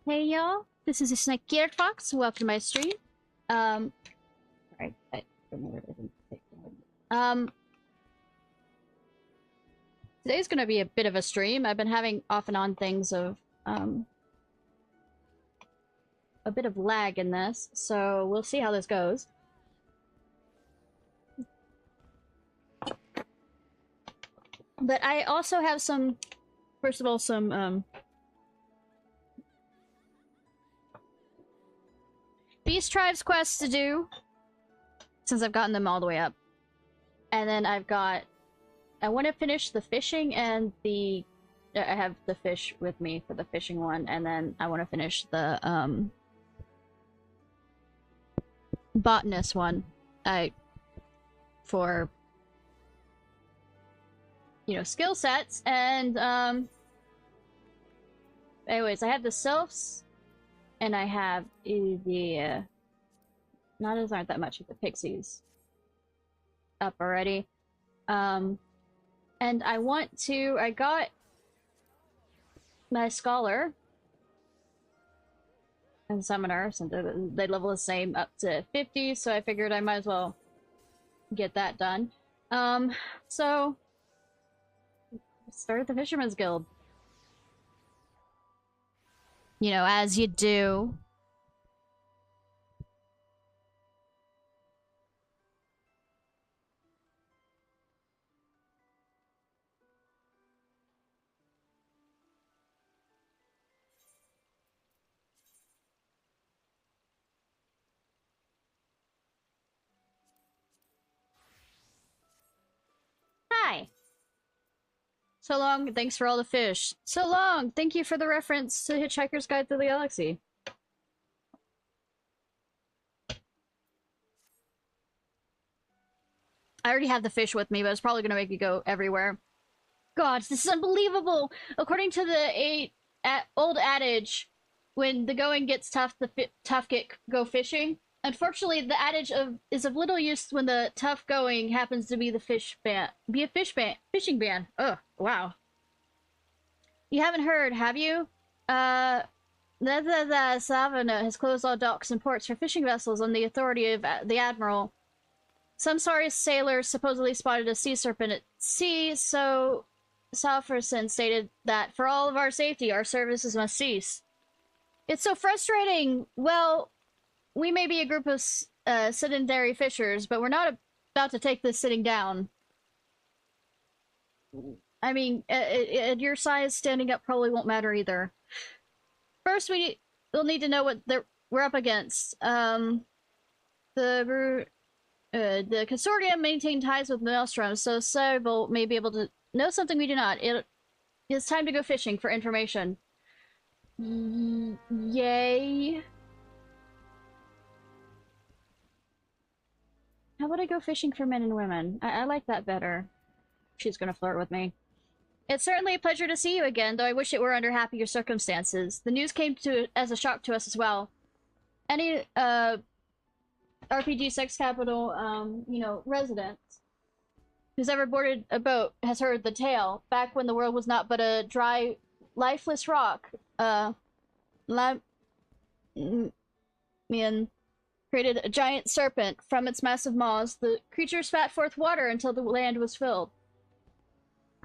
Hey y'all, this is Ishnai Ciarfox. Welcome to my stream. Sorry, I remember it didn't take today's gonna be a bit of a stream. I've been having off and on things of a bit of lag in this, so we'll see how this goes. But I also have some, first of all, some Beast Tribes quests to do, since I've gotten them all the way up. And then I want to finish the fishing and I have the fish with me for the fishing one, and then I want to finish the, botanist one. For, you know, skill sets, and, anyways, I have the sylphs, and I have the, not as aren't that much of the pixies up already. And I got my scholar and summoner, since they level the same up to 50, so I figured I might as well get that done. So started the Fisherman's Guild. You know, as you do. Hi! So long, thanks for all the fish. So long, thank you for the reference to Hitchhiker's Guide to the Galaxy. I already have the fish with me, but it's probably gonna make me go everywhere. God, this is unbelievable! According to the old adage, when the going gets tough, the tough go fishing. Unfortunately, the adage is of little use when the tough going happens to be the fishing ban. Ugh, wow. You haven't heard, have you? The Savannah has closed all docks and ports for fishing vessels on the authority of the Admiral. Some sorry sailors supposedly spotted a sea serpent at sea, so Salferson stated that for all of our safety, our services must cease. It's so frustrating! Well, we may be a group of sedentary fishers, but we're not about to take this sitting down. I mean, at your size, standing up probably won't matter either. First, we'll need to know what we're up against. The consortium maintain ties with Maelstrom, so Cerebral may be able to know something we do not. It's time to go fishing for information. Yay. How about I go fishing for men and women? I like that better. She's gonna flirt with me. It's certainly a pleasure to see you again, though I wish it were under happier circumstances. The news came as a shock to us as well. Any, RPG sex capital, you know, resident who's ever boarded a boat has heard the tale. Back when the world was not but a dry, lifeless rock, created a giant serpent from its massive maws. The creature spat forth water until the land was filled.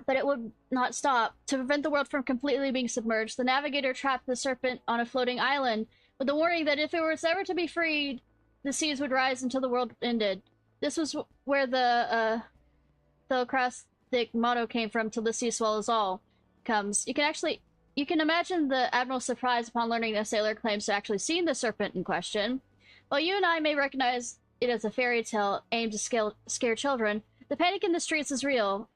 But it would not stop. To prevent the world from completely being submerged, the navigator trapped the serpent on a floating island, with the warning that if it was ever to be freed, the seas would rise until the world ended. This was where the Theocrastic motto came from, till the sea swallows all, comes. You can imagine the Admiral's surprise upon learning a sailor claims to actually seen the serpent in question. While you and I may recognize it as a fairy tale aimed to scare children, the panic in the streets is real.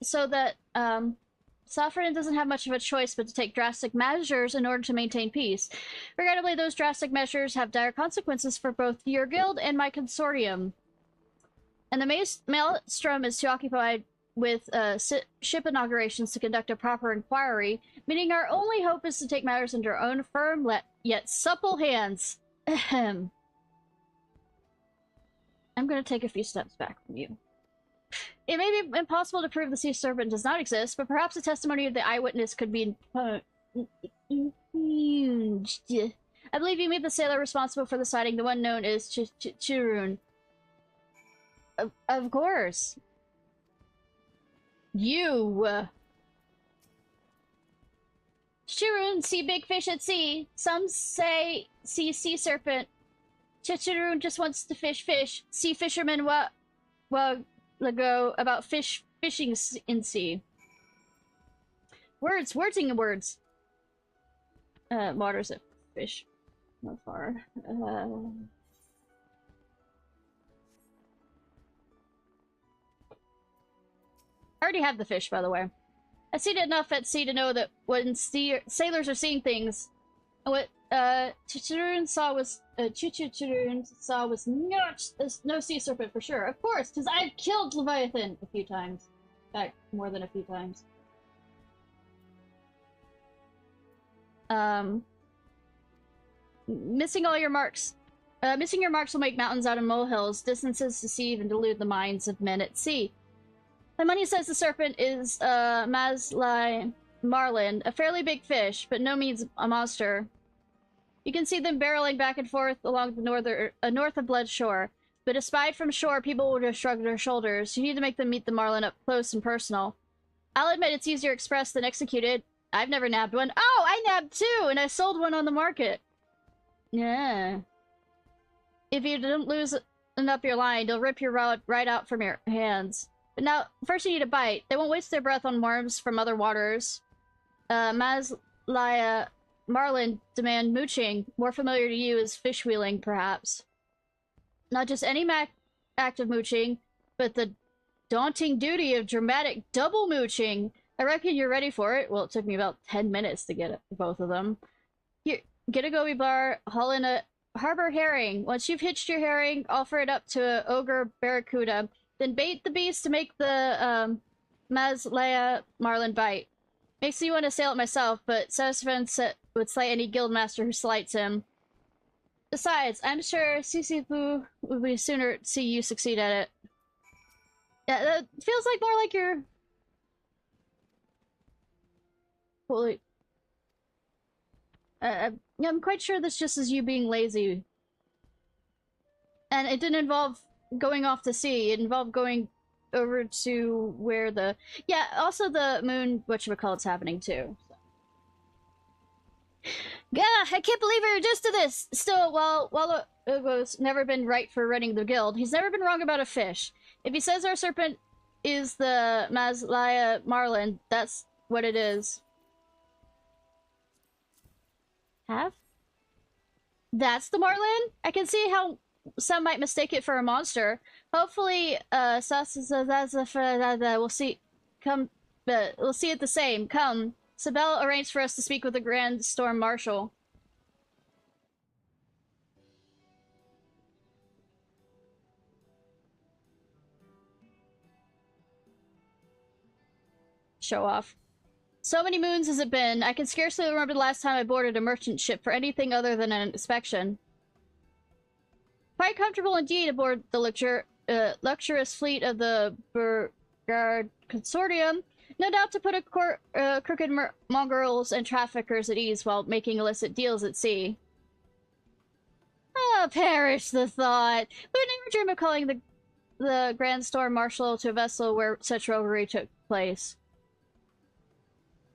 So that, Saffron doesn't have much of a choice but to take drastic measures in order to maintain peace. Regrettably, those drastic measures have dire consequences for both your guild and my consortium. And the Maelstrom is too occupied with ship inaugurations to conduct a proper inquiry, meaning our only hope is to take matters into our own firm yet supple hands. Ahem. I'm gonna take a few steps back from you. It may be impossible to prove the sea serpent does not exist, but perhaps the testimony of the eyewitness could be I believe you meet the sailor responsible for the sighting, the one known as Chirun. Of course. You. Chirun see big fish at sea. Some say see sea serpent. Chirun just wants to fish. See fishermen wa go about fishing in sea. Words. Waters of fish. Not far. I already have the fish, by the way. I've seen enough at sea to know that when sailors are seeing things, what Chicharun saw was no sea serpent for sure. Of course, because I've killed Leviathan a few times. In fact, more than a few times. Missing all your marks. Missing your marks will make mountains out of molehills, distances deceive and delude the minds of men at sea. My money says the serpent is Maslai marlin, a fairly big fish, but no means a monster. You can see them barreling back and forth along the north of Blood Shore, but espied from shore, people would have shrugged their shoulders. You need to make them meet the marlin up close and personal. I'll admit it's easier expressed than executed. I've never nabbed one. Oh, I nabbed two, and I sold one on the market. Yeah. If you don't loosen up your line, they'll rip your rod right out from your hands. But now, first you need a bite. They won't waste their breath on worms from other waters. Maslaya marlin demand mooching. More familiar to you as fish wheeling, perhaps. Not just any act of mooching, but the daunting duty of dramatic double mooching. I reckon you're ready for it. Well, it took me about 10 minutes to get both of them. Here, get a goby bar, haul in a harbor herring. Once you've hitched your herring, offer it up to an ogre barracuda. Then bait the beast to make the Maslaya marlin bite. Makes me want to sail it myself, but Satisfan would slay any guildmaster who slights him. Besides, I'm sure Sisipu would be sooner see you succeed at it. Yeah, that feels like more like you're... Holy... I'm quite sure this just is you being lazy. And it didn't involve going off to sea. It involved going over to where the... Yeah, also the moon, whatchamacallit's happening too. So. Gah, I can't believe we reduced to this! Still, while Wallo's never been right for running the guild, he's never been wrong about a fish. If he says our serpent is the Maslaya marlin, that's what it is. Have? That's the marlin? I can see how some might mistake it for a monster. Hopefully, we'll see. We'll see it the same. Come. Sibel arranged for us to speak with the Grand Storm Marshal. Show off. So many moons has it been, I can scarcely remember the last time I boarded a merchant ship for anything other than an inspection. Quite comfortable indeed aboard the luxurious fleet of the Burgard Consortium. No doubt to put crooked mongrels and traffickers at ease while making illicit deals at sea. Ah, perish the thought! We would never dream of calling the Grand Storm Marshal to a vessel where such roguery took place.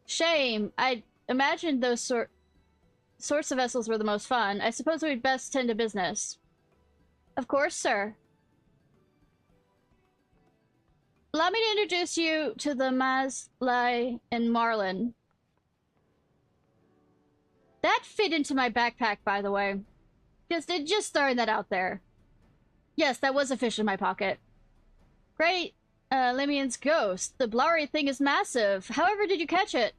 Shame. I imagined those sorts of vessels were the most fun. I suppose we'd best tend to business. Of course, sir. Allow me to introduce you to the Maslai and Marlin. That fit into my backpack, by the way. Just throwing that out there. Yes, that was a fish in my pocket. Great. Limian's ghost. The blurry thing is massive. However did you catch it?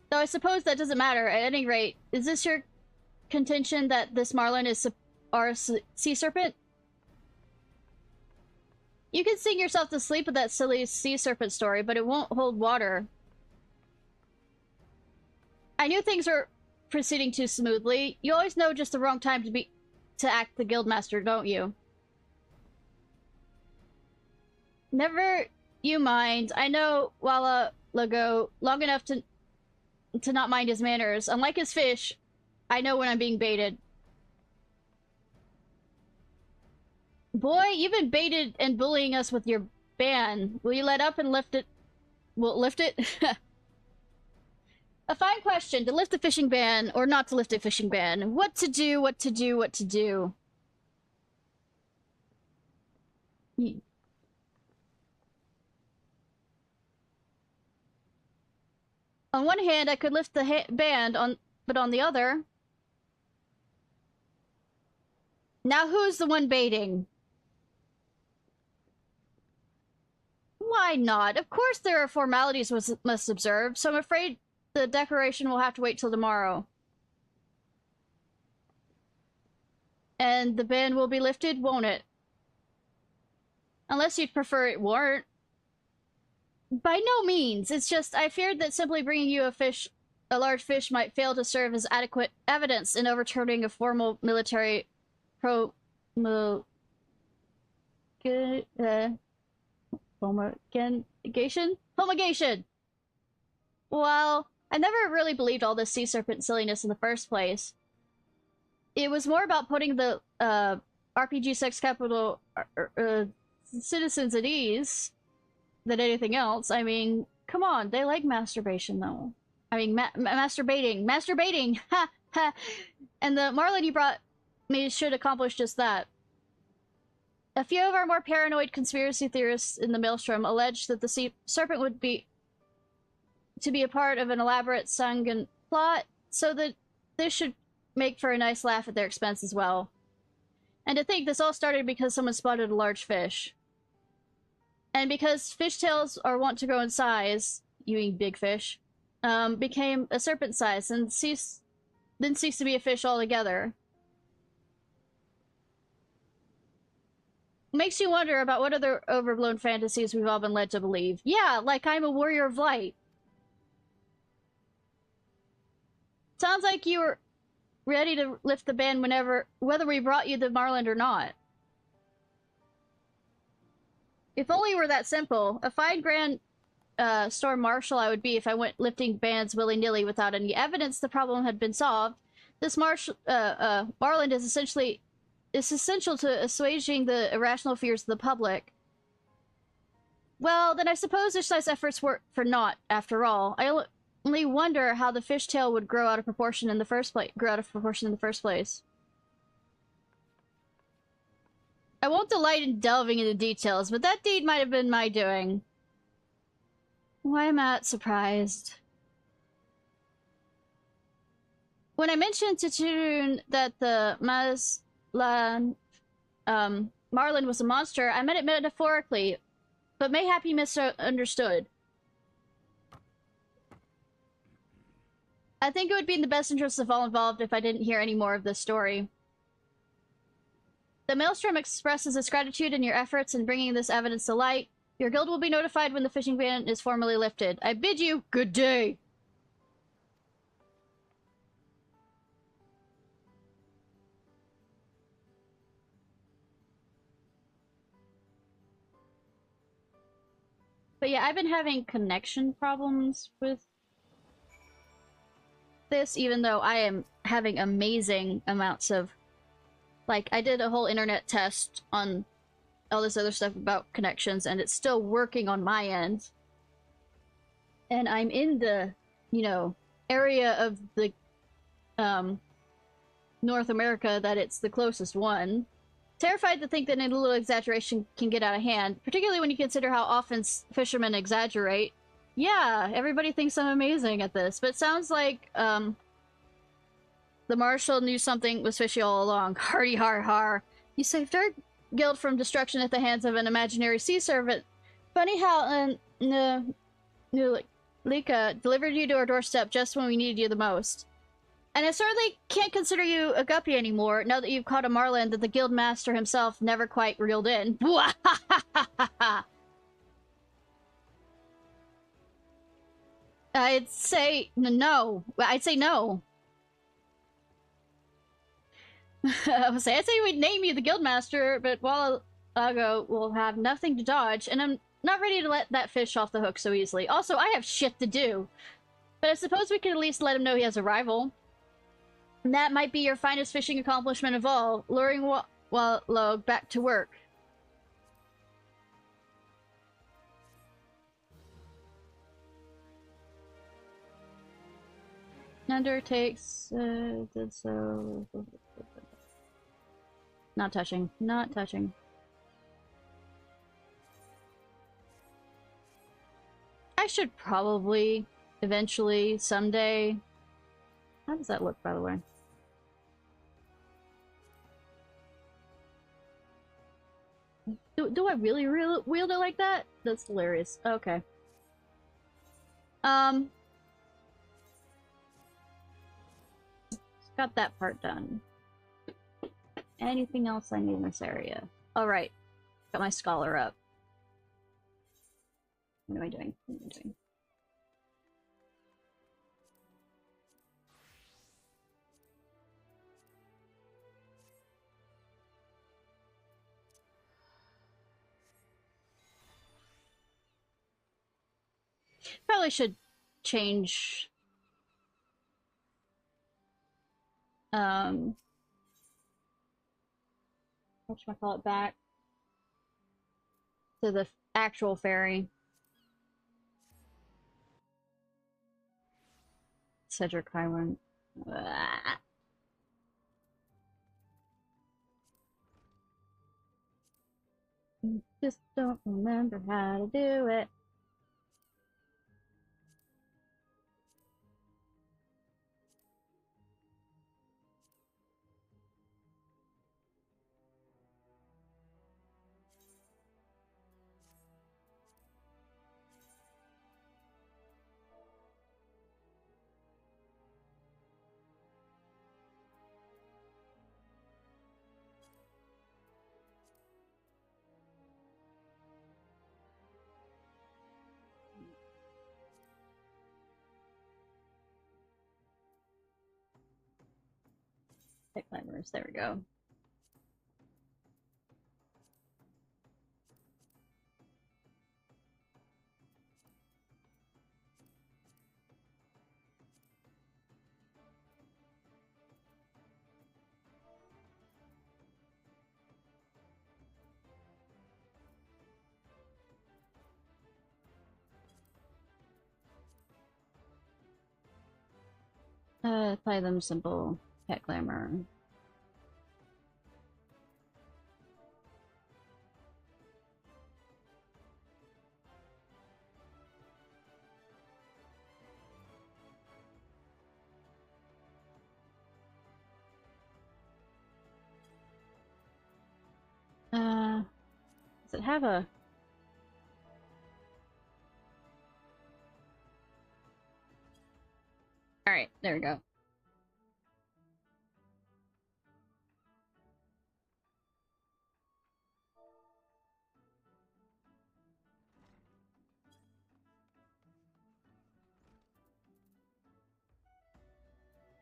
Though I suppose that doesn't matter. At any rate, is this your contention that this marlin is our sea serpent? You can sing yourself to sleep with that silly sea serpent story, but it won't hold water. I knew things were proceeding too smoothly. You always know just the wrong time to act the guildmaster, don't you? Never you mind. I know Walla Lago long enough to to not mind his manners. Unlike his fish, I know when I'm being baited. Boy, you've been baited and bullying us with your ban. Will you let up and lift it? Will lift it? A fine question. To lift the fishing ban or not to lift a fishing ban. What to do, what to do, what to do. On one hand, I could lift the ban, but on the other... Now who's the one baiting? Why not? Of course there are formalities we must observe, so I'm afraid the declaration will have to wait till tomorrow. And the ban will be lifted, won't it? Unless you'd prefer it weren't. By no means. It's just, I feared that simply bringing you a large fish might fail to serve as adequate evidence in overturning a formal military promulgation? Promulgation! Well, I never really believed all this sea serpent silliness in the first place. It was more about putting the RPG sex capital citizens at ease than anything else. I mean, come on, they like masturbation though. I mean, masturbating, ha ha. And the marlin you brought me should accomplish just that. A few of our more paranoid conspiracy theorists in the Maelstrom allege that the sea serpent would be a part of an elaborate Sangan plot, so that this should make for a nice laugh at their expense as well. And to think this all started because someone spotted a large fish. And because fishtails are wont to grow in size, you mean big fish, became a serpent size and then ceased to be a fish altogether. Makes you wonder about what other overblown fantasies we've all been led to believe. Yeah, like I'm a warrior of light. Sounds like you were ready to lift the ban whether we brought you the marlin or not. If only it were that simple. A fine grand storm marshal I would be if I went lifting bans willy-nilly without any evidence the problem had been solved. This marlin is essential to assuaging the irrational fears of the public. Well, then I suppose Ishnai's efforts were for naught, after all. I only wonder how the fishtail would grow out of proportion in the first place. I won't delight in delving into details, but that deed might have been my doing. Why am I not surprised? When I mentioned to Chirun that the marlin was a monster, I meant it metaphorically, but mayhap he misunderstood. I think it would be in the best interest of all involved if I didn't hear any more of this story. The Maelstrom expresses its gratitude in your efforts in bringing this evidence to light. Your guild will be notified when the fishing ban is formally lifted. I bid you good day! But yeah, I've been having connection problems with this, even though I am having amazing amounts of... Like, I did a whole internet test on all this other stuff about connections, and it's still working on my end. And I'm in the, you know, area of the, North America that it's the closest one. Terrified to think that a little exaggeration can get out of hand, particularly when you consider how often fishermen exaggerate. Yeah, everybody thinks I'm amazing at this, but it sounds like, the marshal knew something was fishy all along. Hardy har har. You saved our guild from destruction at the hands of an imaginary sea serpent. Funny how Lika delivered you to our doorstep just when we needed you the most. And I certainly can't consider you a guppy anymore, now that you've caught a marlin that the guild master himself never quite reeled in. I'd say no. I'd say no. I'd say we'd name you the guildmaster, but while ago we'll have nothing to dodge, and I'm not ready to let that fish off the hook so easily. Also, I have shit to do. But I suppose we can at least let him know he has a rival. And that might be your finest fishing accomplishment of all, luring Log back to work. Undertakes, did so. Not touching. Not touching. I should probably, eventually, someday... How does that look, by the way? Do I really wield it like that? That's hilarious. Okay. Got that part done. Anything else I need in this area? Alright. Got my scholar up. What am I doing? What am I doing? Probably should change whatchamacallit back to the actual ferry. Cedric Highland. Just don't remember how to do it. Pick climbers, there we go. Play them simple. Pet glamour. Does it have a... Alright, there we go.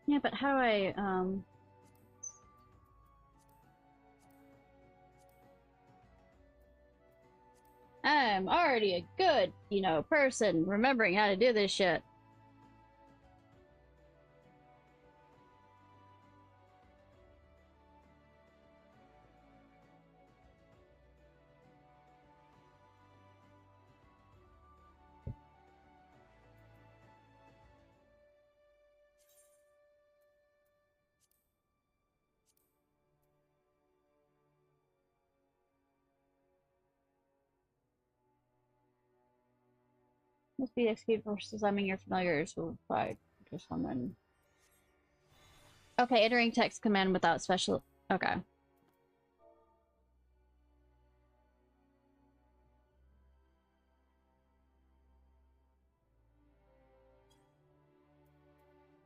Yeah, but how I, I'm already a good, person remembering how to do this shit. Must be executed for slamming your familiars will apply to someone. Okay, entering text command without special... Okay.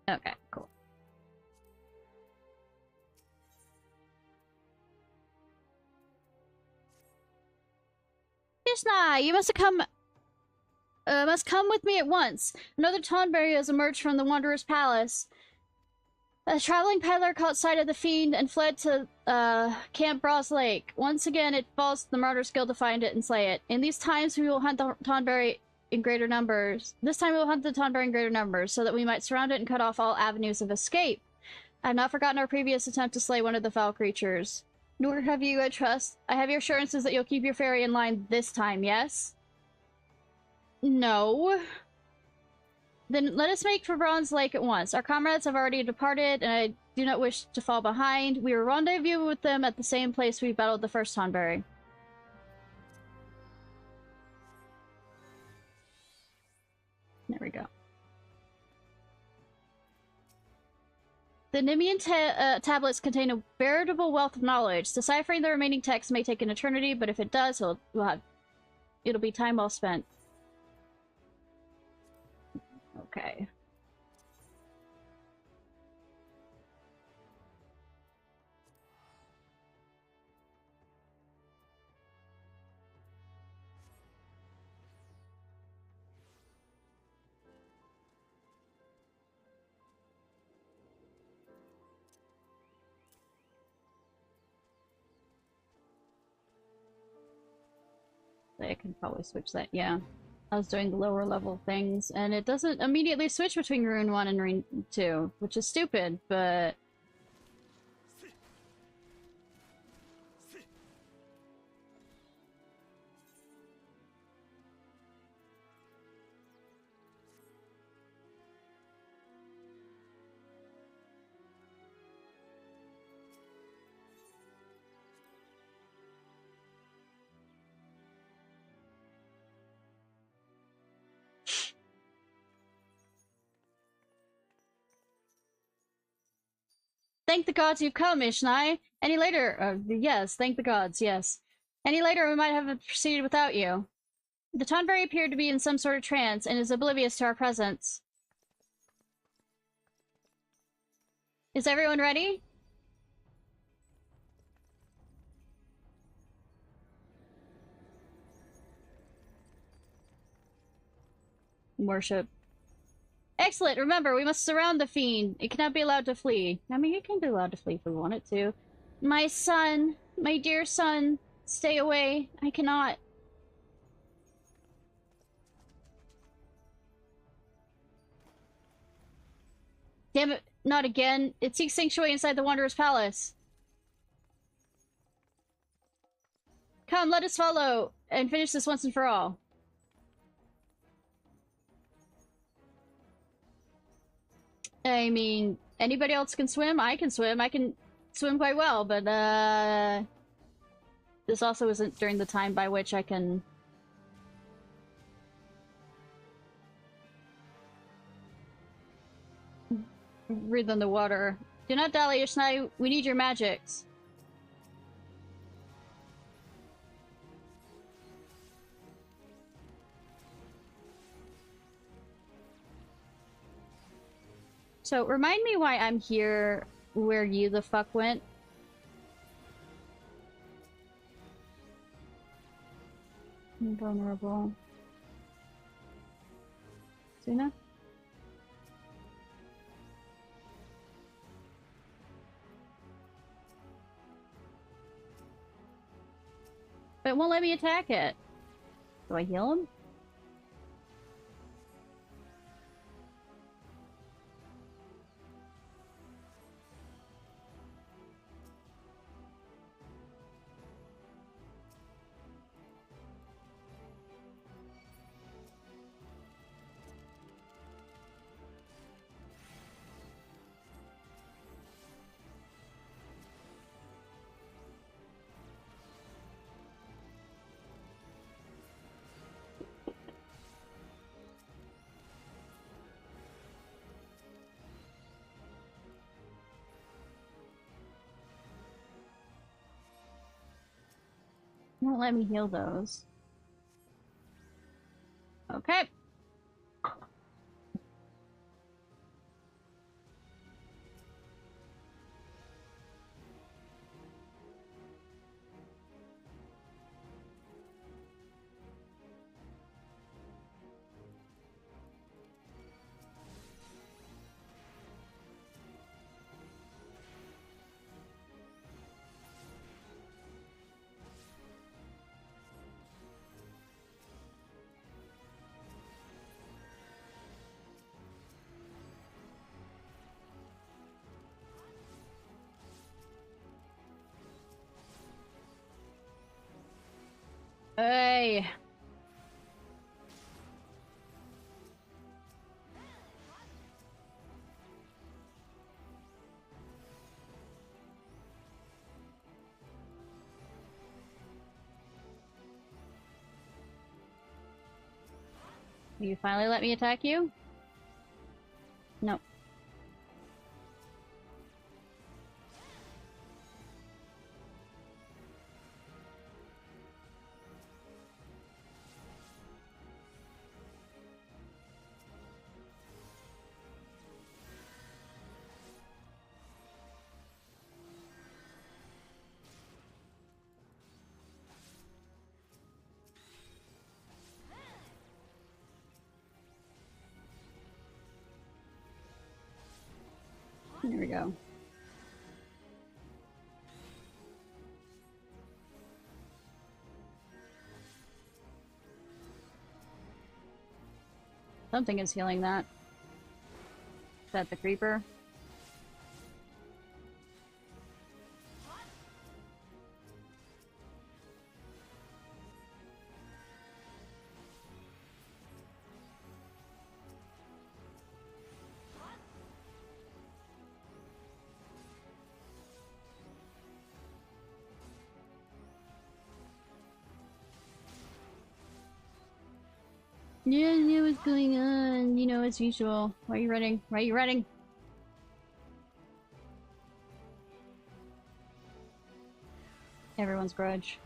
Okay, cool. Ishnai, you must come with me at once. Another Tonberry has emerged from the Wanderer's Palace. A traveling peddler caught sight of the fiend and fled to Camp Bras Lake. Once again, it falls to the Martyr's Guild to find it and slay it. In these times, we will hunt the Tonberry in greater numbers. This time we will hunt the Tonberry in greater numbers, so that we might surround it and cut off all avenues of escape. I have not forgotten our previous attempt to slay one of the foul creatures. Nor have you, I trust. I have your assurances that you'll keep your fairy in line this time, yes? No. Then let us make for Bronze Lake at once. Our comrades have already departed, and I do not wish to fall behind. We will rendezvous with them at the same place we battled the first Tonberry. There we go. The Nemean tablets contain a veritable wealth of knowledge. Deciphering the remaining text may take an eternity, but if it does, it'll be time well spent. Okay. I can probably switch that, yeah. I was doing the lower level things, and it doesn't immediately switch between Rune 1 and Rune 2, which is stupid, but... Thank the gods you've come, Ishnai! Any later, yes, thank the gods, yes. Any later we might have proceeded without you. The Tonberry appeared to be in some sort of trance, and is oblivious to our presence. Is everyone ready? Worship. Excellent! Remember, we must surround the fiend. It cannot be allowed to flee. I mean, it can be allowed to flee if we want it to. My son! My dear son! Stay away. I cannot. Damn it, not again. It seeks sanctuary inside the Wanderer's Palace. Come, let us follow and finish this once and for all. I mean, anybody else can swim? I can swim. I can swim quite well, but, this also isn't during the time by which I can... breathe on the water. Do not dally, Ishnai. We need your magics. So, remind me why I'm here where you the fuck went. Invulnerable. Suna? But it won't let me attack it. Do I heal him? Won't let me heal those. Okay. Hey. Will you finally let me attack you? No. There we go. Something is healing that. Is that the creeper? Yeah, I know what's going on. You know, as usual. Why are you running? Why are you running? Everyone's grudge.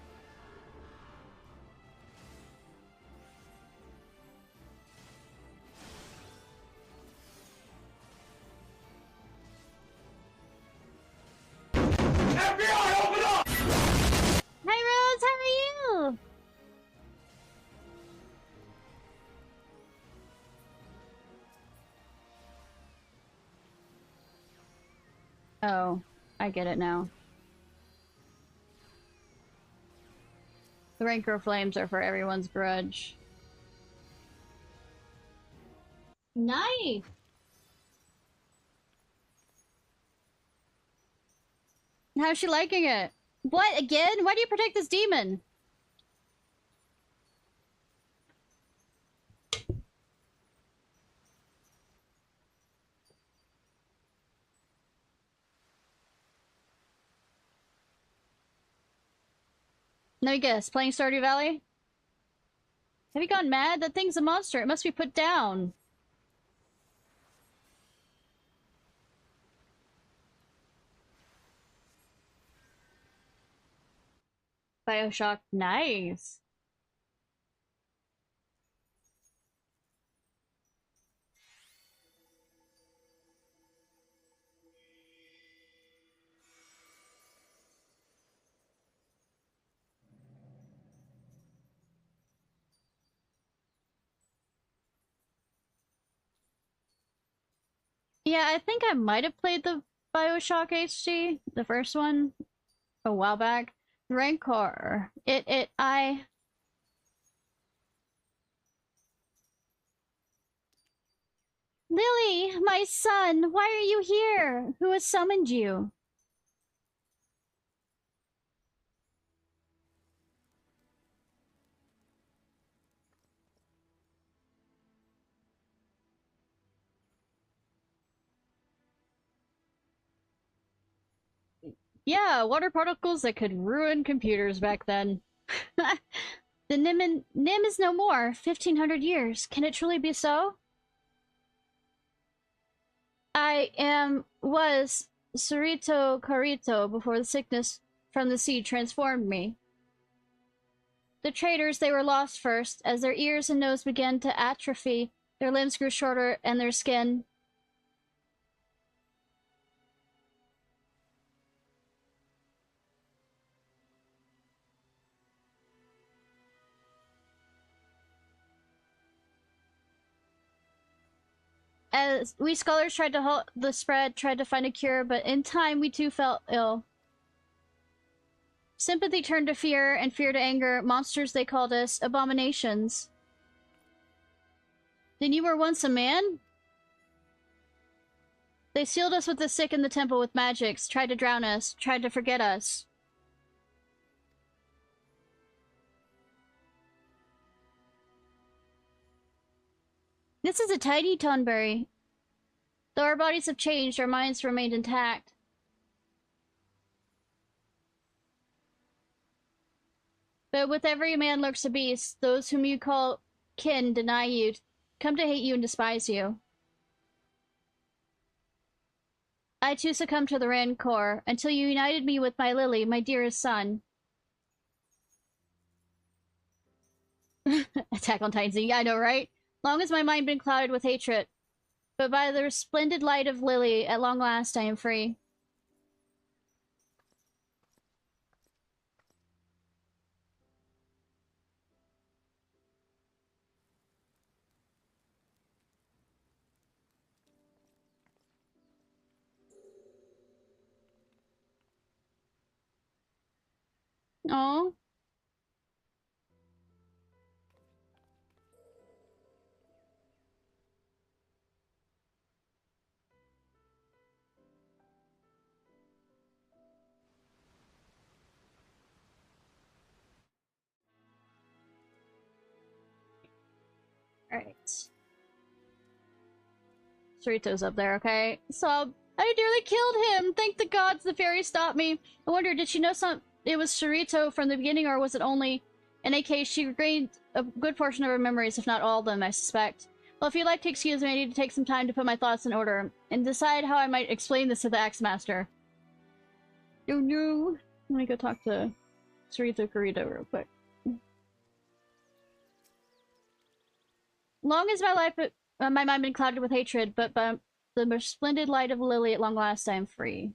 FBI, open up! Hi Rose, how are you? Oh, I get it now. The Rancor Flames are for everyone's grudge. Nice! How's she liking it? What, again? Why do you protect this demon? Let me guess, playing Stardew Valley? Have you gone mad? That thing's a monster. It must be put down. Bioshock, nice. Yeah, I think I might have played the Bioshock HD, the first one, a while back. Rancor. I... Lily, my son, why are you here? Who has summoned you? Yeah, water particles that could ruin computers back then. The Nim is no more. 1500 years. Can it truly be so? Was Surito Carito before the sickness from the sea transformed me. The traders, they were lost first. As their ears and nose began to atrophy, their limbs grew shorter and their skin. As we scholars tried to halt the spread, tried to find a cure, but in time we too felt ill. Sympathy turned to fear, and fear to anger. Monsters, they called us. Abominations. Then you were once a man? They sealed us with the sick in the temple with magics, tried to drown us, tried to forget us. This is a tiny Tonberry. Though our bodies have changed, our minds remained intact. But with every man lurks a beast. Those whom you call kin deny you, come to hate you and despise you. I too succumbed to the rancor, until you united me with my Lily, my dearest son. Attack on Titan Z, I know, right? Long has my mind been clouded with hatred, but by the resplendent light of Lily, at long last I am free. Oh. Alright. Cerrito's up there, okay? So, I nearly killed him! Thank the gods the fairy stopped me! I wonder, did she know it was Cerrito from the beginning, or was it only... In any case, she regained a good portion of her memories, if not all of them, I suspect. Well, if you'd like to excuse me, I need to take some time to put my thoughts in order, and decide how I might explain this to the Axe-Master. Oh no! Let me go talk to Cerrito Corrido real quick. Long as my mind been clouded with hatred, but by the splendid light of Lily, at long last I am free.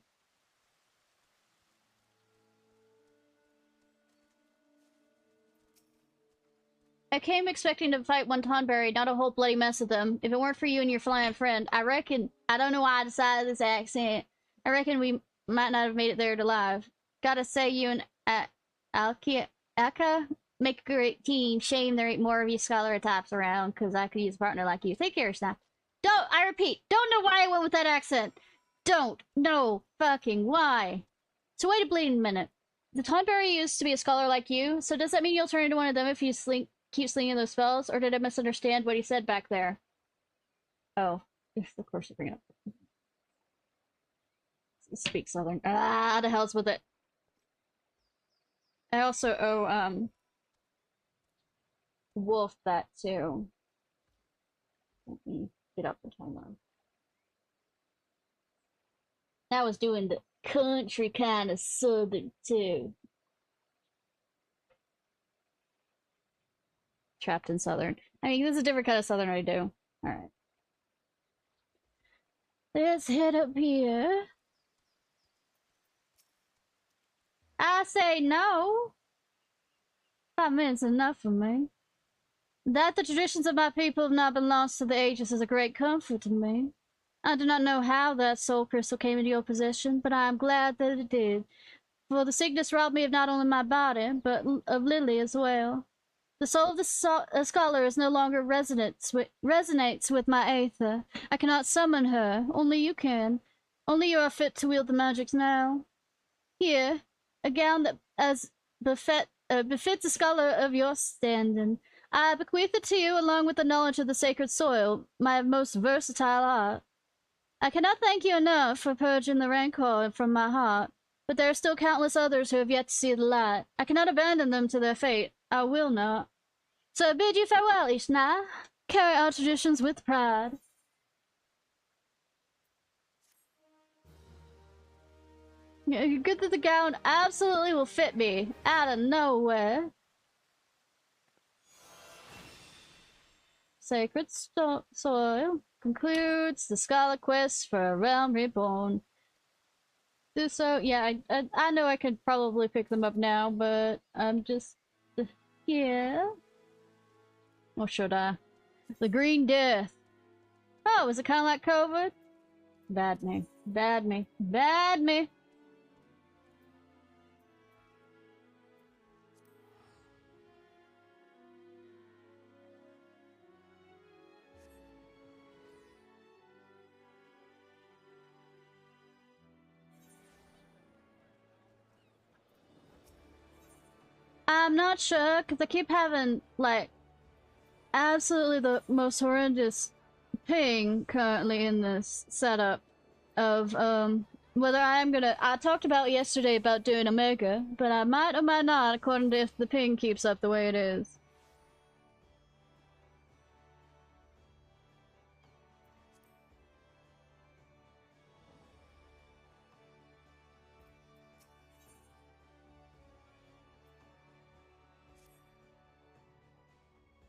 I came expecting to fight one Tonberry, not a whole bloody mess of them. If it weren't for you and your flying friend, I don't know why I decided this accent. I reckon we might not have made it there alive. Gotta say, you and Alka make a great team. Shame there ain't more of you scholar types around, because I could use a partner like you. Take care, Snap. I repeat, don't know why I went with that accent. Don't know fucking why. So wait a bleeding minute. The Tonberry used to be a scholar like you, so does that mean you'll turn into one of them if you keep slinging those spells, or did I misunderstand what he said back there? Oh, yes, of course you bring it up. Speak Southern. Ah, the hell's with it. I also owe, Wolf that too. Let me get up the timeline. I was doing the country kind of Southern too. Trapped in Southern. I mean, this is a different kind of Southern I do. Alright. Let's head up here. I say no. 5 minutes is enough for me. That the traditions of my people have not been lost to the ages is a great comfort to me. I do not know how that soul crystal came into your possession, but I am glad that it did. For the sickness robbed me of not only my body, but of Lily as well. The soul of the scholar is no longer resonates with my aether. I cannot summon her. Only you can. Only you are fit to wield the magics now. Here, a gown that as befits a scholar of your standing. I bequeath it to you along with the knowledge of the sacred soil, my most versatile art. I cannot thank you enough for purging the rancor from my heart, but there are still countless others who have yet to see the light. I cannot abandon them to their fate. I will not. So I bid you farewell, Ishnai. Carry our traditions with pride. Good that the gown absolutely will fit me out of nowhere. Sacred soil concludes the scholar quest for a realm reborn. Do so, yeah, I know I could probably pick them up now, but I'm just here. Or should I? The Green Death. Oh, is it kind of like COVID? Bad me, bad me, bad me. I'm not sure, because I keep having, like, absolutely the most horrendous ping currently in this setup of whether I talked about yesterday about doing a mega, but I might or might not according to if the ping keeps up the way it is.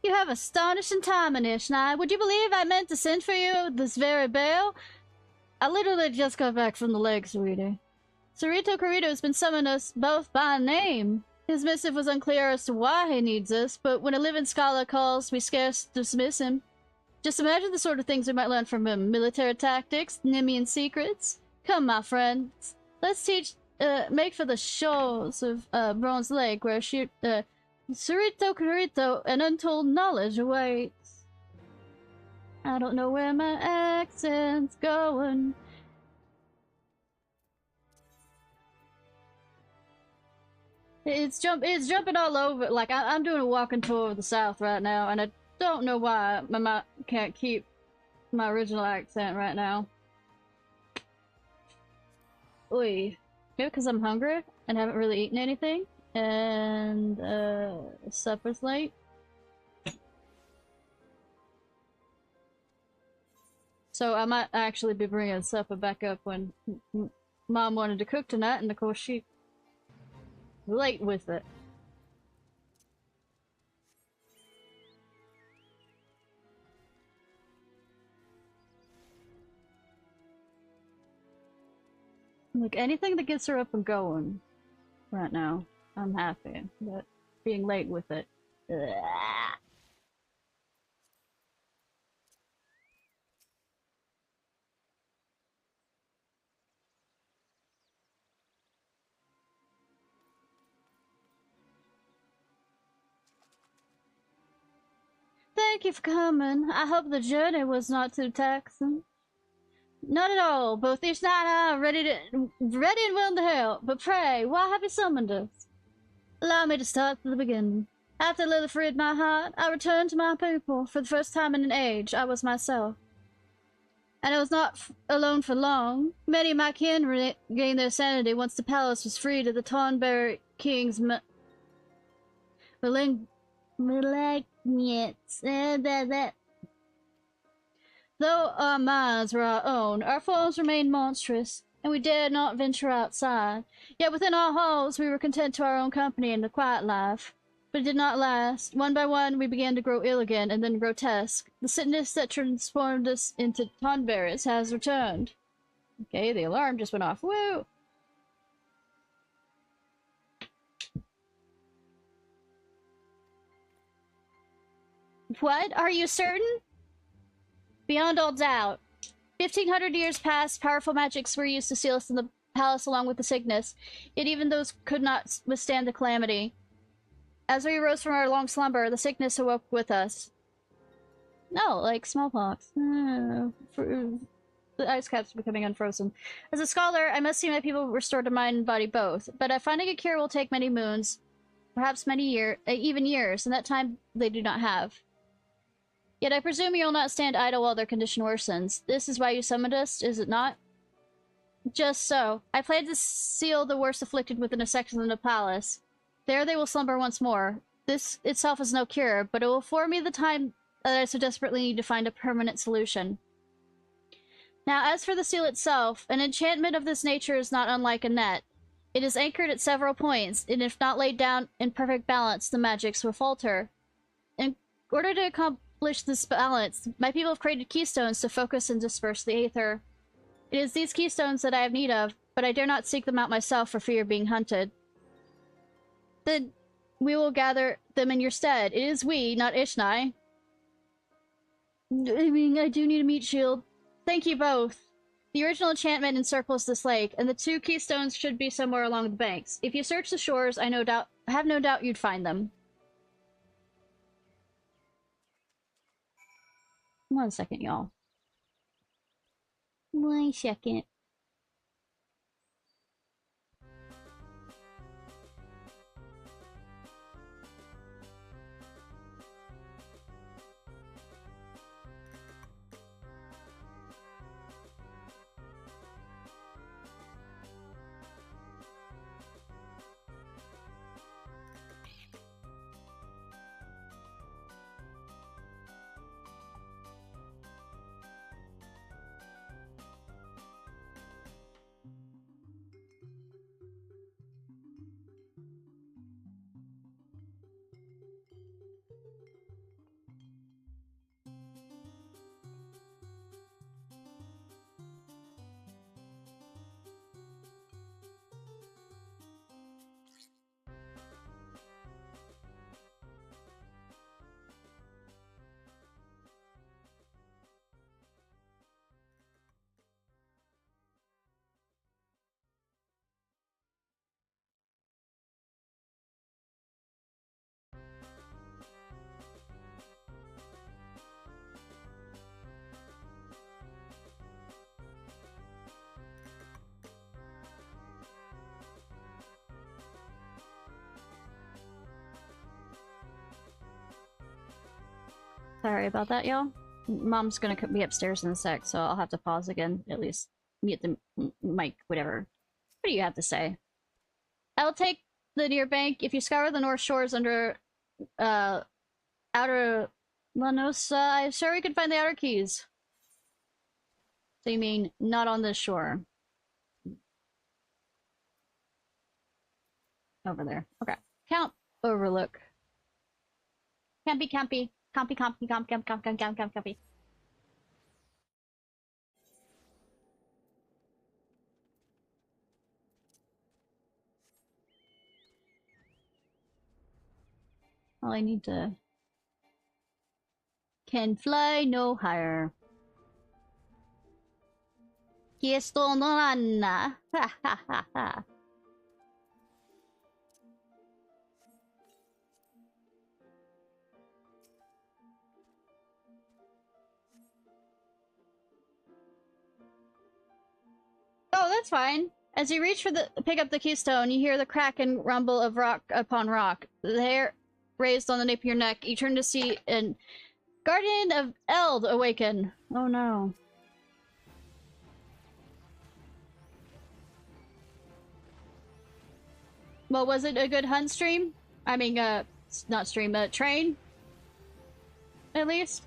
You have astonishing timing, Ishnai. Would you believe I meant to send for you this very bell? I literally just got back from the lake, sweetie. Cerrito Corrito has been summoning us both by name. His missive was unclear as to why he needs us, but when a living scholar calls, we scarce dismiss him. Just imagine the sort of things we might learn from him. Military tactics, Nimian secrets. Come, my friends. Let's make for the shores of Bronze Lake, where Cerrito Corrito, an untold knowledge awaits. I don't know where my accent's going. It's jumping all over. Like, I'm doing a walking tour of the South right now, and I don't know why my can't keep my original accent right now. Oi. Maybe because I'm hungry and haven't really eaten anything, and supper's late. So I might actually be bringing supper back up when Mom wanted to cook tonight, and of course she late with it. Like, anything that gets her up and going right now, I'm happy. But being late with it. Ugh. Thank you for coming. I hope the journey was not too taxing. Not at all. Both Ishnai and I are ready and willing to help. But pray, why have you summoned us? Allow me to start from the beginning. After Lilith freed my heart, I returned to my people. For the first time in an age, I was myself. And I was not alone for long. Many of my kin regained their sanity once the palace was freed of the Tonberry king's malignance. Though our minds were our own, our forms remained monstrous, and we dared not venture outside. Yet within our halls we were content to our own company and the quiet life. But it did not last. One by one we began to grow ill again, and then grotesque. The sickness that transformed us into Tonberries has returned. Okay, the alarm just went off. Woo! What? Are you certain? Beyond all doubt. 1,500 years passed, powerful magics were used to seal us in the palace along with the sickness, yet even those could not withstand the calamity. As we arose from our long slumber, the sickness awoke with us. No, like smallpox. The ice caps are becoming unfrozen. As a scholar, I must see my people restored to mind and body both, but finding a cure will take many moons, perhaps many even years, and that time they do not have. Yet I presume you will not stand idle while their condition worsens. This is why you summoned us, is it not? Just so. I plan to seal the worst afflicted within a section of the palace. There they will slumber once more. This itself is no cure, but it will afford me the time that I so desperately need to find a permanent solution. Now, as for the seal itself, an enchantment of this nature is not unlike a net. It is anchored at several points, and if not laid down in perfect balance, the magics will falter. In order to accomplish this balance, my people have created keystones to focus and disperse the aether. It is these keystones that I have need of, but I dare not seek them out myself for fear of being hunted. Then we will gather them in your stead. It is we, not Ishnai. I mean, I do need a meat shield. Thank you both. The original enchantment encircles this lake, and the two keystones should be somewhere along the banks. If you search the shores, I have no doubt you'd find them. 1 second, y'all. 1 second. Sorry about that, y'all. Mom's gonna be upstairs in a sec, so I'll have to pause again. At least mute the mic, whatever. What do you have to say? I'll take the near bank. If you scour the north shores under outer Lanosa, I'm sure we can find the outer keys. So you mean not on this shore? Over there. Okay. Count overlook. Campy, campy. Campy, campy, campy, campy, campy, campy, campy, campy. All I need to... Can fly no higher. Questo non Anna. Ha ha ha ha. Oh, that's fine. As you reach for the pick up the keystone, you hear the crack and rumble of rock upon rock. The hair raised on the nape of your neck. You turn to see an guardian of Eld awaken. Oh no. Well, was it a good hunt stream? I mean, not stream, train? At least?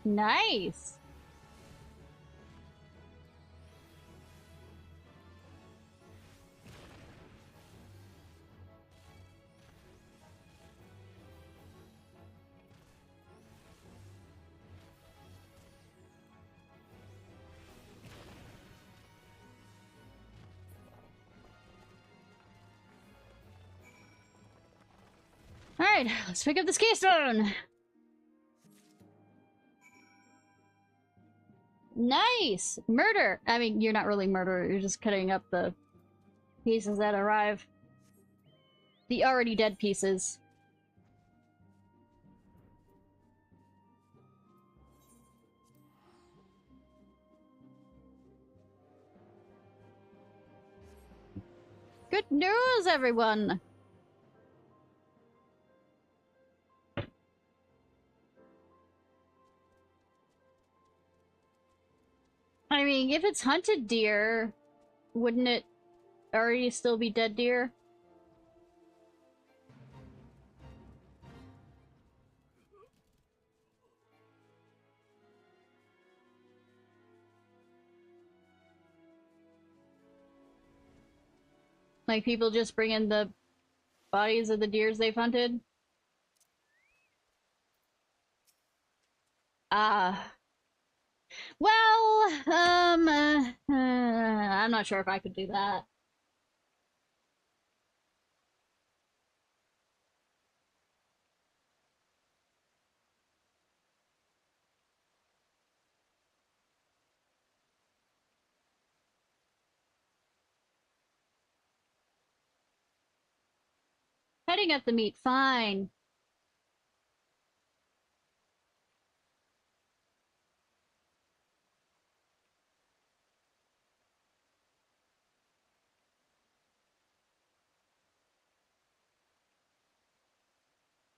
Nice! Alright, let's pick up this keystone! Nice! Murder! I mean, you're not really murder, you're just cutting up the pieces that arrive. The already dead pieces. Good news, everyone! I mean, if it's hunted deer, wouldn't it already still be dead deer? Like, people just bring in the bodies of the deers they've hunted? Ah. Well, I'm not sure if I could do that. Cutting up the meat, fine.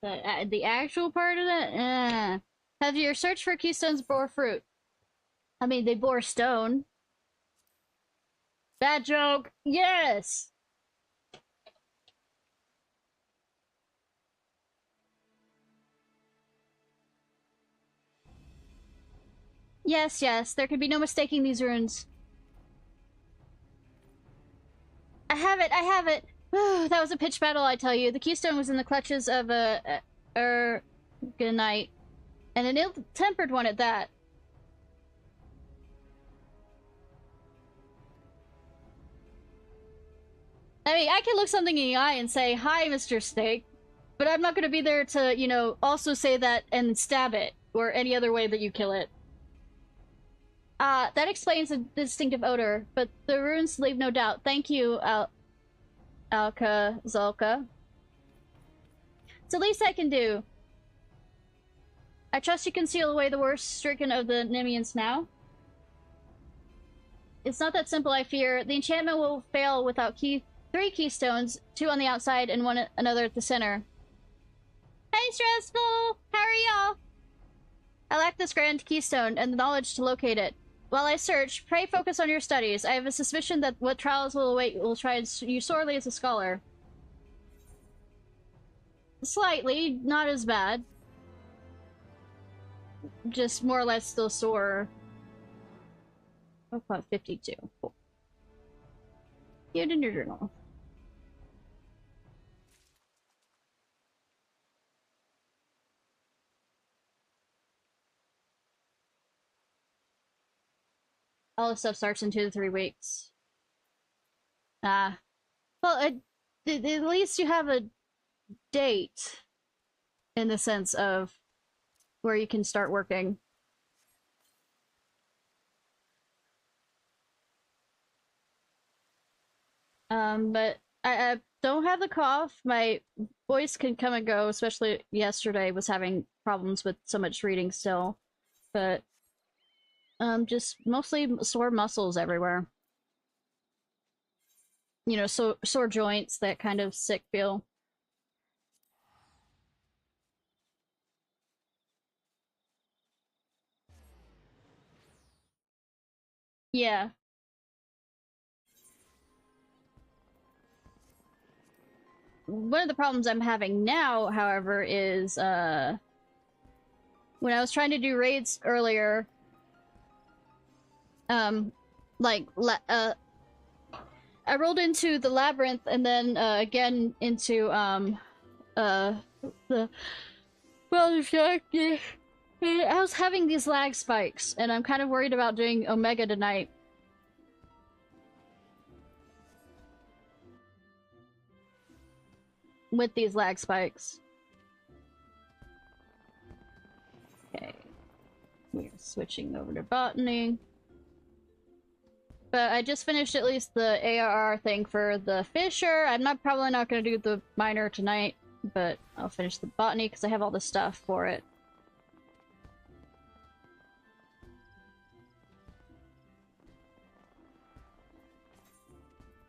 The actual part of that? Have your search for keystones bore fruit? I mean, they bore stone. Bad joke! Yes! Yes, yes, there can be no mistaking these runes. I have it, I have it! That was a pitched battle, I tell you. The keystone was in the clutches of a Ergonite, and an ill-tempered one at that. I mean, I can look something in the eye and say, "Hi, Mr. Snake," but I'm not gonna be there to, you know, also say that and stab it, or any other way that you kill it. That explains the distinctive odor, but the runes leave no doubt. Thank you, Alka Zolka. It's the least I can do. I trust you can seal away the worst stricken of the Nemians now. It's not that simple, I fear. The enchantment will fail without 3 keystones, 2 on the outside and one another at the center. Hey, Stressful! How are y'all? I lack this grand keystone and the knowledge to locate it. While I search, pray focus on your studies. I have a suspicion that what trials will await will try you sorely as a scholar. Slightly, not as bad. Just more or less still sore. About 52. Cool. Get in your journal. All this stuff starts in 2 to 3 weeks. Well, at least you have a date in the sense of where you can start working. But I don't have the cough. My voice can come and go, especially yesterday was having problems with so much reading still. But just mostly sore muscles everywhere. You know, sore joints, that kind of sick feel. Yeah. One of the problems I'm having now, however, is when I was trying to do raids earlier, I rolled into the labyrinth and then again into the I was having these lag spikes, and I'm kind of worried about doing Omega tonight. With these lag spikes. Okay. We're switching over to botany. But I just finished at least the ARR thing for the Fisher. Probably not going to do the minor tonight, but I'll finish the botany because I have all the stuff for it.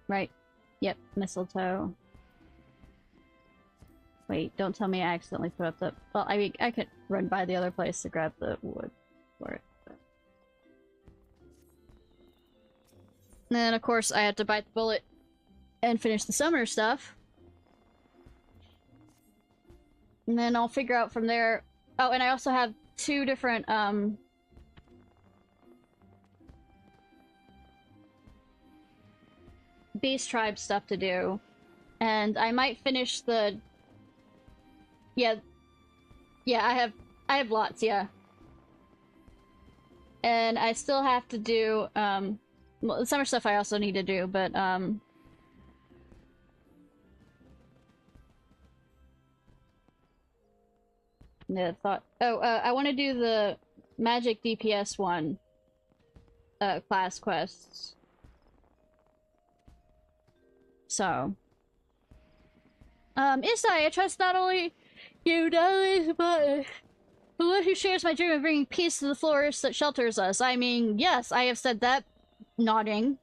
Right. Yep, mistletoe. Wait, don't tell me I accidentally put up the... Well, I mean, I could run by the other place to grab the wood for it. But... And then, of course, I had to bite the bullet and finish the summer stuff. And then I'll figure out from there... Oh, and I also have 2 different, Beast Tribe stuff to do. And I might finish the... Yeah, I have lots, yeah. And I still have to do, well, the summer stuff I also need to do, but, yeah, I want to do the magic DPS one, class quests. So. Ishnai, I trust not only you, but the one who shares my dream of bringing peace to the forest that shelters us. I mean, yes, I have said that. Nodding.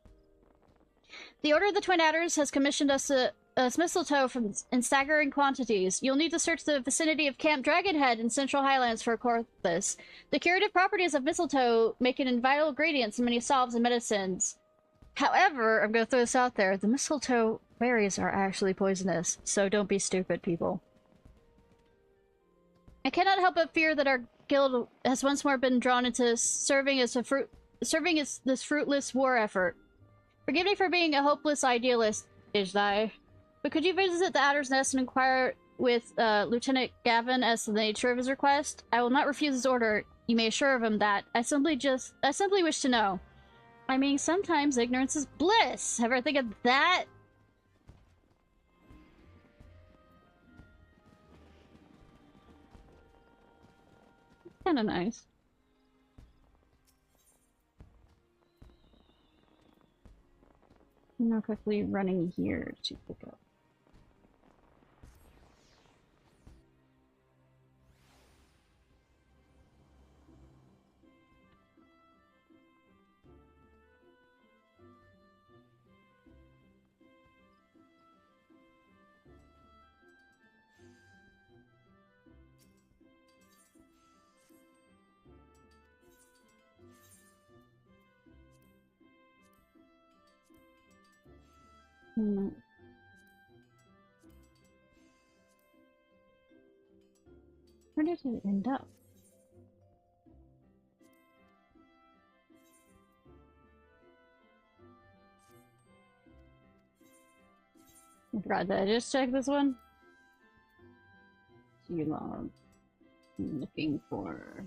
The Order of the Twin Adders has commissioned us a mistletoe in staggering quantities. You'll need to search the vicinity of Camp Dragonhead in Central Highlands for this. The curative properties of mistletoe make it in vital ingredients in many salves and medicines. However, I'm going to throw this out there, the mistletoe berries are actually poisonous, so don't be stupid, people. I cannot help but fear that our guild has once more been drawn into serving as this fruitless war effort. Forgive me for being a hopeless idealist, Ishnai, but could you visit the Adder's Nest and inquire with Lieutenant Gavin as to the nature of his request? I will not refuse his order. You may assure him that. I simply wish to know. I mean, sometimes ignorance is bliss. Ever think of that? Kinda nice. I'm now quickly running here to pick up. Hmm. Where did it end up? I forgot, did I just check this one? Too long. I'm looking for...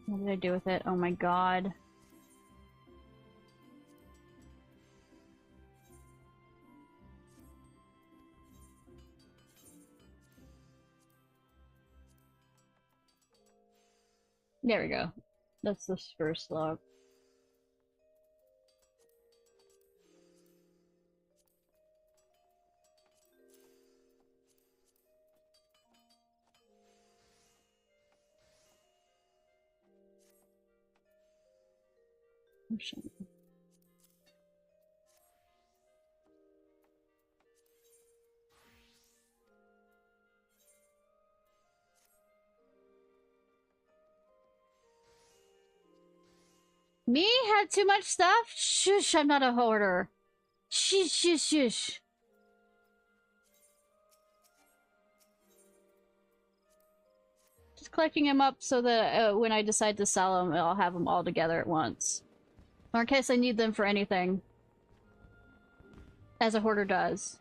What did I do with it? Oh my god. There we go. That's the first log. Me had too much stuff? Shush, I'm not a hoarder. Shush, shush, shush. Just collecting them up so that when I decide to sell them, I'll have them all together at once. Or in case I need them for anything. As a hoarder does.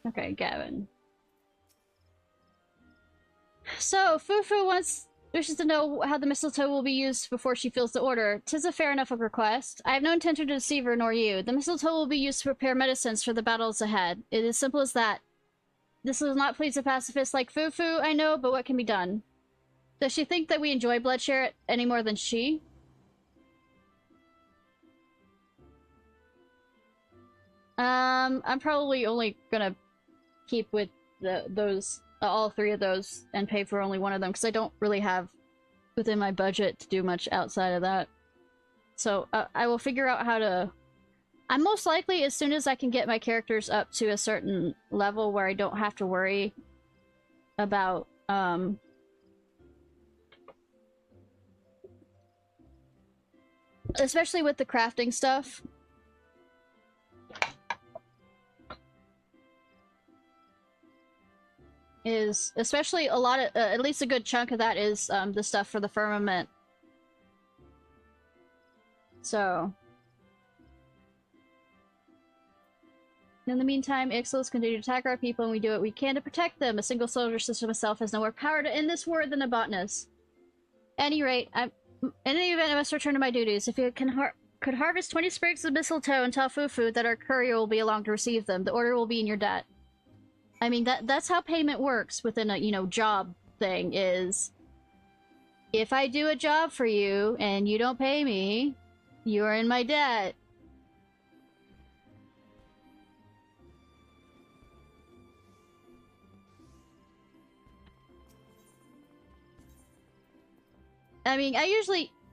Okay, Gavin. So, Fufu wishes to know how the mistletoe will be used before she fills the order. 'Tis a fair enough request. I have no intention to deceive her nor you. The mistletoe will be used to prepare medicines for the battles ahead. It is simple as that. This will not please a pacifist like Fufu, I know, but what can be done? Does she think that we enjoy bloodshed any more than she? I'm probably only gonna keep with those all three of those and pay for only one of them because I don't really have within my budget to do much outside of that. So I will figure out how to... I'm most likely, as soon as I can get my characters up to a certain level where I don't have to worry about especially with the crafting stuff. Is especially a lot of at least a good chunk of that is the stuff for the firmament. So in the meantime, Ixals continue to attack our people, and we do what we can to protect them. A single soldier system itself has no more power to end this war than a botanist. At any rate, in any event, I must return to my duties. If you could harvest 20 sprigs of mistletoe and tell Fufu that our courier will be along to receive them, the order will be in your debt. I mean, that's how payment works within a, job thing, is if I do a job for you and you don't pay me, you are in my debt. I mean,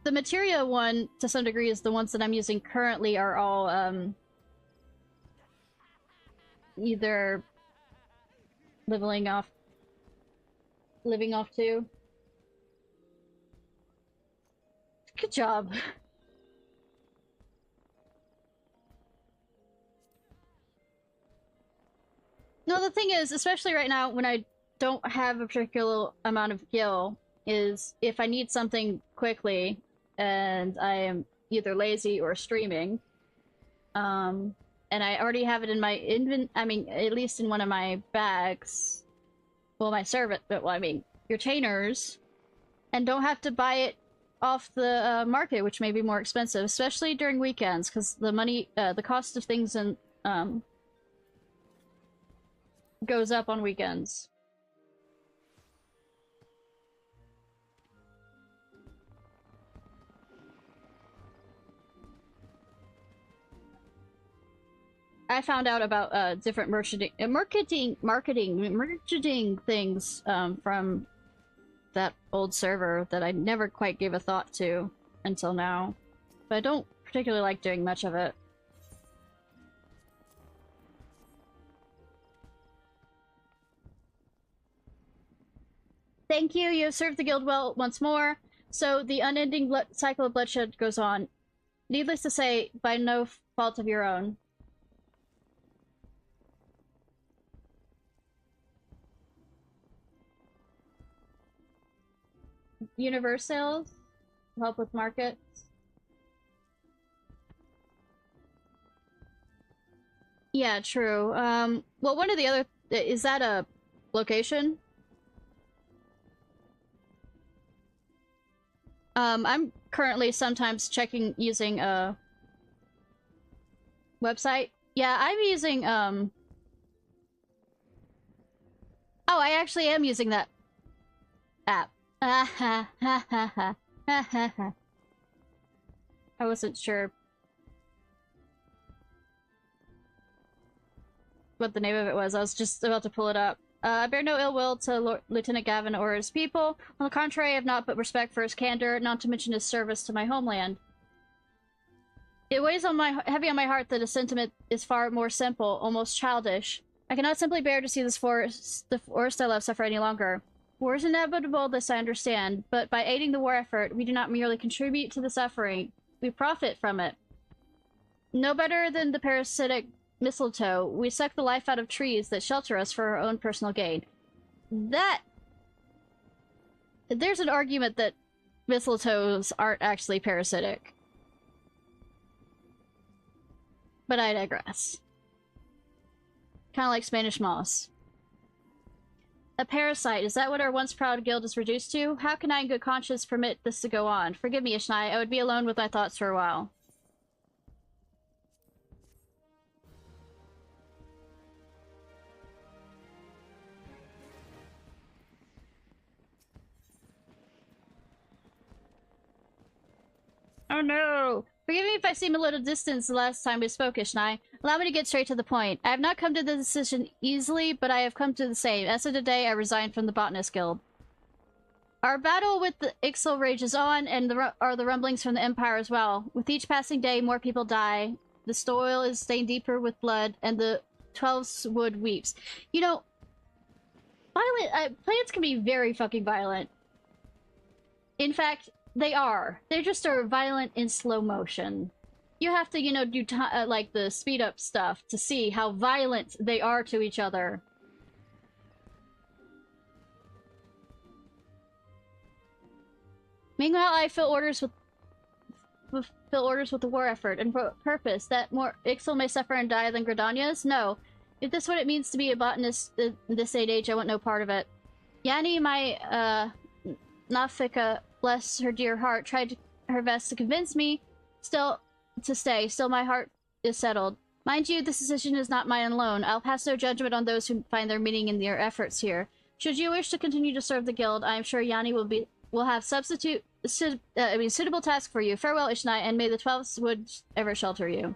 the materia one, to some degree, is the ones that I'm using currently are all, either living off 2. Good job. No, the thing is, especially right now when I don't have a particular amount of gil, is if I need something quickly and I am either lazy or streaming, and I already have it in my I mean, at least in one of my bags. Well, my servant, but well, I mean, retainers, and don't have to buy it off the market, which may be more expensive, especially during weekends, because the cost of things and goes up on weekends. I found out about different marketing things from that old server that I never quite gave a thought to until now. But I don't particularly like doing much of it. Thank you, you have served the guild well once more. So the unending cycle of bloodshed goes on. Needless to say, by no fault of your own. Universals help with markets. Yeah, true. Well, one of the other is that a location? I'm currently sometimes checking using a website. Yeah, I'm using oh, I actually am using that app. I wasn't sure what the name of it was. I was just about to pull it up. I bear no ill will to Lieutenant Gavin or his people. On the contrary, I have naught but respect for his candor, not to mention his service to my homeland. It weighs heavy on my heart that a sentiment is far more simple, almost childish. I cannot simply bear to see the forest I love, suffer any longer. War is inevitable, this I understand, but by aiding the war effort, we do not merely contribute to the suffering, we profit from it. No better than the parasitic mistletoe, we suck the life out of trees that shelter us for our own personal gain. There's an argument that mistletoes aren't actually parasitic. But I digress. Kind of like Spanish moss. A parasite, is that what our once proud guild is reduced to? How can I in good conscience permit this to go on? Forgive me, Ishnai, I would be alone with my thoughts for a while. Oh no! Forgive me if I seem a little distant the last time we spoke, Ishnai. Allow me to get straight to the point. I have not come to the decision easily, but I have come to the same. As of today, I resigned from the Botanist Guild. Our battle with the Ixal rages on, and are the rumblings from the Empire as well. With each passing day, more people die. The soil is stained deeper with blood, and the 12's wood weeps. You know, plants can be very fucking violent. In fact, they are. They just are violent in slow motion. You have to, you know, do like the speed up stuff to see how violent they are to each other. Meanwhile, I fulfill orders with the war effort and purpose that more Ixal may suffer and die than Gridanias? No. If this is what it means to be a botanist in this age, I want no part of it. Yanni, my Nafika, bless her dear heart, tried her best to convince me to stay. Still, my heart is settled. Mind you, this decision is not mine alone. I'll pass no judgment on those who find their meaning in their efforts here. Should you wish to continue to serve the guild, I am sure Yanni will have suitable task for you. Farewell, Ishnai, and may the 12th wood ever shelter you.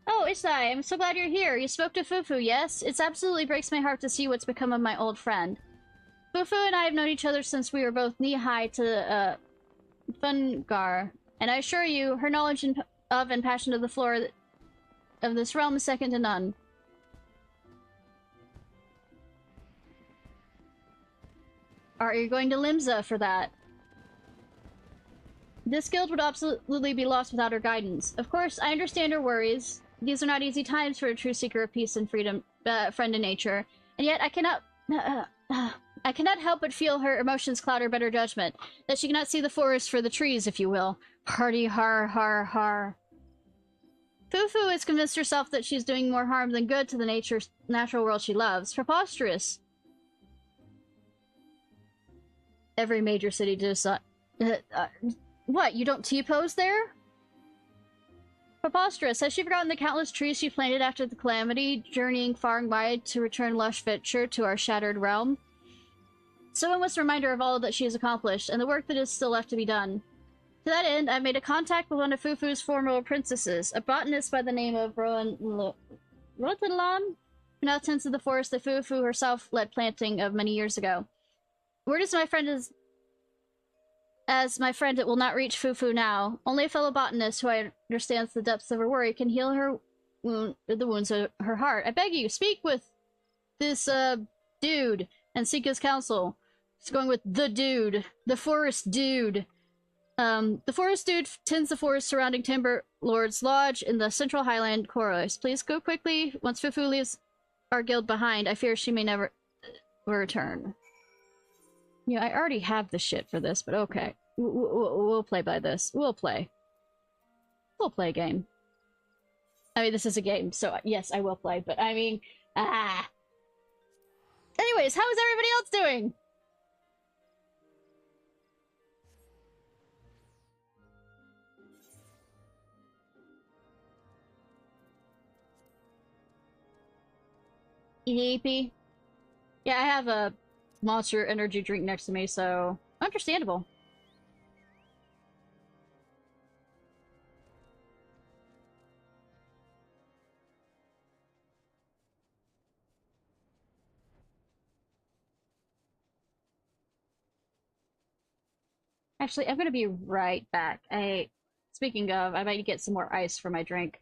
Oh, Isai, I'm so glad you're here. You spoke to Fufu, yes? It absolutely breaks my heart to see what's become of my old friend. Fufu and I have known each other since we were both knee-high to Fungar, and I assure you, her knowledge of and passion of the flora of this realm is second to none. Are you going to Limsa for that? This guild would absolutely be lost without her guidance. Of course, I understand her worries. These are not easy times for a true seeker of peace and freedom, friend in nature. And yet, I cannot help but feel her emotions cloud her better judgment. That she cannot see the forest for the trees, if you will. Hardy har har har. Fufu has convinced herself that she's doing more harm than good to the natural world she loves. Preposterous. Every major city does what, you don't T-pose there? Preposterous. Has she forgotten the countless trees she planted after the calamity, journeying far and wide to return lush Vtuber to our shattered realm? Someone must remind her of all that she has accomplished, and the work that is still left to be done. To that end, I've made a contact with one of Fufu's former princesses, a botanist by the name of Rotanlan, who now tends to the forest that Fufu herself led planting of many years ago. Word is as my friend, it will not reach Fufu now. Only a fellow botanist who understands the depths of her worry can heal her the wounds of her heart. I beg you, speak with this, dude, and seek his counsel. He's going with the dude. The forest dude. The forest dude tends the forest surrounding Timber Lord's Lodge in the Central Highland Chorus. Please go quickly. Once Fufu leaves our guild behind, I fear she may never return. Yeah, I already have the shit for this, but okay. We'll play by this. We'll play. We'll play a game. I mean, this is a game, so yes, I will play, but I mean, Anyways, how is everybody else doing? Yippee. Yeah, I have a Monster energy drink next to me, so understandable. Actually, I'm gonna be right back. Speaking of, I might get some more ice for my drink.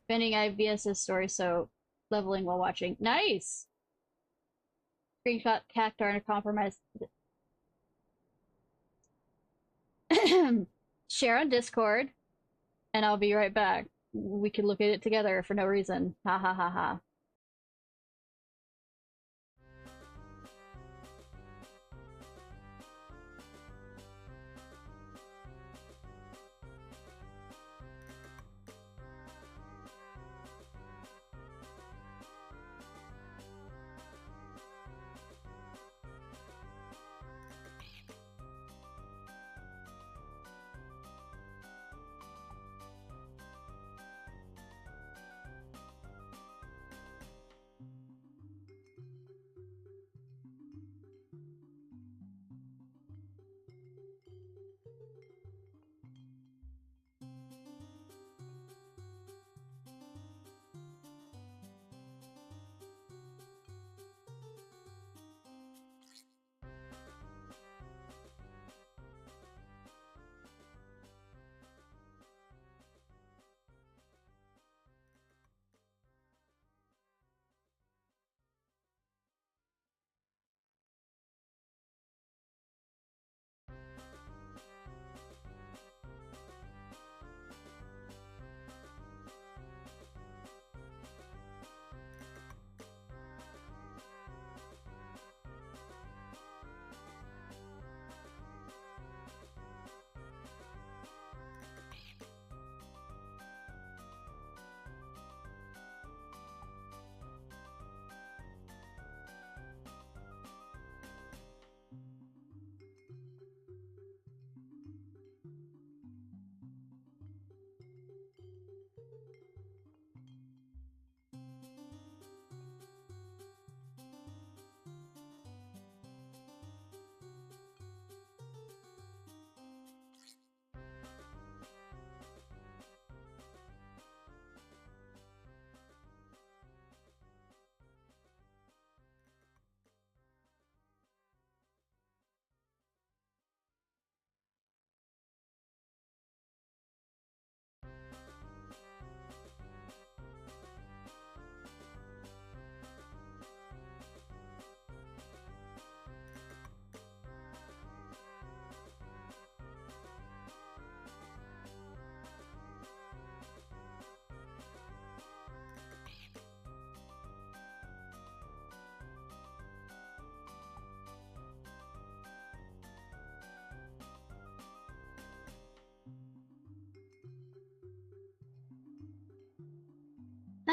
Pending IVS's story, so leveling while watching. Nice! Screenshot Cactar and a compromise. Share on Discord, and I'll be right back. We can look at it together for no reason. Ha ha ha ha.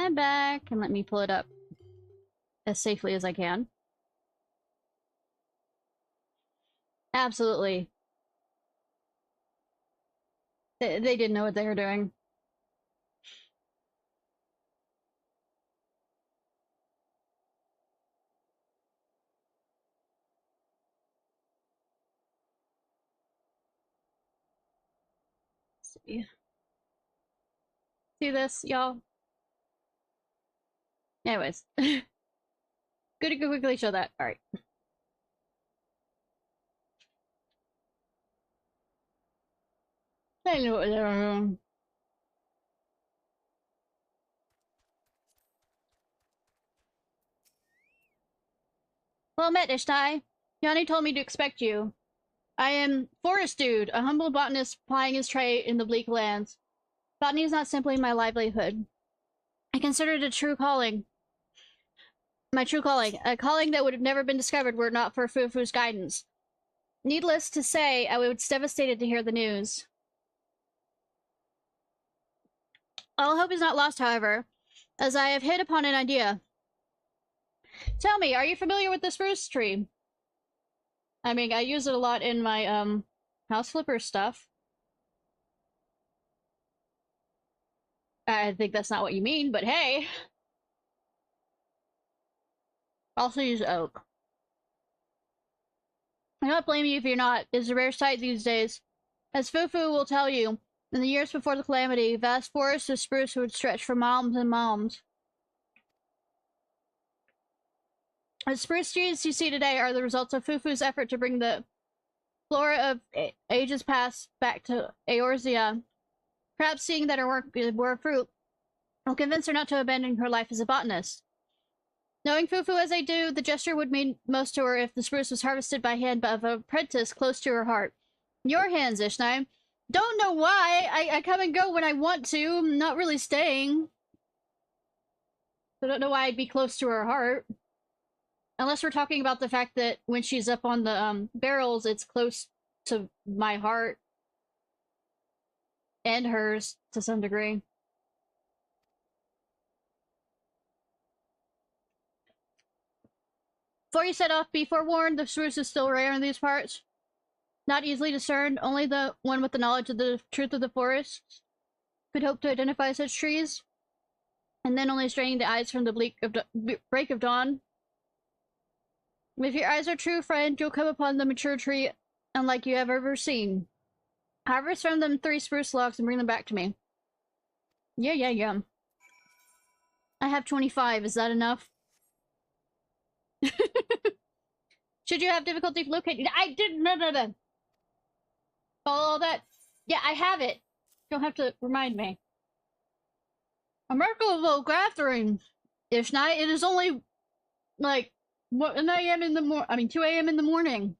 I'm back, and let me pull it up as safely as I can. Absolutely. They didn't know what they were doing. Let's see. See this, y'all? Anyways. Good to go quickly show that. Alright. I know what they were doing. Well met, Ishnai. Yanni told me to expect you. I am Forest Dude, a humble botanist plying his trade in the bleak lands. Botany is not simply my livelihood. I consider it a true calling. My true calling. A calling that would have never been discovered were it not for Fufu's guidance. Needless to say, I was devastated to hear the news. All hope is not lost, however, as I have hit upon an idea. Tell me, are you familiar with the spruce tree? I mean, I use it a lot in my, house flipper stuff. I think that's not what you mean, but hey. Also use oak. I don't blame you if you're not. It's a rare sight these days. As Fufu will tell you, in the years before the calamity, vast forests of spruce would stretch for miles and miles. The spruce trees you see today are the results of Fufu's effort to bring the flora of ages past back to Eorzea. Perhaps seeing that her work bore fruit will convince her not to abandon her life as a botanist. Knowing Fufu as I do, the gesture would mean most to her if the spruce was harvested by hand of an apprentice close to her heart. Your hands, Ishnai. Don't know why. I come and go when I want to. I'm not really staying. I don't know why I'd be close to her heart. Unless we're talking about the fact that when she's up on the barrels, it's close to my heart. And hers, to some degree. Before you set off, be forewarned, the spruce is still rare in these parts. Not easily discerned, only the one with the knowledge of the truth of the forest could hope to identify such trees. And then only straining the eyes from the break of dawn. If your eyes are true, friend, you'll come upon the mature tree unlike you have ever seen. Harvest from them 3 spruce logs and bring them back to me. Yeah. I have 25, is that enough? Should you have difficulty locating— I didn't— no. All that— yeah, I have it. Don't have to remind me. A remarkable gathering, Ishnai. It is only, like, 1 a.m. in the 2 a.m. in the morning.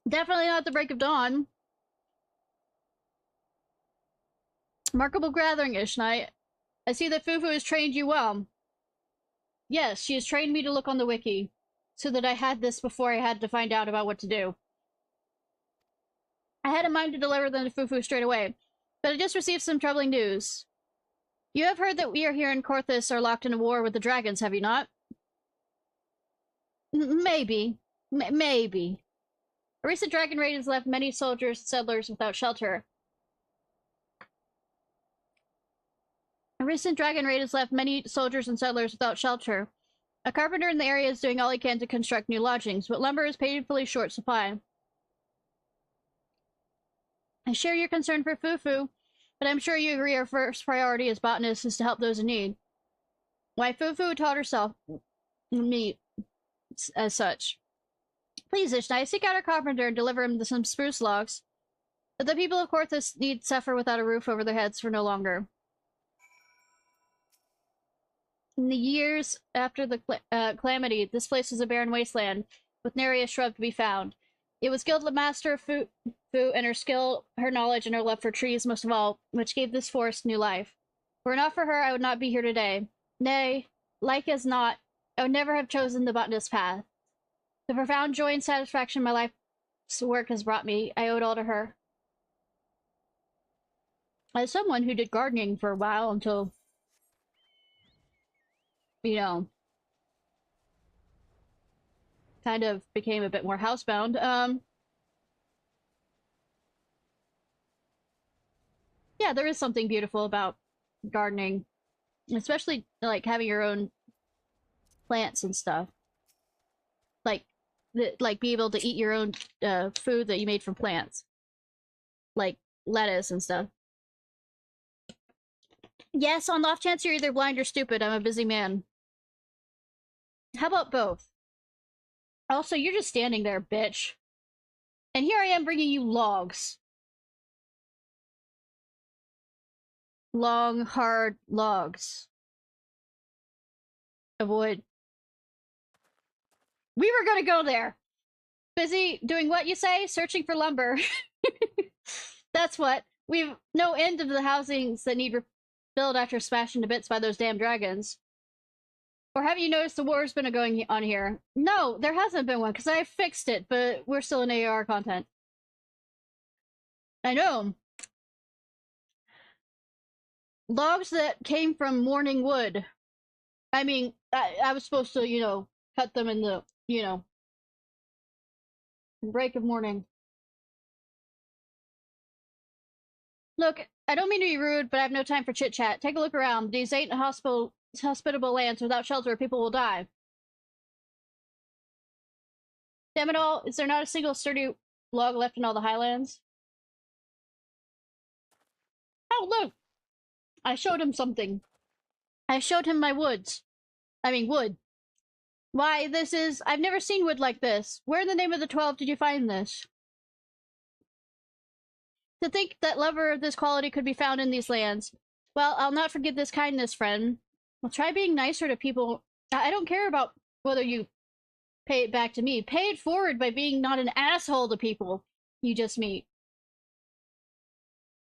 Definitely not the break of dawn. Remarkable gathering, Ishnai. I see that Fufu has trained you well. Yes, she has trained me to look on the wiki, so that I had this before I had to find out about what to do. I had in mind to deliver them to Fufu straight away, but I just received some troubling news. You have heard that we are here in Korthus are locked in a war with the dragons, have you not? Maybe. Maybe. A recent dragon raid has left many soldiers and settlers without shelter. A carpenter in the area is doing all he can to construct new lodgings, but lumber is painfully short supply. I share your concern for Fufu, but I'm sure you agree our first priority as botanists is to help those in need. Why, Fufu taught herself me as such. Please, Ishnai, seek out our carpenter and deliver him some spruce logs. But the people of Korthus need suffer without a roof over their heads for no longer. In the years after the calamity, this place was a barren wasteland, with nary a shrub to be found. It was guild master Fu and her skill, her knowledge, and her love for trees most of all, which gave this forest new life. Were it not for her, I would not be here today. Nay, like as not, I would never have chosen the botanist path. The profound joy and satisfaction my life's work has brought me, I owe it all to her. As someone who did gardening for a while until you know, kind of became a bit more housebound. Yeah, there is something beautiful about gardening, especially like having your own plants and stuff. Like, like be able to eat your own food that you made from plants, like lettuce and stuff. Yes, on the off chance you're either blind or stupid, I'm a busy man. How about both? Also, you're just standing there, bitch. And here I am bringing you logs. Long, hard logs. Avoid. We were gonna go there. Busy doing what you say? Searching for lumber. That's what. We've no end of the housings that need rebuilt after smashing to bits by those damn dragons. Or have you noticed the war's been going on here? No, there hasn't been one, because I fixed it, but we're still in AR content. I know. Logs that came from morning wood. I mean, I was supposed to, you know, cut them in the, you know, break of morning. Look, I don't mean to be rude, but I have no time for chit chat. Take a look around. These ain't hospitable lands. Without shelter, people will die. Damn it all, is there not a single sturdy log left in all the highlands? Oh, look! I showed him something. I showed him my woods. I mean, wood. Why, this is... I've never seen wood like this. Where in the name of the 12 did you find this? To think that lover of this quality could be found in these lands. Well, I'll not forget this kindness, friend. Well, try being nicer to people. I don't care about whether you pay it back to me. Pay it forward by being not an asshole to people you just meet.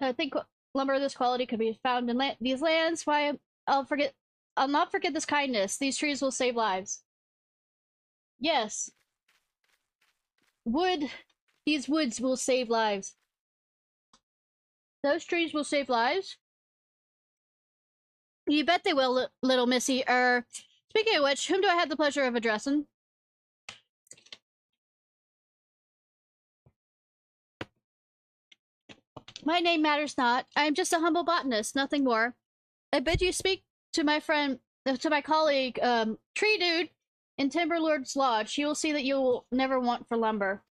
I think lumber of this quality could be found in these lands. Why, I'll not forget this kindness. These trees will save lives. Yes. These woods will save lives. Those trees will save lives? You bet they will, little missy. Speaking of which, whom do I have the pleasure of addressing? My name matters not. I am just a humble botanist, nothing more. I bid you speak to my friend, to my colleague, Tree Dude, in Timberlord's Lodge. You will see that you will never want for lumber.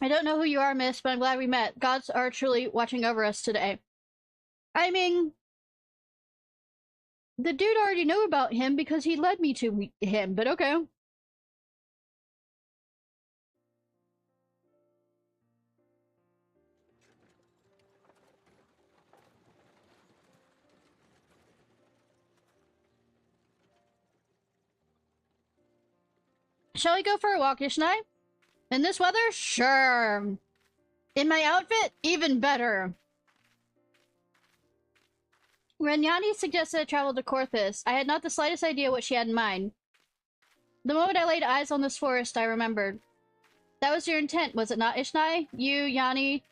I don't know who you are, miss, but I'm glad we met. Gods are truly watching over us today. I mean, the dude already knew about him because he led me to him, but okay. Shall we go for a walk, Ishnai? In this weather? Sure. In my outfit? Even better. When Yanni suggested I travel to Corthus, I had not the slightest idea what she had in mind. The moment I laid eyes on this forest, I remembered. That was your intent, was it not, Ishnai? You, Yanni,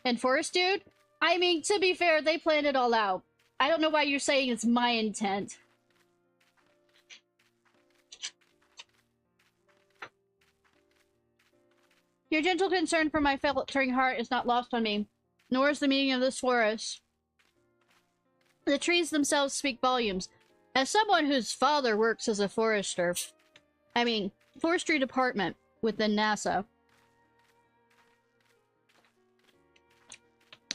and Forest Dude? I mean, to be fair, they planned it all out. I don't know why you're saying it's my intent. Your gentle concern for my faltering heart is not lost on me, nor is the meaning of this forest. The trees themselves speak volumes. As someone whose father works as a forester, I mean, forestry department within NASA,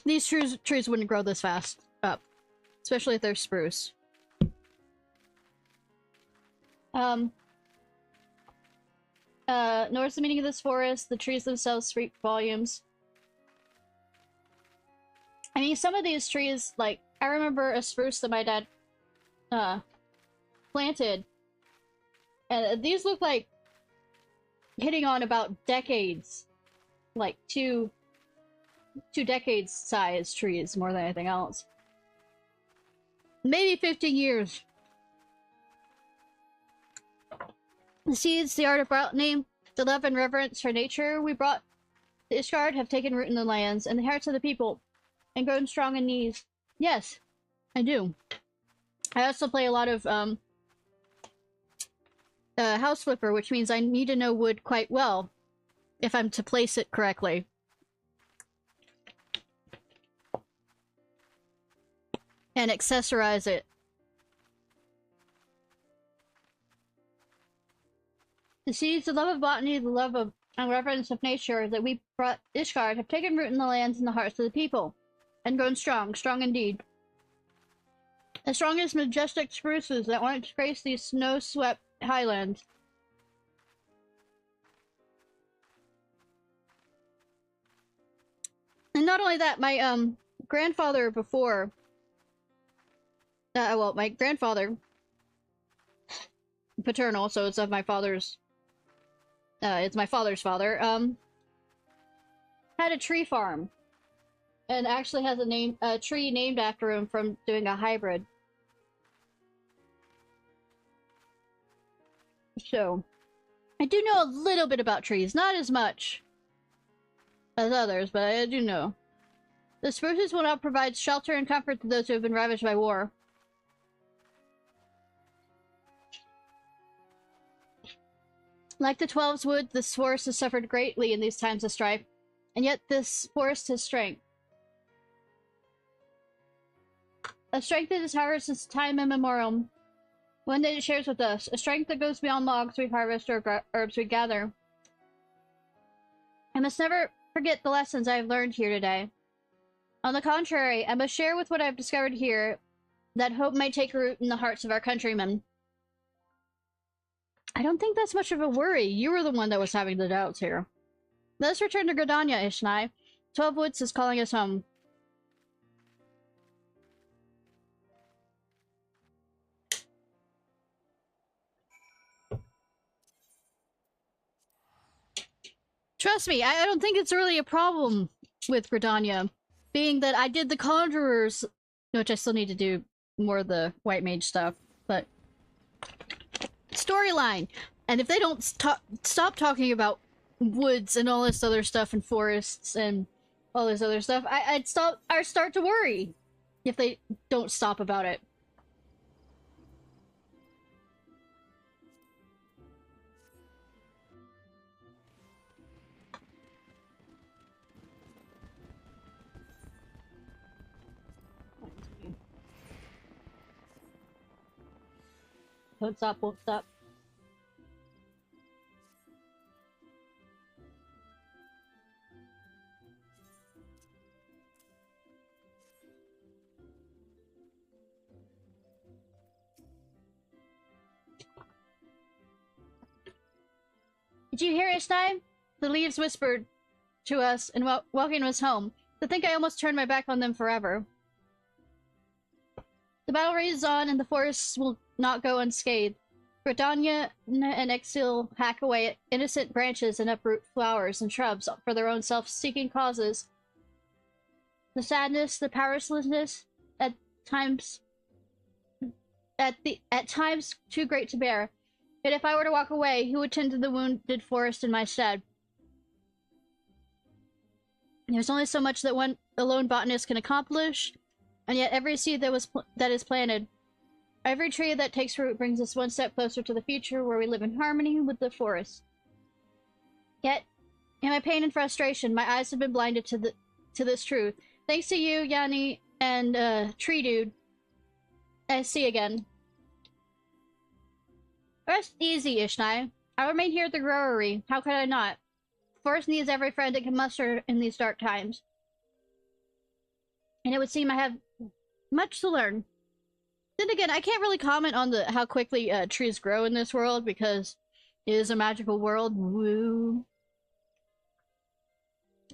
these trees wouldn't grow this fast up, especially if they're spruce. Nor is the meaning of this forest. The trees themselves speak volumes. I mean, some of these trees, like, I remember a spruce that my dad, planted. And these look like hitting on about decades. Like, two decades size trees more than anything else. Maybe 15 years. The seeds, the art of botany, the love and reverence for nature we brought to Ishgard have taken root in the lands and the hearts of the people. and grown strong in knees. Yes, I do. I also play a lot of House Flipper, which means I need to know wood quite well if I'm to place it correctly. And accessorize it. The seeds, the love of botany, the love of and reverence of nature that we brought Ishgard have taken root in the lands and the hearts of the people, and grown strong, strong indeed. As strong as majestic spruces that once graced these snow-swept highlands. And not only that, my grandfather before, well, my grandfather, paternal, so it's of my father's, it's my father's father, had a tree farm. And actually has a tree named after him from doing a hybrid. So, I do know a little bit about trees, not as much as others, but I do know. The spruces will now provide shelter and comfort to those who have been ravaged by war. Like the 12's wood, this forest has suffered greatly in these times of strife, and yet this forest has strength. A strength that is ours since time immemorial. One that it shares with us. A strength that goes beyond logs we harvest or herbs we gather. I must never forget the lessons I have learned here today. On the contrary, I must share with what I have discovered here that hope may take root in the hearts of our countrymen. I don't think that's much of a worry. You were the one that was having the doubts here. Let us return to Gridania, Ishnai. 12 Woods is calling us home. Trust me, I don't think it's really a problem with Gridania. Being that I did the Conjurers, which I still need to do more of the White Mage stuff, but... Storyline! And if they don't stop talking about woods and all this other stuff and forests and all this other stuff, I'd start to worry if they don't stop about it. Won't stop, won't stop. Did you hear Ishnai? The leaves whispered to us and welcoming us home. To think I almost turned my back on them forever. The battle rages on and the forests will not go unscathed. Gridania and Exil hack away at innocent branches and uproot flowers and shrubs for their own self-seeking causes. The sadness, the powerlessness, at times too great to bear. Yet if I were to walk away, who would tend to the wounded forest in my stead? There's only so much that one alone botanist can accomplish, and yet every seed that is planted, every tree that takes root brings us one step closer to the future where we live in harmony with the forest. Yet, in my pain and frustration, my eyes have been blinded to this truth. Thanks to you, Yanni, and Tree Dude, I see again. Rest easy, Ishnai. I remain here at the growery. How could I not? The forest needs every friend it can muster in these dark times. And it would seem I have much to learn. Then again, I can't really comment on how quickly trees grow in this world because it is a magical world. Woo.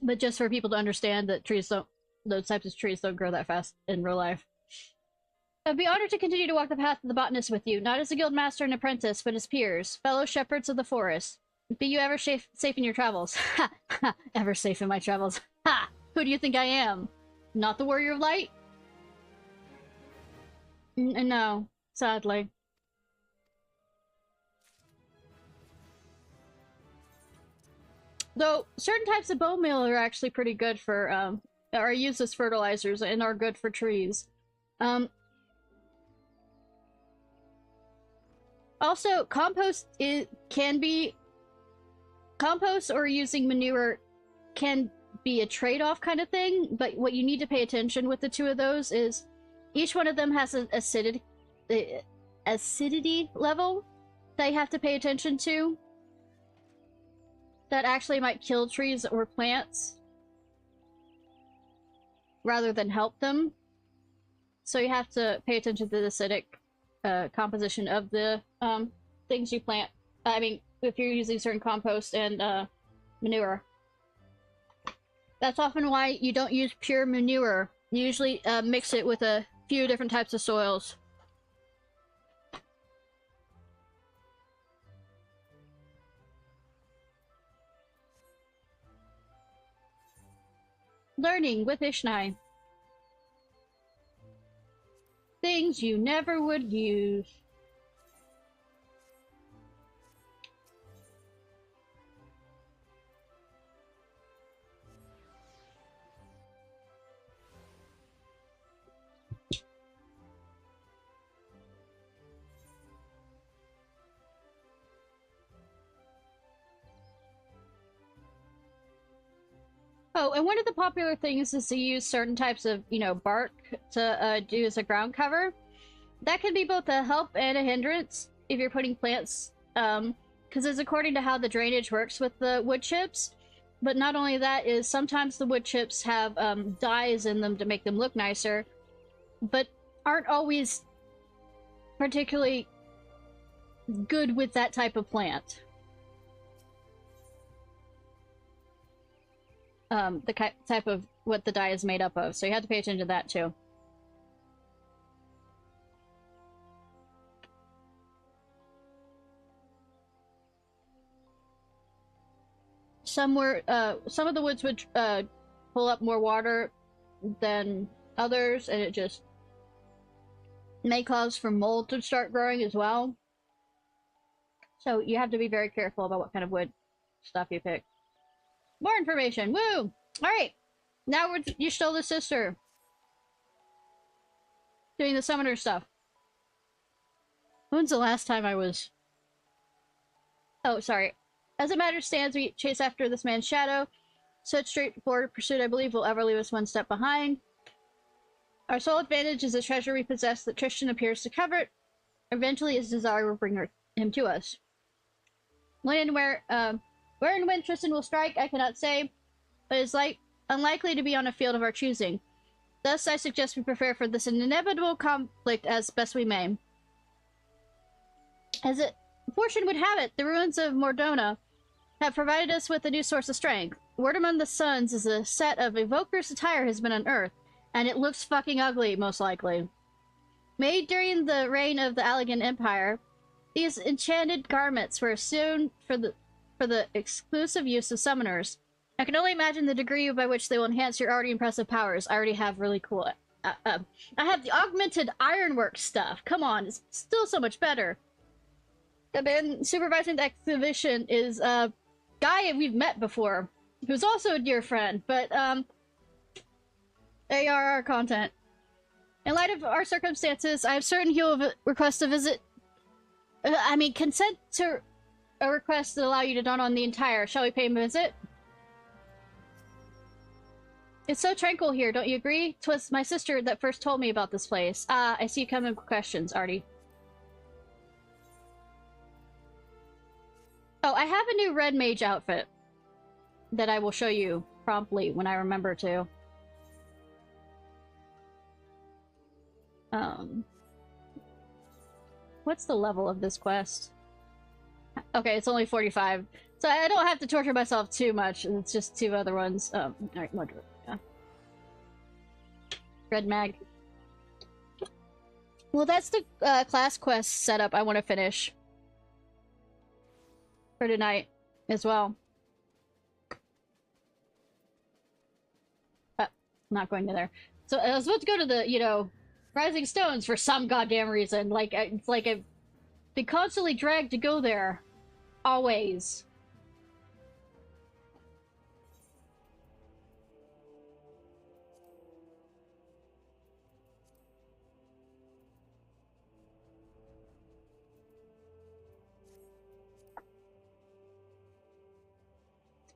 But just for people to understand that those types of trees don't grow that fast in real life. I'd be honored to continue to walk the path of the botanist with you, not as a guild master and apprentice, but as peers, fellow shepherds of the forest. Be you ever safe in your travels. Ha! Ha! Ever safe in my travels. Ha! Who do you think I am? Not the warrior of light? No, sadly. Though, certain types of bone meal are actually pretty good for, are used as fertilizers and are good for trees. Also, compost or using manure can be a trade-off kind of thing, but what you need to pay attention with the two of those is each one of them has an acidity level that you have to pay attention to that actually might kill trees or plants rather than help them. So you have to pay attention to the acidic composition of the things you plant. I mean, if you're using certain compost and manure. That's often why you don't use pure manure. You usually mix it with a few different types of soils. Learning with Ishnai. Things you never would use. Oh, and one of the popular things is to use certain types of, bark to do as a ground cover. That can be both a help and a hindrance if you're putting plants, because it's according to how the drainage works with the wood chips. But not only that is sometimes the wood chips have dyes in them to make them look nicer, but aren't always particularly good with that type of plant. The type of what the dye is made up of, so you have to pay attention to that too. Some of the woods would pull up more water than others, and it just may cause for mold to start growing as well. So you have to be very careful about what kind of wood stuff you pick. More information! Woo! Alright! Now you stole the sister. Doing the summoner stuff. When's the last time I was... Oh, sorry. As the matter stands, we chase after this man's shadow. Such straightforward pursuit, I believe, will ever leave us one step behind. Our sole advantage is the treasure we possess that Tristan appears to covet. Eventually, his desire will bring him to us. Where and when Tristan will strike, I cannot say, but it's unlikely to be on a field of our choosing. Thus, I suggest we prepare for this inevitable conflict as best we may. As fortune would have it, the ruins of Mordona have provided us with a new source of strength. Word among the Suns is a set of evoker's attire has been unearthed, and it looks fucking ugly, most likely. Made during the reign of the Allegan Empire, these enchanted garments were assumed for the exclusive use of summoners. I can only imagine the degree by which they will enhance your already impressive powers. I already have really cool... I have the augmented ironwork stuff. Come on, it's still so much better. The man supervising the exhibition is a guy we've met before, who's also a dear friend, but, ARR content. In light of our circumstances, I am certain he will request a visit... consent to a request to allow you to don on the entire. Shall we pay him a visit? It's so tranquil here, don't you agree? 'Twas my sister that first told me about this place. I see you come in with questions, Artie. Oh, I have a new red mage outfit that I will show you promptly when I remember to. What's the level of this quest? Okay, it's only 45. So I don't have to torture myself too much. It's just two other ones. Alright, yeah. Red mag. Well, that's the class quest setup I want to finish for tonight as well. Not going to there. So I was about to go to the, Rising Stones for some goddamn reason. Like, it's like I've been constantly dragged to go there. Always.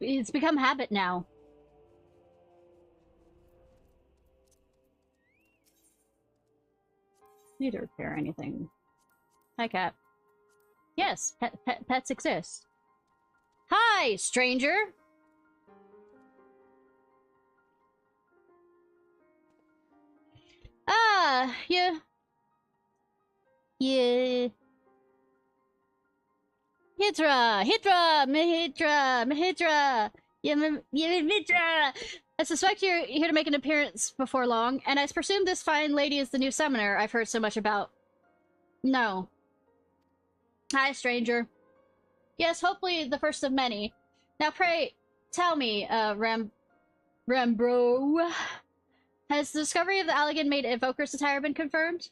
It's become habit now. Need to repair anything. Hi, cat. Yes, pets exist. Hi, stranger! Ah, yeah. Yeah. Mahidra! Mihidra! I suspect you're here to make an appearance before long, and I presume this fine lady is the new summoner I've heard so much about. No. Hi, stranger. Yes, hopefully the first of many. Now pray, tell me, Rambro, has the discovery of the Allegan made Evoker's attire been confirmed?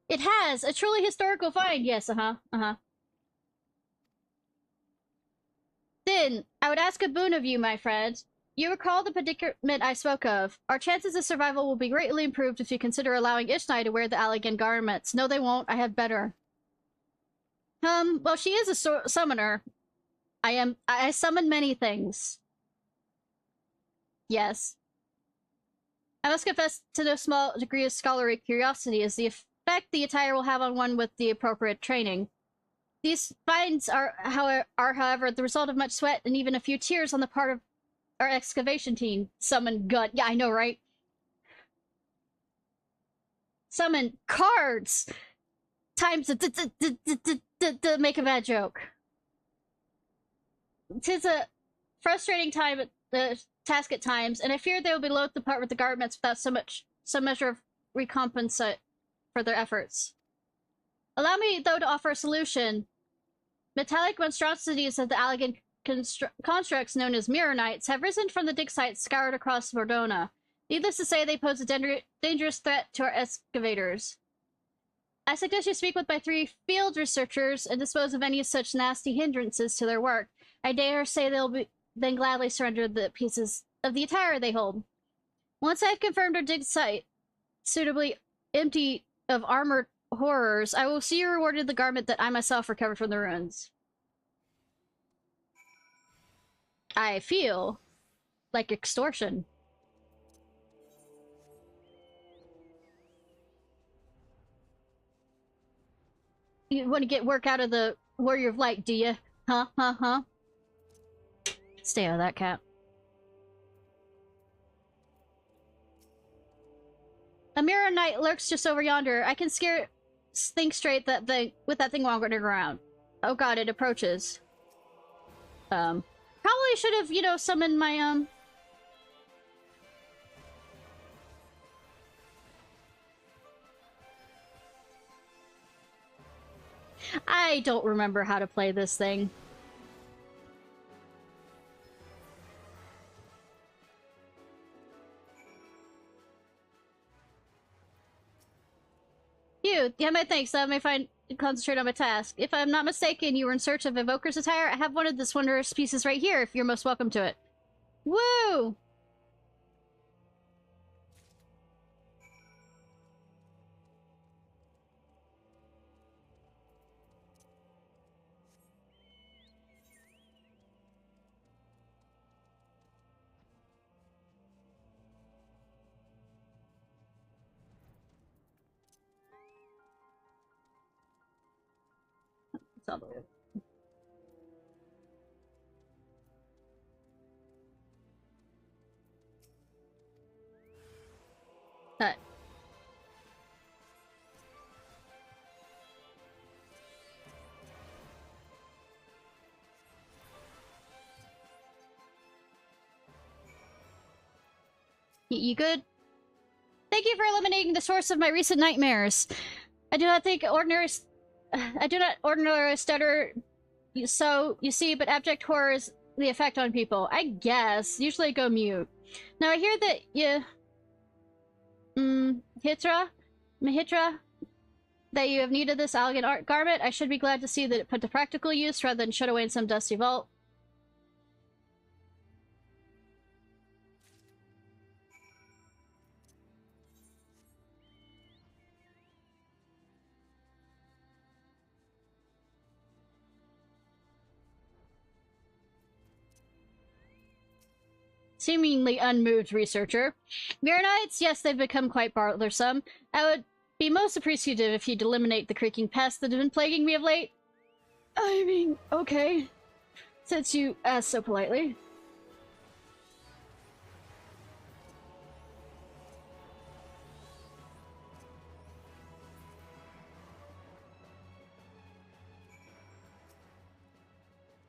It has! A truly historical find, yes, uh-huh. Then, I would ask a boon of you, my friend. You recall the predicament I spoke of. Our chances of survival will be greatly improved if you consider allowing Ishnai to wear the Allegan garments. No, they won't. I have better. Well, she is a summoner. I summon many things. Yes. I must confess to no small degree of scholarly curiosity as the effect the attire will have on one with the appropriate training. These finds are, however, the result of much sweat and even a few tears on the part of our excavation team. Summon gut. Yeah, I know, right? Summon cards! Times to make a bad joke. 'Tis a frustrating task at times, and I fear they will be loath to part with the garments without some measure of recompense for their efforts. Allow me, though, to offer a solution. Metallic monstrosities of the Allegan constructs known as Mirror Knights have risen from the dig sites scoured across Verdona. Needless to say, they pose a dangerous threat to our excavators. I suggest you speak with my 3 field researchers and dispose of any such nasty hindrances to their work. I dare say they'll then gladly surrender the pieces of the attire they hold. Once I've confirmed our dig site suitably empty of armored horrors, I will see you rewarded the garment that I myself recovered from the ruins. I feel like extortion. You want to get work out of the Warrior of Light, do you? Huh? Stay out of that, cat. A Mirror Knight lurks just over yonder. I can think straight with that thing wandering around. Oh god, it approaches. Probably should have, you know, summoned my, I don't remember how to play this thing. Yeah, my thanks. That may concentrate on my task. If I'm not mistaken, you were in search of Evoker's attire. I have one of this wondrous pieces right here, if you're most welcome to it. Woo! It's all the way. Cut. You good? Thank you for eliminating the source of my recent nightmares. I do not ordinarily stutter, so, you see, but abject horror is the effect on people. I guess. Usually I go mute. Now I hear that Mahitra, that you have needed this elegant art garment. I should be glad to see that it put to practical use rather than shut away in some dusty vault. seemingly unmoved researcher. Mirror-Knights, yes, they've become quite bothersome. I would be most appreciative if you'd eliminate the creaking pests that have been plaguing me of late. I mean, okay. Since you asked so politely.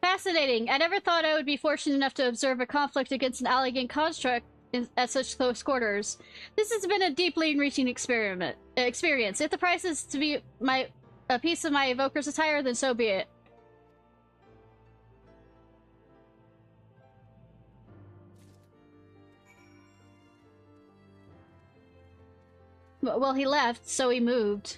Fascinating. I never thought I would be fortunate enough to observe a conflict against an elegant construct at such close quarters. This has been a deeply enriching experience. If the price is to be a piece of my evoker's attire, then so be it. Well, he left, so he moved.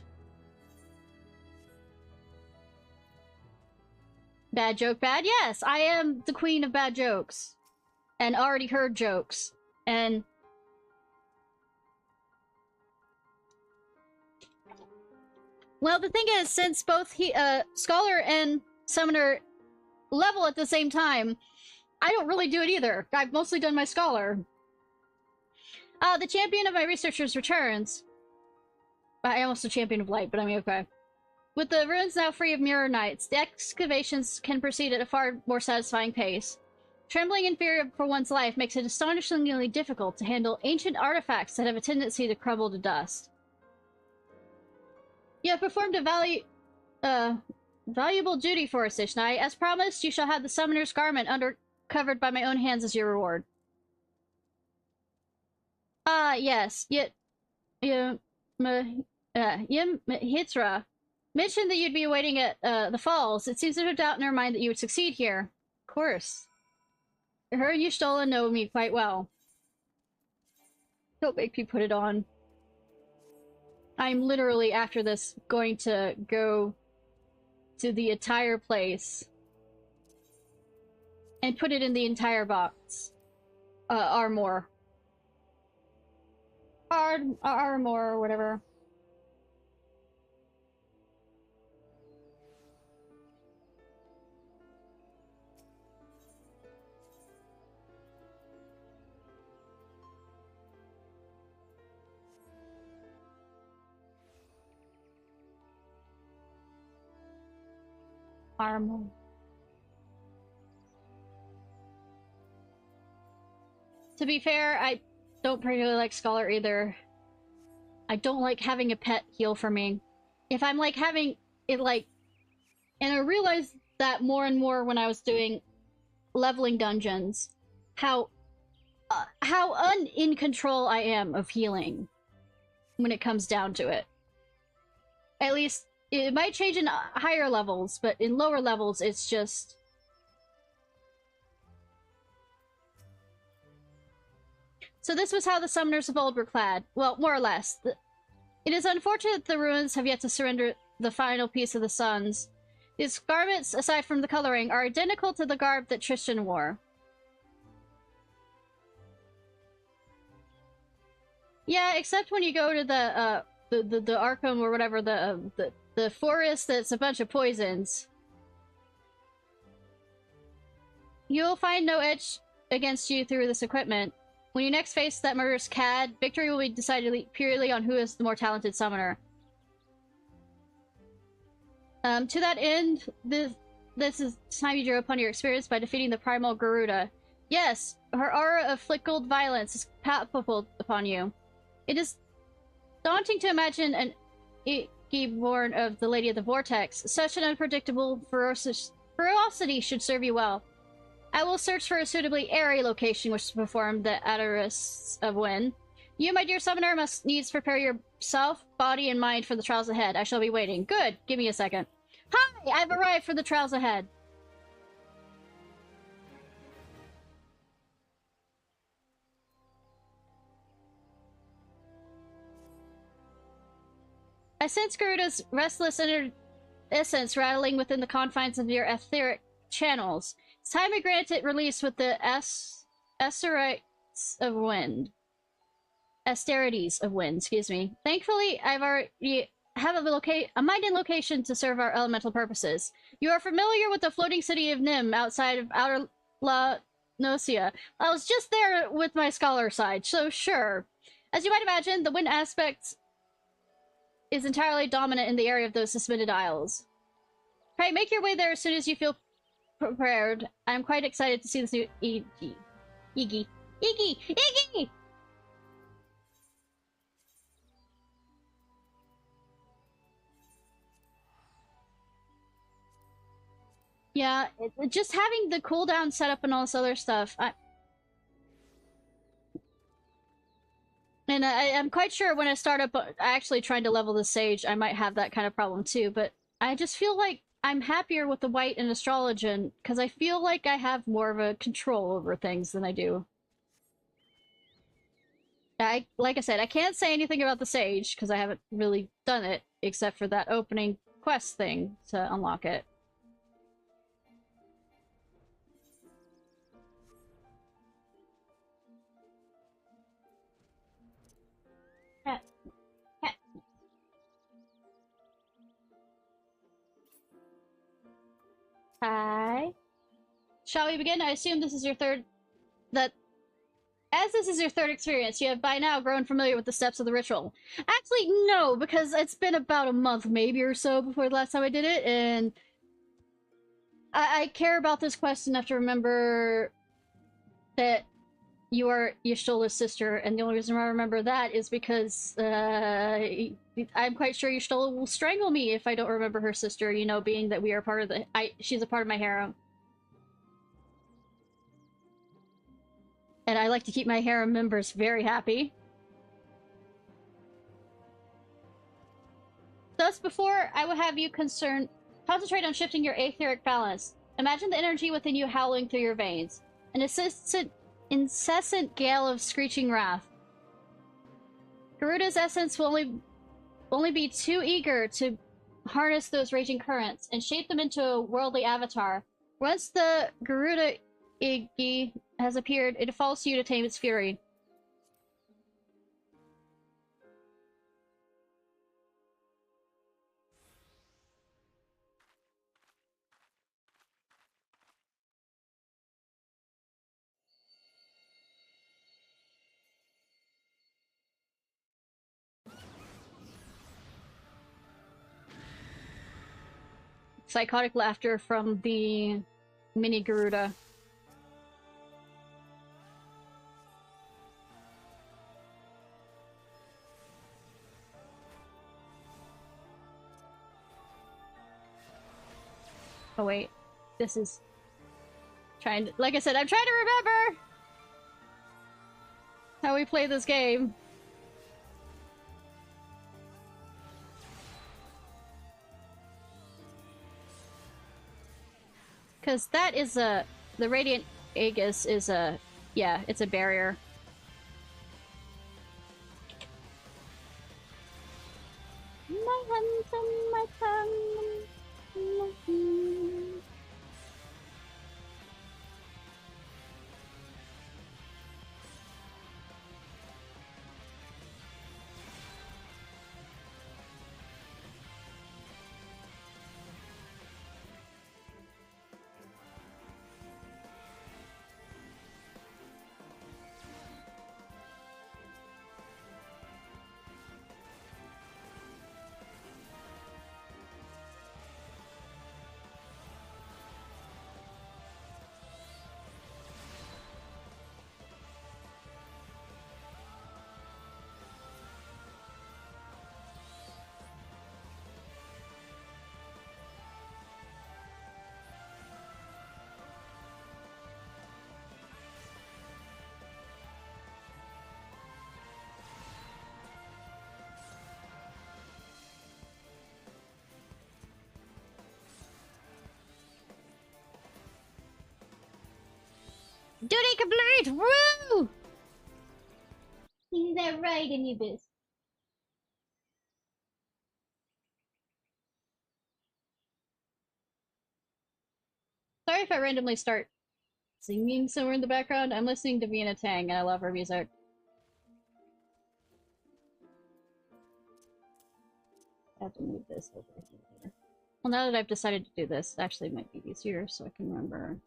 Bad joke bad? Yes, I am the queen of bad jokes. And already heard jokes. And... well, the thing is, since both Scholar and Summoner level at the same time, I don't really do it either. I've mostly done my Scholar. The champion of my researchers returns. I am also champion of light, but I mean, okay. With the ruins now free of Mirror Knights, the excavations can proceed at a far more satisfying pace. Trembling in fear for one's life makes it astonishingly difficult to handle ancient artifacts that have a tendency to crumble to dust. You have performed a valuable duty for us, Ishnai. As promised, you shall have the Summoner's Garment uncovered by my own hands as your reward. Yes. Hitra mentioned that you'd be waiting at the falls. It seems there's no doubt in her mind that you would succeed here. Of course. Her and Y'shtola know me quite well. Don't make me put it on. I'm literally, after this, going to go to the entire place and put it in the entire box. Armor. Armor, or whatever. Armor. To be fair, I don't particularly like Scholar either. I don't like having a pet heal for me. If I'm like having it like... and I realized that more and more when I was doing leveling dungeons, how in control I am of healing when it comes down to it. At least, it might change in higher levels, but in lower levels, it's just... So this was how the summoners of old were clad. Well, more or less. It is unfortunate that the ruins have yet to surrender the final piece of the suns. These garments, aside from the coloring, are identical to the garb that Tristan wore. Yeah, except when you go to the Arkham or whatever, the forest that's a bunch of poisons. You'll find no edge against you through this equipment. When you next face that murderous cad, victory will be decided purely on who is the more talented summoner. To that end, this is time you drew upon your experience by defeating the primal Garuda. Yes, her aura of flickled violence is palpable upon you. It is daunting to imagine an Iki born of the Lady of the Vortex. Such an unpredictable ferocity should serve you well. I will search for a suitably airy location which to perform the Adarists of Wind. You, my dear summoner, must needs prepare yourself, body, and mind for the trials ahead. I shall be waiting. Good. Give me a second. Hi! I've arrived for the trials ahead. I sense Garuda's restless inner essence rattling within the confines of your etheric channels. It's time we grant it release with the Asterites of Wind. Asterities of Wind, excuse me. Thankfully, I've already have a minded location to serve our elemental purposes. You are familiar with the floating city of Nim outside of Outer Nocia. I was just there with my scholar side, so sure. As you might imagine, the wind aspect is entirely dominant in the area of those suspended isles. Pray, make your way there as soon as you feel prepared. I'm quite excited to see this new Iggy. Iggy. Iggy! Iggy! Yeah, just having the cooldown set up and all this other stuff. I'm quite sure when I start up actually trying to level the sage, I might have that kind of problem too, but I just feel like I'm happier with the white and astrologian because I feel like I have more of a control over things than I do. Like I said, I can't say anything about the sage because I haven't really done it except for that opening quest thing to unlock it. Cat. Cat. Hi. Shall we begin? I assume this is your third... As this is your third experience, you have by now grown familiar with the steps of the ritual. Actually, no, because it's been about a month maybe or so before the last time I did it, and I care about this quest enough to remember that you are Y'shtola's sister, and the only reason I remember that is because I'm quite sure Y'shtola will strangle me if I don't remember her sister, you know, being that we are part of the... she's a part of my harem. And I like to keep my harem members very happy. Thus, before I will have you concentrate on shifting your etheric balance. Imagine the energy within you howling through your veins. An incessant gale of screeching wrath. Garuda's essence will only be too eager to harness those raging currents and shape them into a worldly avatar. Once the Garuda Iggy has appeared, it falls to you to tame its fury. Psychotic laughter from the mini Garuda. Oh wait, this is trying to, like I said, I'm trying to remember how we play this game. Because that is the Radiant Aegis is yeah, it's a barrier. My hands on my tongue. Duty complete! Woo! Is that right, Anubis? Sorry if I randomly start singing somewhere in the background. I'm listening to Vienna Tang and I love her music. I have to move this over here. Well, now that I've decided to do this, actually it might be easier so I can remember.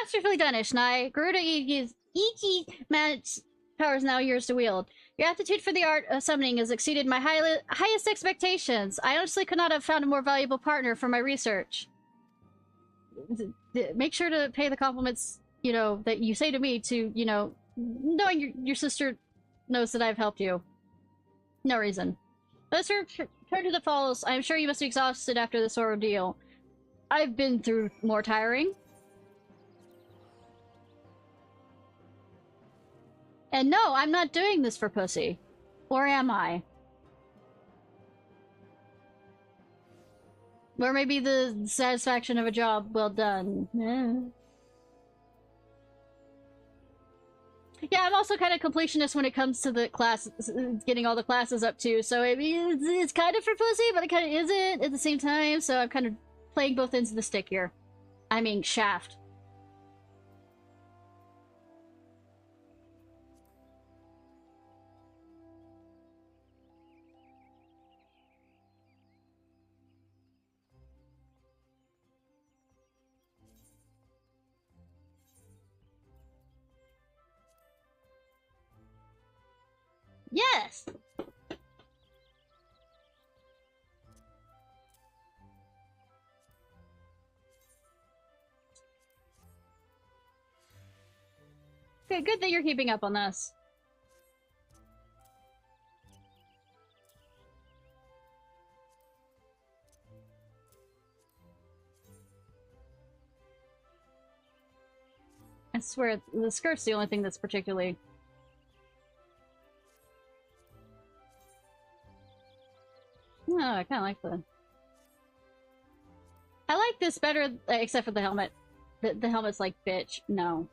Masterfully done, Ishnai. Garuda Iki Man's power is now yours to wield. Your aptitude for the art of summoning has exceeded my highest expectations. I honestly could not have found a more valuable partner for my research. Make sure to pay the compliments, you know, that you say to me to, you know, knowing your sister knows that I've helped you. No reason. Let's return to the falls. I'm sure you must be exhausted after this ordeal. I've been through more tiring. And no, I'm not doing this for pussy. Or am I? Or maybe the satisfaction of a job well done. Yeah, I'm also kind of completionist when it comes to the class, getting all the classes up to. So I mean, it's kind of for pussy, but it kind of isn't at the same time. So I'm kind of playing both ends of the stick here. I mean, shaft. Yes! Okay, good that you're keeping up on this. I swear, the skirt's the only thing that's particularly... No, I kind of like the... I like this better, except for the helmet. The helmet's like, bitch, no.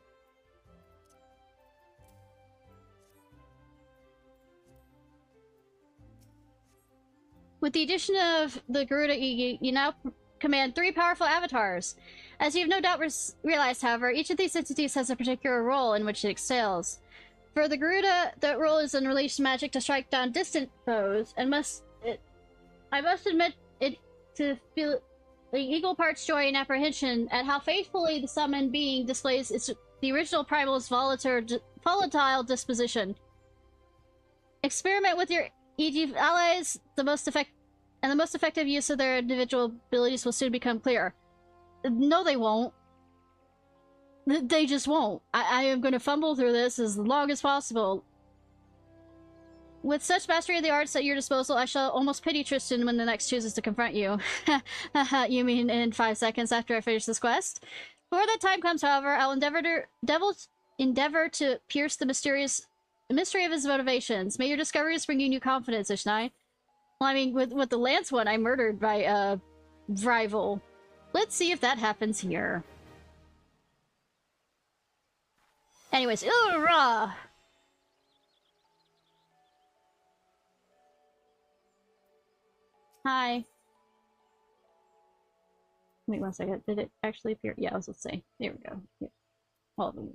With the addition of the Garuda Igi, you now command 3 powerful avatars. As you've no doubt realized, however, each of these entities has a particular role in which it excels. For the Garuda, the role is unleash magic to strike down distant foes, and I must admit it to feel the equal parts joy and apprehension at how faithfully the summoned being displays the original primal's volatile disposition. Experiment with your EG allies, the most effective use of their individual abilities will soon become clear. No, they won't. They just won't. I am going to fumble through this as long as possible. With such mastery of the arts at your disposal, I shall almost pity Tristan when the next chooses to confront you. You mean in 5 seconds after I finish this quest? Before that time comes, however, I'll endeavor to pierce the mystery of his motivations. May your discoveries bring you new confidence, Ishnai. Well, I mean, with the Lance one, I murdered by a rival. Let's see if that happens here. Anyways, raw. Hi. Wait 1 second. Did it actually appear? Yeah, I was, let's say. There we go. Yeah. Hold on.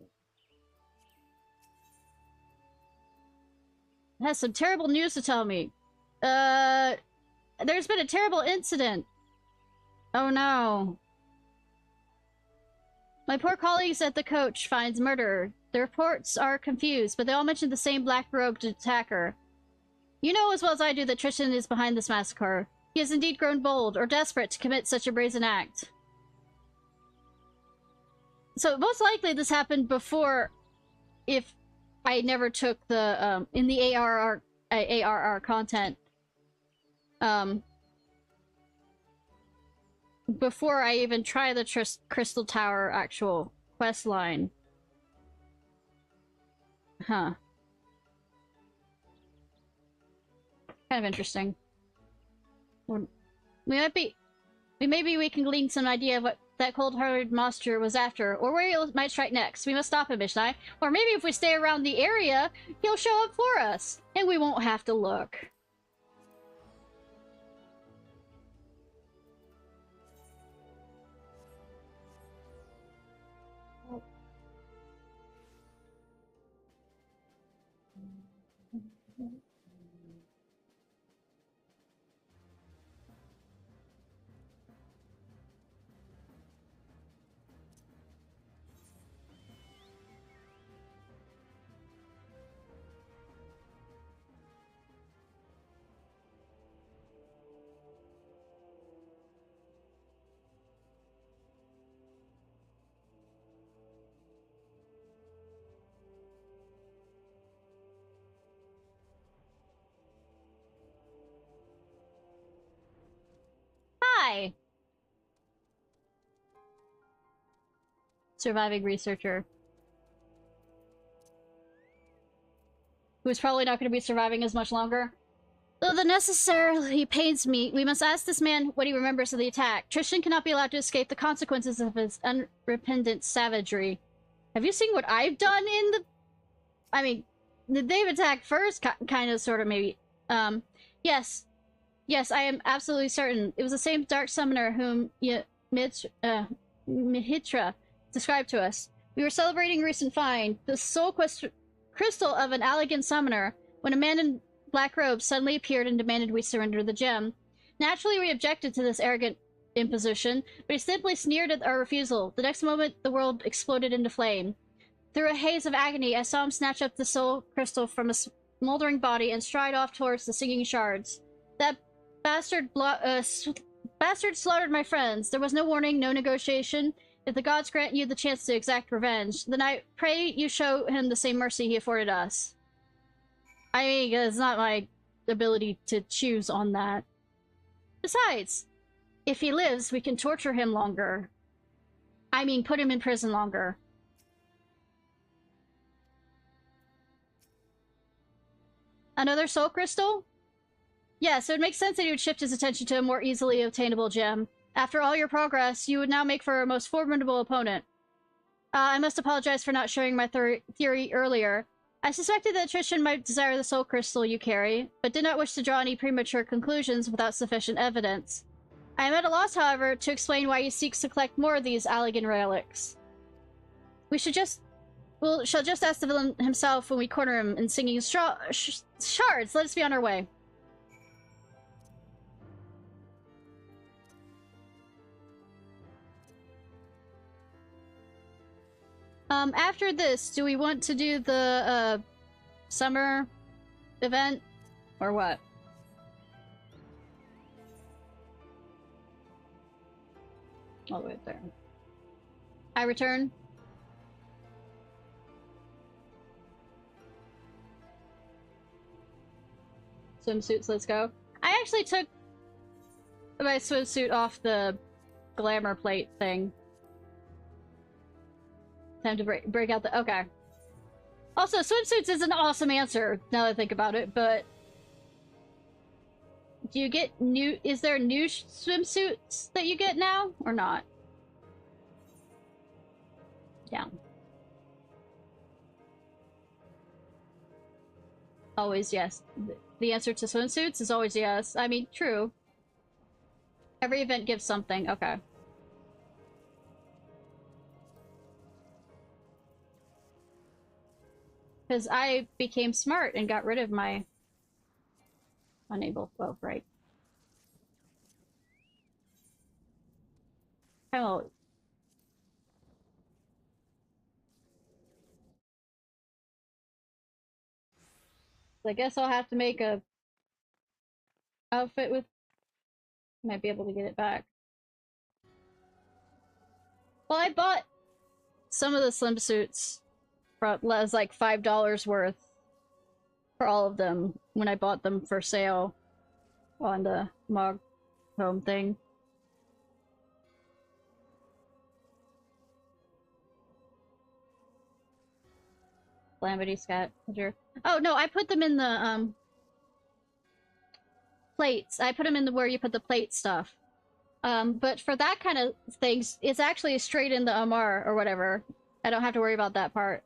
It has some terrible news to tell me. There's been a terrible incident. Oh no. My poor colleagues at the coach finds murder. The reports are confused, but they all mention the same black-robed attacker. You know as well as I do that Tristan is behind this massacre. He has indeed grown bold, or desperate, to commit such a brazen act. So, most likely this happened before, if I never took the, in the ARR content, before I even try the Crystal Tower actual quest line. Huh. Kind of interesting. Maybe we can glean some idea of what that cold-hearted monster was after, or where he might strike next. We must stop him, Ishnai. Or maybe if we stay around the area, he'll show up for us, and we won't have to look. Ishnai. Surviving researcher. Who's probably not going to be surviving as much longer. Though the necessarily pains me, we must ask this man what he remembers of the attack. Tristan cannot be allowed to escape the consequences of his unrepentant savagery. Have you seen what I've done in the... I mean, they've attacked first, kind of, sort of, maybe. Yes. Yes, I am absolutely certain. It was the same dark summoner whom Mihitra described to us. We were celebrating a recent find, the soul crystal of an Allegan summoner, when a man in black robes suddenly appeared and demanded we surrender the gem. Naturally, we objected to this arrogant imposition, but he simply sneered at our refusal. The next moment, the world exploded into flame. Through a haze of agony, I saw him snatch up the soul crystal from a smoldering body and stride off towards the singing shards. That bastard slaughtered my friends. There was no warning, no negotiation. If the gods grant you the chance to exact revenge, then I pray you show him the same mercy he afforded us. I mean, it's not my ability to choose on that. Besides, if he lives, we can torture him longer. I mean, put him in prison longer. Another soul crystal? Yeah, so it makes sense that he would shift his attention to a more easily obtainable gem. After all your progress, you would now make for a most formidable opponent. I must apologize for not sharing my theory earlier. I suspected that Tristan might desire the soul crystal you carry, but did not wish to draw any premature conclusions without sufficient evidence. I am at a loss, however, to explain why he seeks to collect more of these Allegan relics. Shall just ask the villain himself when we corner him in singing shards. Let us be on our way. After this, do we want to do the, summer event? Or what? All the way up there. I return. Swimsuits, let's go. I actually took my swimsuit off the glamour plate thing. Time to break out the... Okay. Also, swimsuits is an awesome answer, now that I think about it, but... Do you get new... Is there new swimsuits that you get now, or not? Yeah. Always yes. The answer to swimsuits is always yes. I mean, true. Every event gives something. Okay. Because I became smart and got rid of my unable. Oh, right. Oh. I guess I'll have to make a outfit with... Might be able to get it back. Well, I bought some of the swimsuits as like $5 worth for all of them when I bought them for sale on the Mog Home thing. Calamity Scavenger. Oh no, I put them in the plates. I put them in the where you put the plate stuff. But for that kind of things, it's actually straight in the Amar or whatever. I don't have to worry about that part.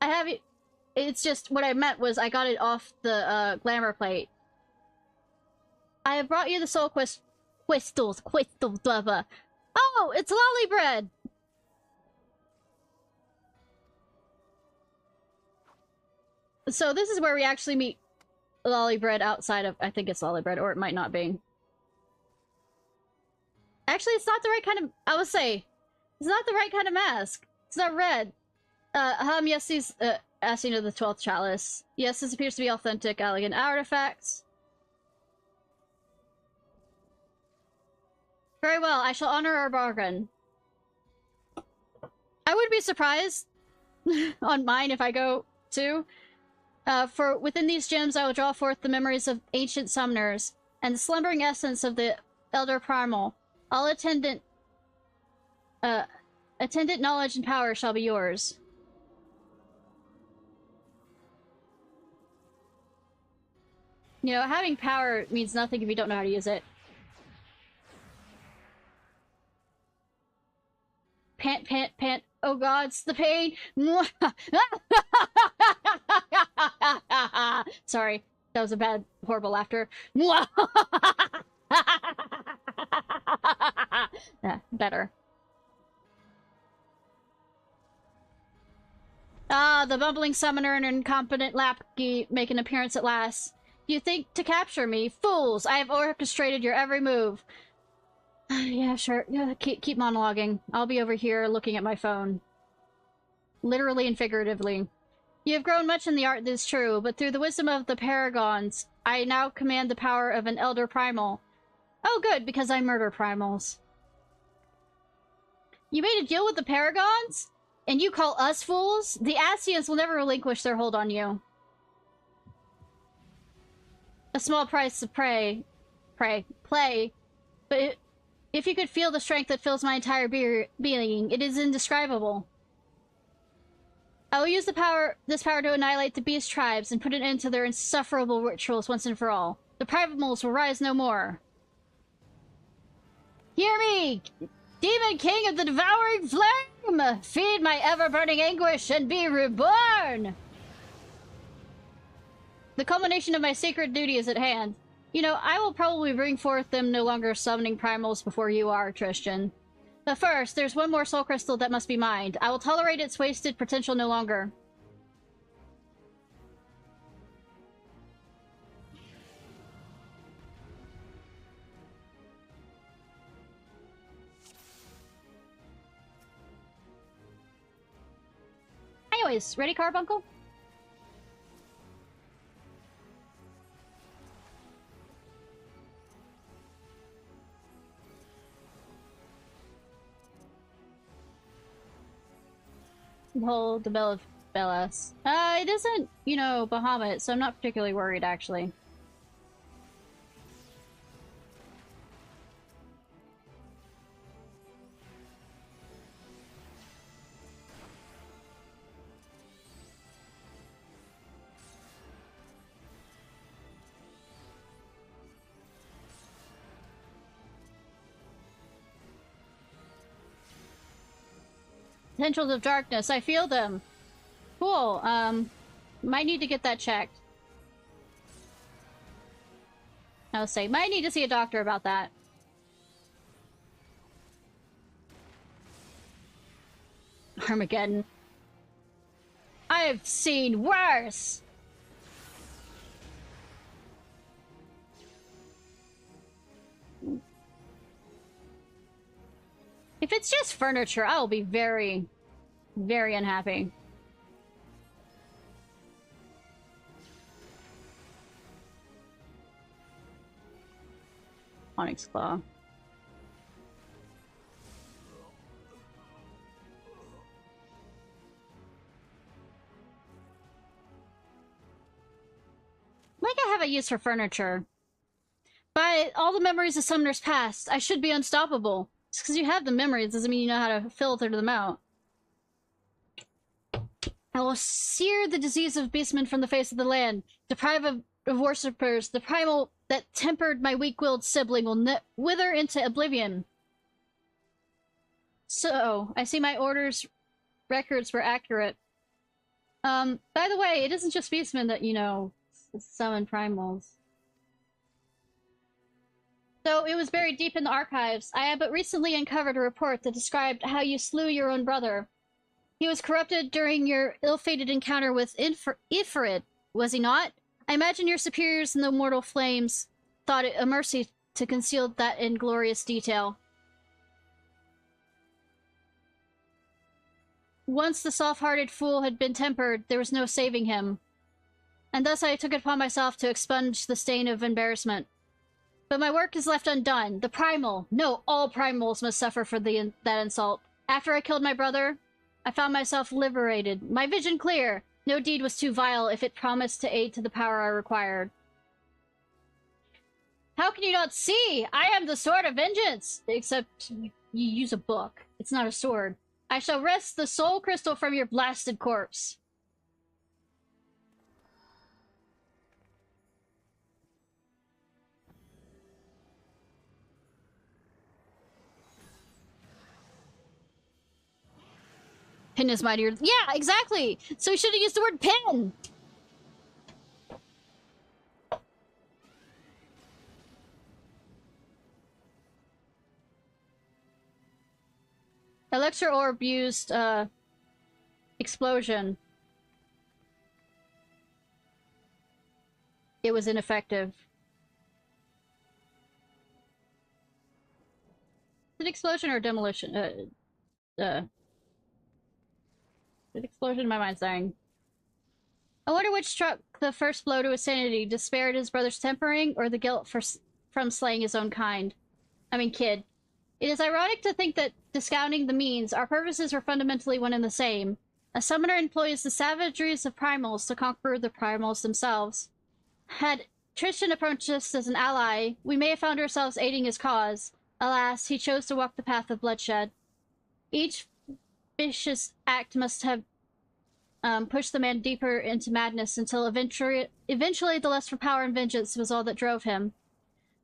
I have it. It's just what I meant was I got it off the glamour plate. I have brought you the soul crystals. Oh, it's lolly bread. So this is where we actually meet lolly bread outside of... I think it's lolly bread, or it might not be. Actually, it's not the right kind of... I would say, it's not the right kind of mask. It's not red. Yes, these, asking of the 12th chalice. Yes, this appears to be authentic Allegan artifacts. Very well, I shall honor our bargain. I would be surprised on mine if I go too. For within these gems I will draw forth the memories of ancient summoners, and the slumbering essence of the Elder Primal. All attendant knowledge and power shall be yours. You know, having power means nothing if you don't know how to use it. Pant, pant, pant. Oh god, it's the pain. Sorry, that was a bad, horrible laughter. Yeah, better. Ah, the bumbling summoner and incompetent lackey make an appearance at last. You think to capture me? Fools! I have orchestrated your every move. Yeah, sure. Yeah, keep monologuing. I'll be over here looking at my phone. Literally and figuratively. You have grown much in the art, that is true, but through the wisdom of the Paragons, I now command the power of an Elder Primal. Oh, good, because I murder primals. You made a deal with the Paragons? And you call us fools? The Asians will never relinquish their hold on you. A small price to play, but if you could feel the strength that fills my entire being, it is indescribable. I will use this power to annihilate the beast tribes and put an end to their insufferable rituals once and for all. The primals will rise no more. Hear me, demon king of the devouring flame! Feed my ever-burning anguish and be reborn! The culmination of my sacred duty is at hand. You know, I will probably bring forth them no longer summoning primals before you are, Tristan. But first, there's one more soul crystal that must be mined. I will tolerate its wasted potential no longer. Anyways, ready, Carbuncle? Hold the Bell of Bellas. It isn't, you know, Bahamut, so I'm not particularly worried, actually. Potentials of darkness. I feel them. Cool. Might need to get that checked. I would say, might need to see a doctor about that. Armageddon. I've seen worse! If it's just furniture, I'll be very, very unhappy. Onyx Claw. Like I have a use for furniture. By all the memories of Summoner's past, I should be unstoppable. Just because you have the memories doesn't mean you know how to filter them out. I will sear the disease of beastmen from the face of the land, deprive of worshippers, the primal that tempered my weak-willed sibling will wither into oblivion. So, I see my orders records were accurate. By the way, it isn't just beastmen that, you know, summon primals. Though it was buried deep in the archives, I have but recently uncovered a report that described how you slew your own brother. He was corrupted during your ill-fated encounter with Ifrit, was he not? I imagine your superiors in the mortal flames thought it a mercy to conceal that inglorious detail. Once the soft-hearted fool had been tempered, there was no saving him. And thus I took it upon myself to expunge the stain of embarrassment. But my work is left undone. The primal, no, all primals must suffer for that insult. After I killed my brother, I found myself liberated. My vision clear. No deed was too vile if it promised to aid to the power I required. How can you not see? I am the sword of vengeance! Except you use a book. It's not a sword. I shall wrest the soul crystal from your blasted corpse. Pin is mightier. Yeah, exactly! So we should have used the word pin! Elixir orb used, explosion. It was ineffective. Is it explosion or demolition? Explosion, my mind's dying. I wonder which struck the first blow to his sanity, despair at his brother's tempering, or the guilt from slaying his own kind. I mean, kid. It is ironic to think that, discounting the means, our purposes are fundamentally one and the same. A summoner employs the savageries of primals to conquer the primals themselves. Had Tristan approached us as an ally, we may have found ourselves aiding his cause. Alas, he chose to walk the path of bloodshed. Each vicious act must have pushed the man deeper into madness until eventually the lust for power and vengeance was all that drove him.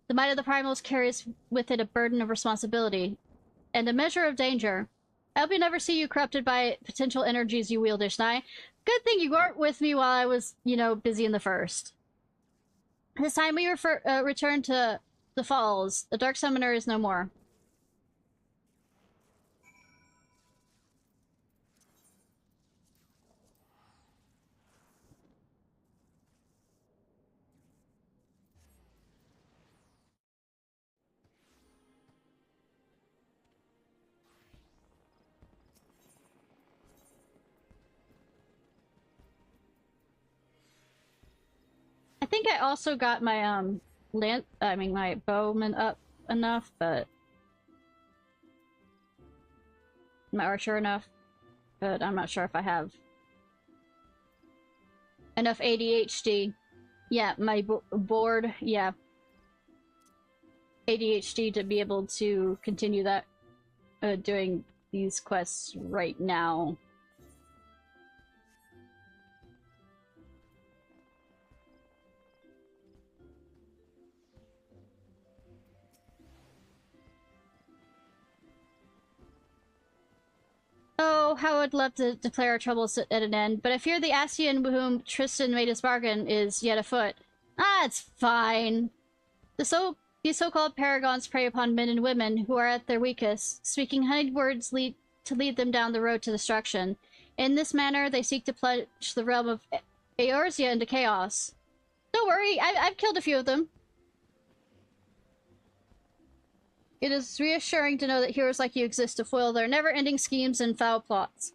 The might of the primals carries with it a burden of responsibility and a measure of danger. I hope you never see you corrupted by potential energies you wield, Ishnai. Good thing you weren't with me while I was, busy in the first. This time we return to the Falls. The Dark Summoner is no more. I think I also got my my bowman up enough, but my archer enough, but I'm not sure if I have enough ADHD. Yeah, my board, yeah. ADHD to be able to continue that, doing these quests right now. Oh, how I'd love to declare our troubles at an end, but I fear the Ascian with whom Tristan made his bargain is yet afoot. Ah, it's fine. These so-called paragons prey upon men and women who are at their weakest, speaking honeyed words to lead them down the road to destruction. In this manner, they seek to plunge the realm of Eorzea into chaos. Don't worry, I've killed a few of them. It is reassuring to know that heroes like you exist to foil their never-ending schemes and foul plots.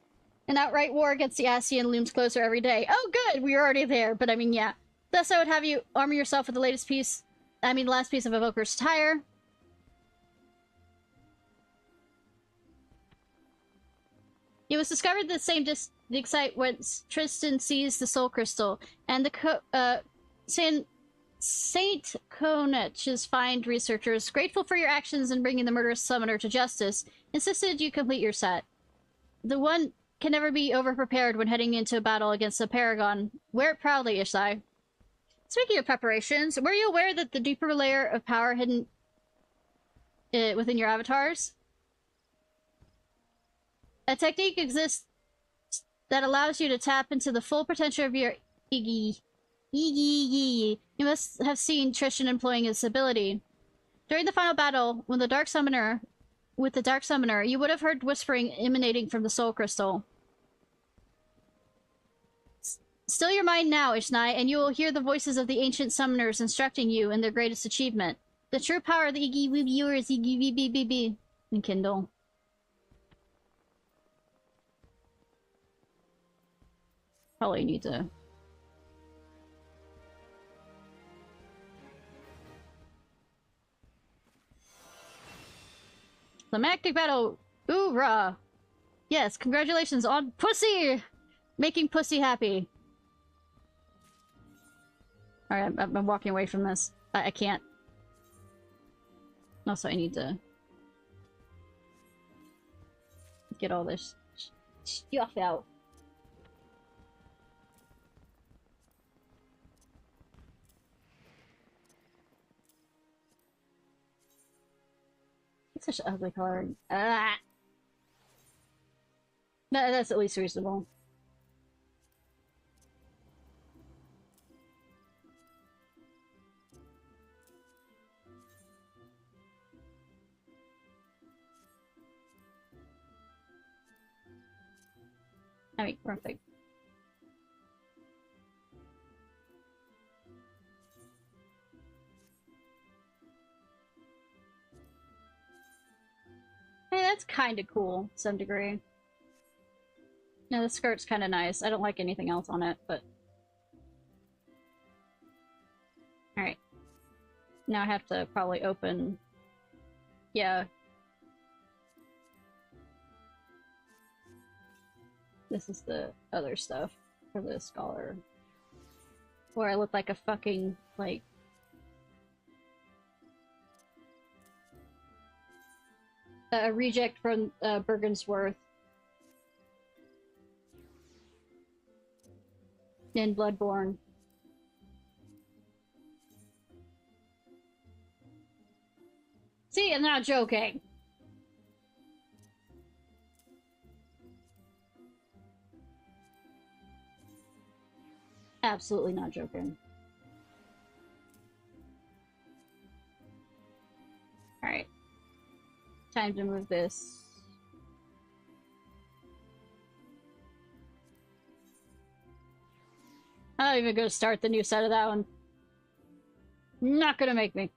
An outright war against the Ascian looms closer every day. Oh good, we were already there, but I mean, yeah. Thus I would have you armor yourself with the last piece of Evoker's attire. It was discovered that the same dig site whence Tristan seized the soul crystal, and the Saint Konech's fine researchers, grateful for your actions in bringing the murderous summoner to justice, insisted you complete your set. The one can never be over-prepared when heading into a battle against a paragon. Wear it proudly, Ishnai. Speaking of preparations, were you aware that the deeper layer of power hidden within your avatars? A technique exists that allows you to tap into the full potential of your Iggy. You must have seen Tristan employing his ability. During the final battle, with the Dark Summoner, you would have heard whispering emanating from the Soul Crystal. Still your mind now, Ishnai, and you will hear the voices of the ancient summoners instructing you in their greatest achievement. The true power of the Iggy Weeby Yours Iggy Weeby and Kindle. Probably need to... Climactic battle! Hoorah! Yes, congratulations on Pussy! Making Pussy happy. Alright, I'm walking away from this. I can't. Also, I need to get all this stuff out. It's such an ugly color. Ah! That's at least reasonable. I mean, perfect. Hey, that's kind of cool, to some degree. No, the skirt's kind of nice. I don't like anything else on it, but... Alright. Now I have to probably open... Yeah. This is the other stuff for the scholar. Where I look like a fucking, like... a reject from Bergensworth. In Bloodborne. See, I'm not joking. Absolutely not joking. Alright. Time to move this. I'm not even gonna start the new set of that one. Not gonna make me.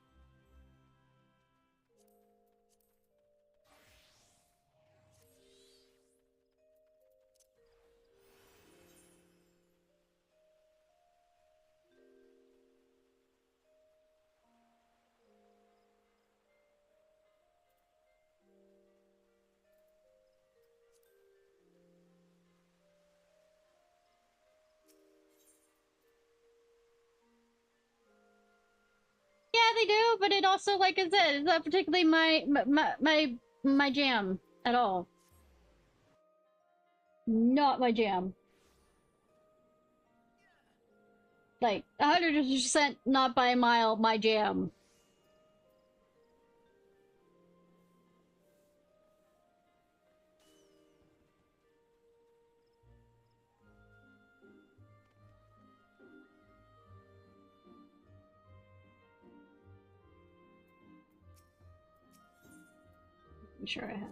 Yeah, they do, but it also, like I said, it's not particularly my jam at all. Not my jam. Like, 100% not by a mile my jam. I'm sure I have.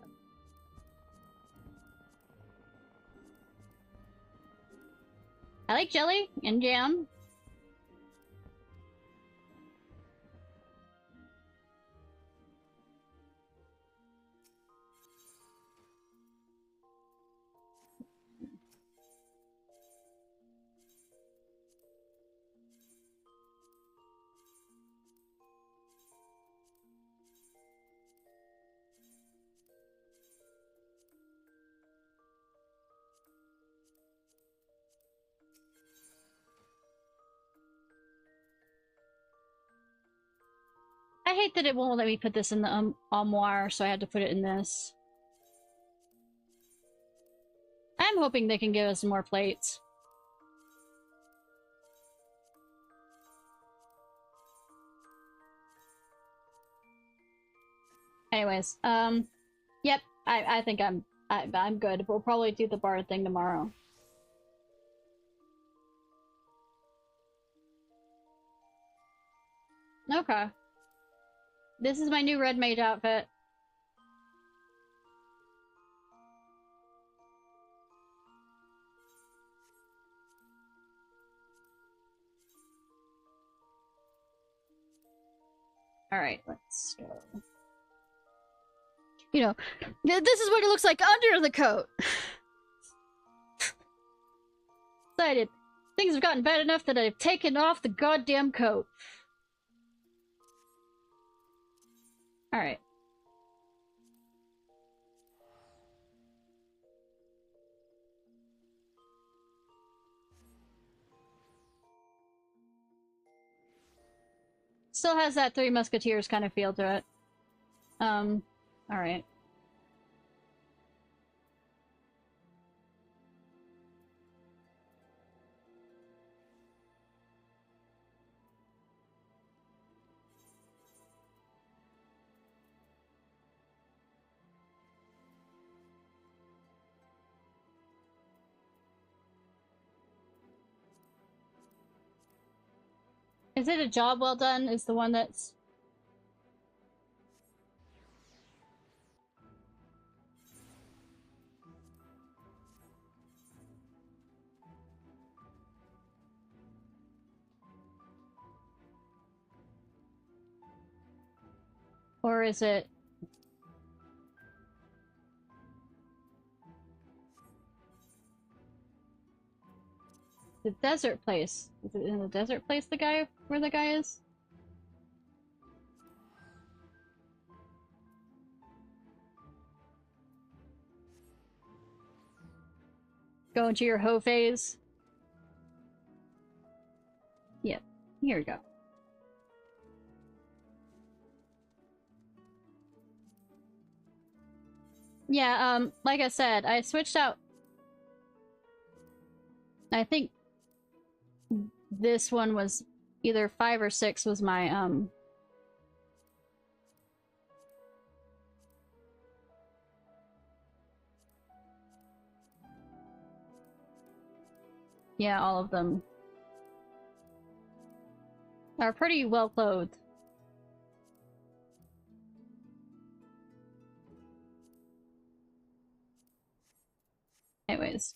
I like jelly and jam. I hate that it won't let me put this in the armoire, so I had to put it in this. I'm hoping they can give us more plates. Anyways, yep, I think I'm good. We'll probably do the bard thing tomorrow. Okay. This is my new red mage outfit. Alright, let's go. You know, this is what it looks like under the coat. Decided. Things have gotten bad enough that I've taken off the goddamn coat. Alright. Still has that Three Musketeers kind of feel to it. Alright. Is it a job well done? Is the one that's... Or is it... the desert place? Is it in the desert place where the guy is? Go into your hoe phase. Yep, here we go. Yeah, like I said, I switched out... I think this one was either 5 or 6 was my, yeah, all of them are pretty well clothed. Anyways.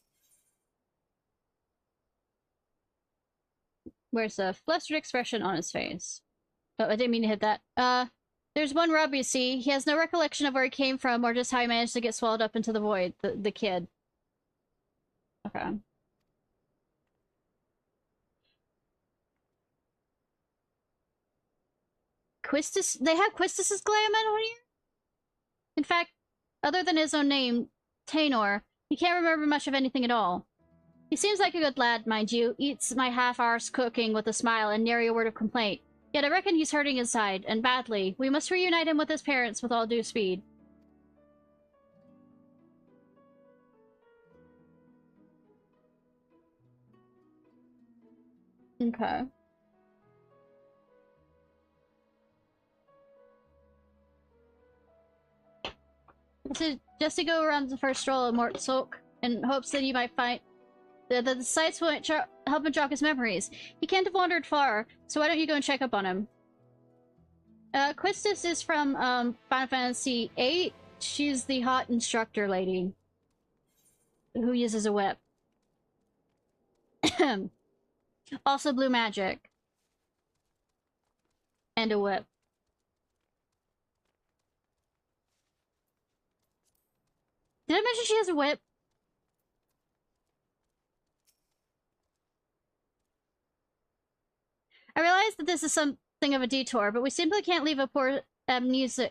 Where's the flustered expression on his face? Oh, I didn't mean to hit that. There's one rub, you see. He has no recollection of where he came from or just how he managed to get swallowed up into the void. The kid. Okay. Quistis? They have Quistis's glam on here? In fact, other than his own name, Tainor, he can't remember much of anything at all. He seems like a good lad, mind you, eats my half-arse cooking with a smile and nary a word of complaint. Yet I reckon he's hurting inside, and badly. We must reunite him with his parents with all due speed. Okay. Just to go around the first stroll of Mort Sulk in hopes that he might find that the sights will help him jog his memories. He can't have wandered far, so why don't you go and check up on him? Quistis is from Final Fantasy VIII. She's the hot instructor lady who uses a whip. Also blue magic. And a whip. Did I mention she has a whip? I realize that this is something of a detour, but we simply can't leave a poor amnesic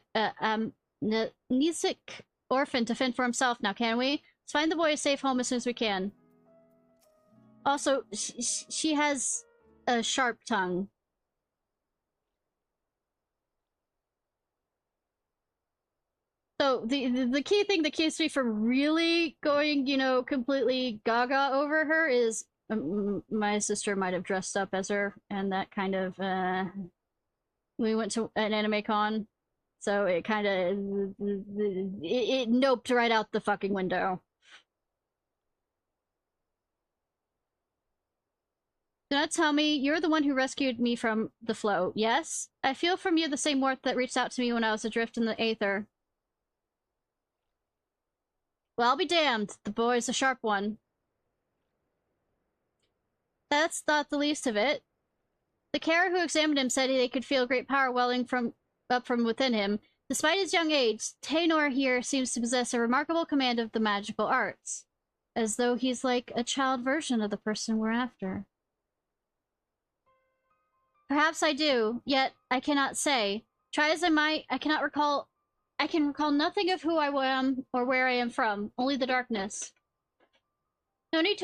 orphan to fend for himself now, can we? Let's find the boy a safe home as soon as we can. Also, she has a sharp tongue. So, the key thing that keeps me from really going, you know, completely gaga over her is my sister might have dressed up as her, and that kind of, we went to an anime con, so it kind of, it noped right out the fucking window. Do not tell me you're the one who rescued me from the flow, yes? I feel from you the same warmth that reached out to me when I was adrift in the aether. Well, I'll be damned. The boy's a sharp one. That's not the least of it. The carer who examined him said they could feel great power welling up from within him. Despite his young age, Tainor here seems to possess a remarkable command of the magical arts. As though he's like a child version of the person we're after. Perhaps I do, yet I cannot say. Try as I might, I can recall nothing of who I am or where I am from, only the darkness. No need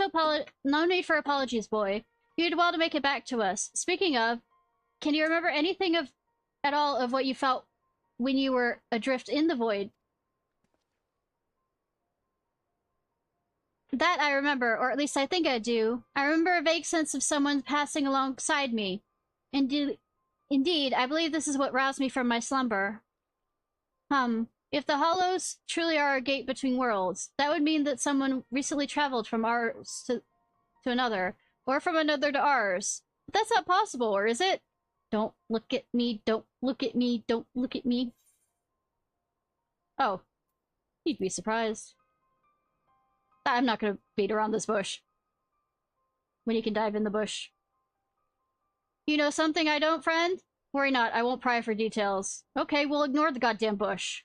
for apologies, boy. You did well to make it back to us. Speaking of, can you remember anything at all of what you felt when you were adrift in the void. That I remember, or at least I think I do. I remember a vague sense of someone passing alongside me. Indeed, I believe this is what roused me from my slumber. If the Hollows truly are a gate between worlds, that would mean that someone recently traveled from ours to another, or from another to ours. But that's not possible, or is it? Don't look at me, don't look at me, don't look at me. Oh, you'd be surprised. I'm not gonna beat around this bush. When you can dive in the bush. You know something I don't, friend? Worry not, I won't pry for details. Okay, we'll ignore the goddamn bush.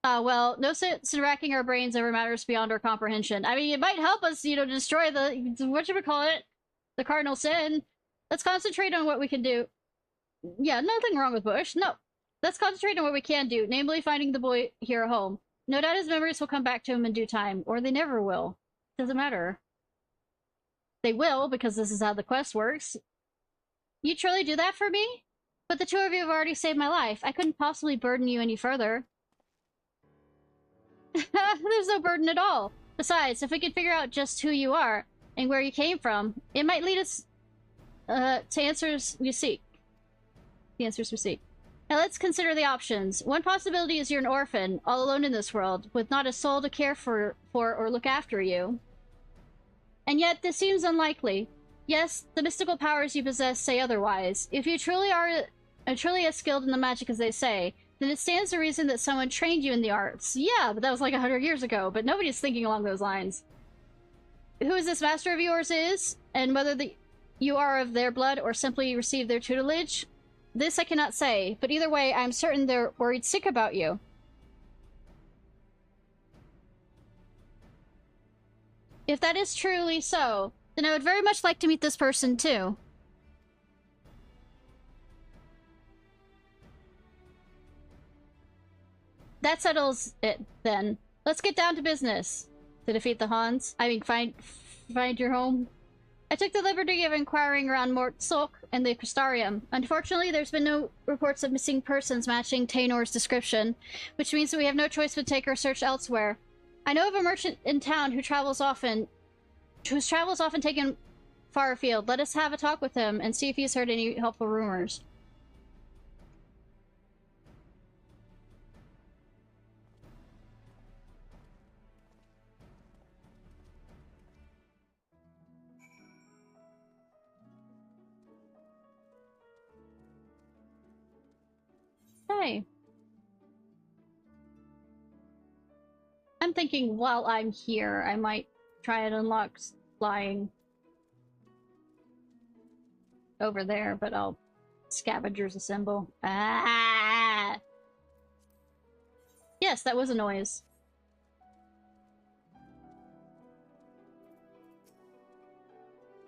Well, no sense in racking our brains over matters beyond our comprehension. I mean, it might help us, you know, destroy the, whatchamacallit, the cardinal sin. Let's concentrate on what we can do. Yeah, nothing wrong with Bush. No. Let's concentrate on what we can do, namely finding the boy here at home. No doubt his memories will come back to him in due time, or they never will. Doesn't matter. They will, because this is how the quest works. You truly do that for me? But the two of you have already saved my life. I couldn't possibly burden you any further. There's no burden at all. Besides, if we could figure out just who you are and where you came from, it might lead us to answers we seek. The answers we seek. Now let's consider the options. One possibility is you're an orphan, all alone in this world, with not a soul to care for or look after you. And yet, this seems unlikely. Yes, the mystical powers you possess say otherwise. If you truly are truly as skilled in the magic as they say, then it stands to reason that someone trained you in the arts. Yeah, but that was like 100 years ago, but nobody's thinking along those lines. Who is this master of yours is, and whether you are of their blood or simply receive their tutelage? This I cannot say, but either way, I'm certain they're worried sick about you. If that is truly so, then I would very much like to meet this person too. That settles it, then. Let's get down to business. To defeat the Hans. I mean, find your home. I took the liberty of inquiring around Mort Sulk and the Crystarium. Unfortunately, there's been no reports of missing persons matching Taenor's description, which means that we have no choice but to take our search elsewhere. I know of a merchant in town whose travels often taken far afield. Let us have a talk with him and see if he's heard any helpful rumors. Hey. I'm thinking while I'm here, I might try and unlock flying over there, but I'll scavengers assemble. Ah! Yes, that was a noise.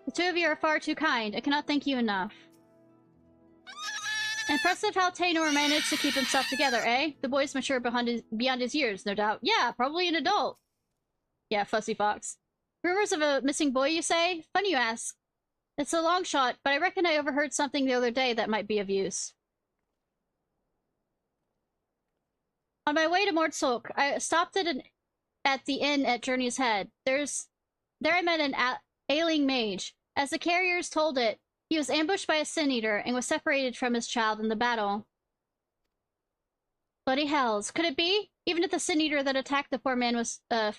The two of you are far too kind. I cannot thank you enough. Impressive how Taenor managed to keep himself together, eh? The boy's mature beyond his years, no doubt. Yeah, probably an adult. Yeah, fussy fox. Rumors of a missing boy, you say? Funny you ask. It's a long shot, but I reckon I overheard something the other day that might be of use. On my way to Mordsulk, I stopped at the inn at Journey's Head. There I met an ailing mage. As the carriers told it, he was ambushed by a sin-eater and was separated from his child in the battle. Bloody hells. Could it be? Even if the sin-eater that attacked the poor man was, that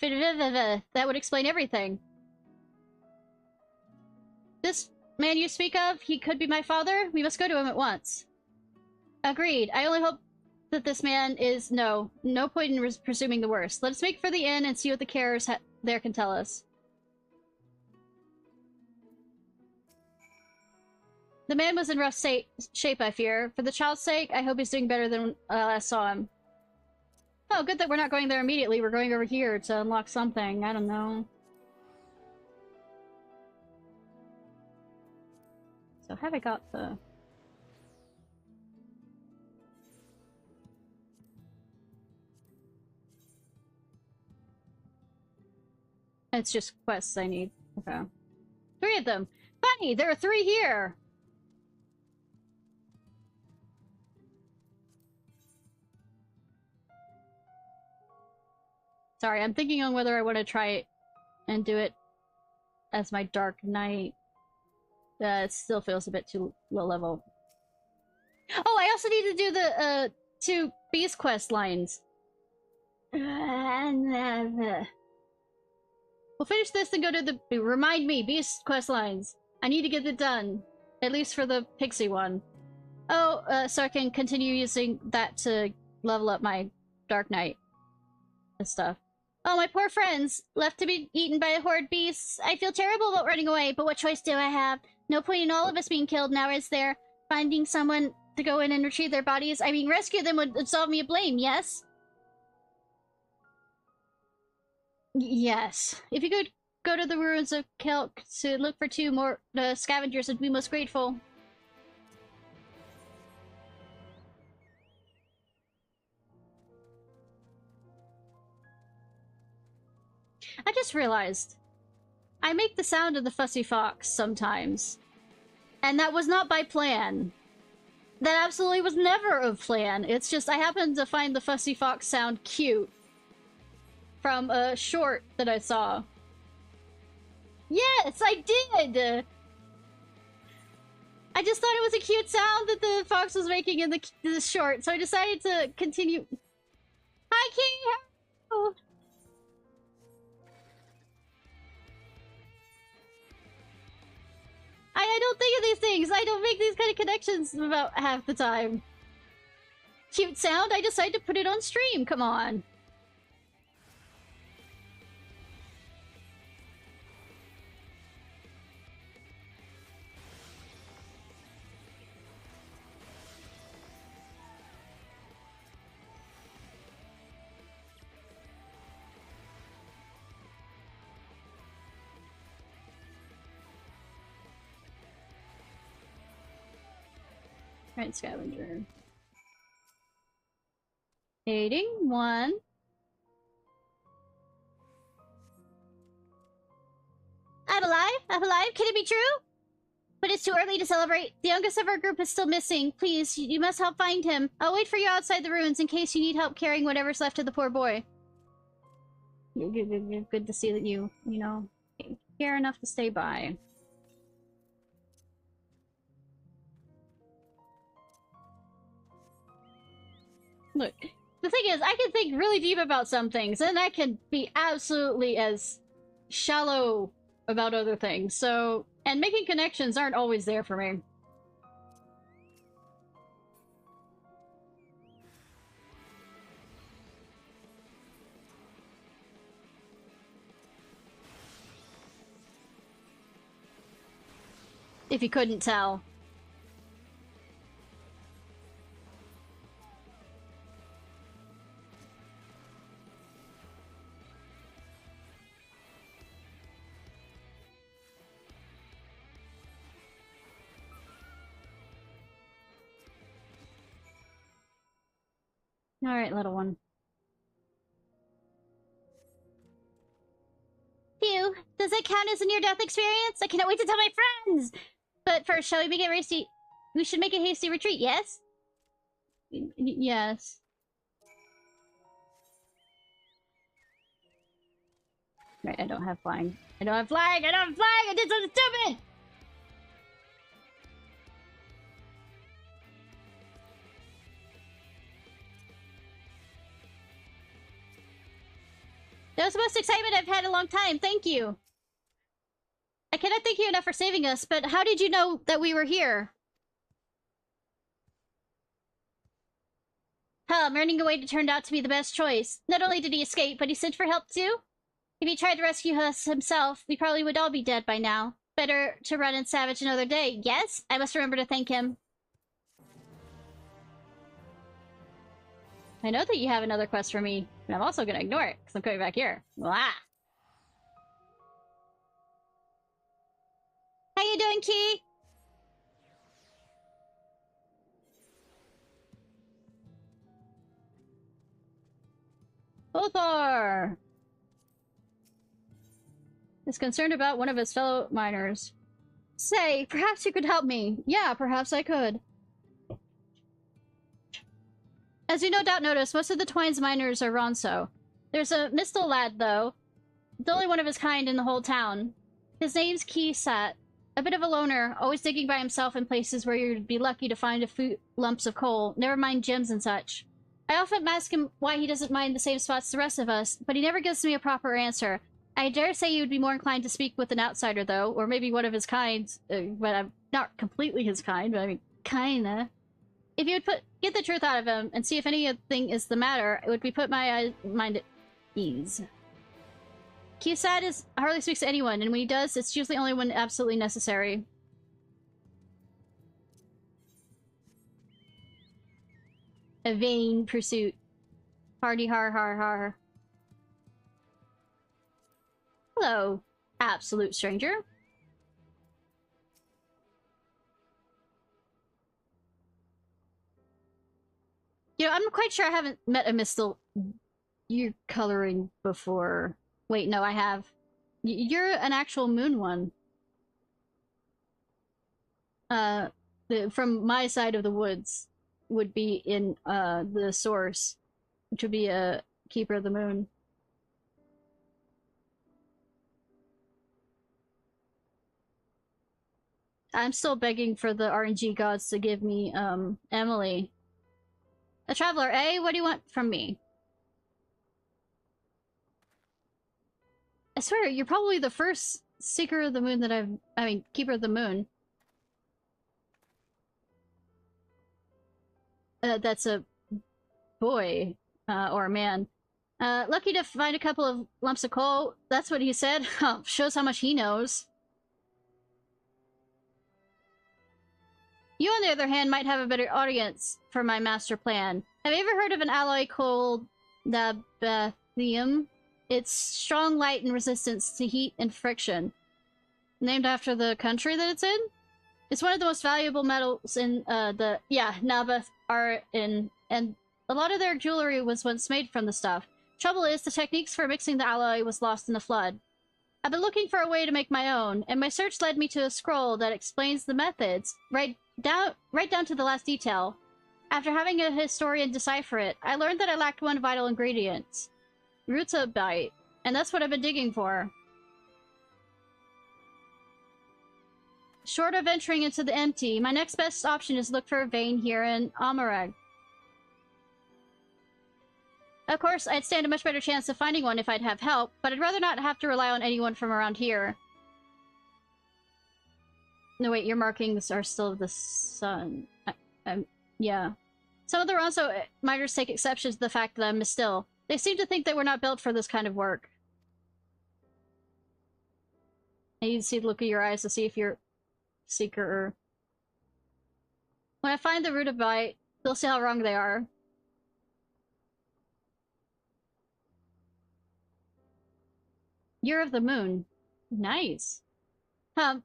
would explain everything. This man you speak of, he could be my father? We must go to him at once. Agreed. I only hope that this man is... No point in presuming the worst. Let us make for the inn and see what the carers there can tell us. The man was in rough shape, I fear. For the child's sake, I hope he's doing better than I last saw him. Oh, good that we're not going there immediately. We're going over here to unlock something. I don't know. So have I got the... It's just quests I need. Okay. 3 of them. Funny, there are 3 here! Sorry, I'm thinking on whether I want to try it and do it as my Dark Knight. It still feels a bit too low level. Oh, I also need to do the 2 Beast Quest lines. We'll finish this and go to the... Remind me, Beast Quest lines. I need to get it done. At least for the Pixie one. Oh, so I can continue using that to level up my Dark Knight and stuff. Oh, my poor friends, left to be eaten by a horde beasts. I feel terrible about running away, but what choice do I have? No point in all of us being killed now, is there? Finding someone to go in and retrieve their bodies, I mean, rescue them would absolve me of blame, yes? Yes. If you could go to the ruins of Kelk to look for 2 more scavengers, I'd be most grateful. I just realized I make the sound of the fussy fox sometimes. And that was not by plan. That absolutely was never a plan. It's just I happened to find the fussy fox sound cute from a short that I saw. Yes, I did! I just thought it was a cute sound that the fox was making in the short, so I decided to continue. Hi, King! Hello! I don't think of these things. I don't make these kind of connections about half the time. Cute sound? I decided to put it on stream. Come on. Right, scavenger. Aiding 1. I'm alive? I'm alive? Can it be true? But it's too early to celebrate. The youngest of our group is still missing. Please, you must help find him. I'll wait for you outside the ruins in case you need help carrying whatever's left of the poor boy. Good to see that you know, care enough to stay by. Look, the thing is, I can think really deep about some things, and I can be absolutely as shallow about other things, so... And making connections aren't always there for me. If you couldn't tell. Alright, little one. Phew, does that count as a near-death experience? I cannot wait to tell my friends! But first, shall we make it hasty? We should make a hasty retreat, yes? Yes. Right, I don't have flying. I don't have flying! I don't have flying! I did something stupid! That was the most excitement I've had in a long time. Thank you. I cannot thank you enough for saving us, but how did you know that we were here? Running away turned out to be the best choice. Not only did he escape, but he sent for help too? If he tried to rescue us himself, we probably would all be dead by now. Better to run and savage another day. Yes? I must remember to thank him. I know that you have another quest for me, but I'm also gonna ignore it, because I'm coming back here. Blah. How you doing, Key? Lothar is concerned about one of his fellow miners. Say, perhaps you could help me. Yeah, perhaps I could. As you no doubt noticed, most of the Twine's miners are Ronso. There's a Mistle lad, though. The only one of his kind in the whole town. His name's Keysat. A bit of a loner, always digging by himself in places where you'd be lucky to find a few lumps of coal, never mind gems and such. I often ask him why he doesn't mind the same spots as the rest of us, but he never gives me a proper answer. I dare say he would be more inclined to speak with an outsider, though, or maybe one of his kind, but I'm not completely his kind, but I mean, kinda. If you would get the truth out of him and see if anything is the matter, it would be put my mind at ease. Keysat hardly speaks to anyone, and when he does, it's usually only when absolutely necessary. A vain pursuit. Hardy har har har. Hello, absolute stranger. You know, I'm quite sure I haven't met a Mistle you're coloring before. Wait, no, I have. You're an actual moon one. From my side of the woods would be in the source, which would be a keeper of the moon. I'm still begging for the RNG gods to give me Emily. A traveler, eh? What do you want from me? I swear, you're probably the first Seeker of the Moon that I mean, Keeper of the Moon. That's a boy, or a man. Lucky to find a couple of lumps of coal. That's what he said. Shows how much he knows. You, on the other hand, might have a better audience for my master plan. Have you ever heard of an alloy called dabathium? It's strong, light, and resistance to heat and friction. Named after the country that it's in? It's one of the most valuable metals in Nabath are in, and a lot of their jewelry was once made from the stuff. Trouble is, the techniques for mixing the alloy was lost in the flood. I've been looking for a way to make my own, and my search led me to a scroll that explains the methods, right down to the last detail. After having a historian decipher it, I learned that I lacked one vital ingredient. Rutabite, and that's what I've been digging for. Short of venturing into the empty, my next best option is look for a vein here in Amarag. Of course, I'd stand a much better chance of finding one if I'd have help, but I'd rather not have to rely on anyone from around here. No, wait, your markings are still the sun. Yeah. Some of the Ronso miners take exception to the fact that I'm Mistil. They seem to think that we're not built for this kind of work. I need to see the look of your eyes to see if you're Seeker or... When I find the Rutabite, they'll see how wrong they are. Year of the Moon. Nice.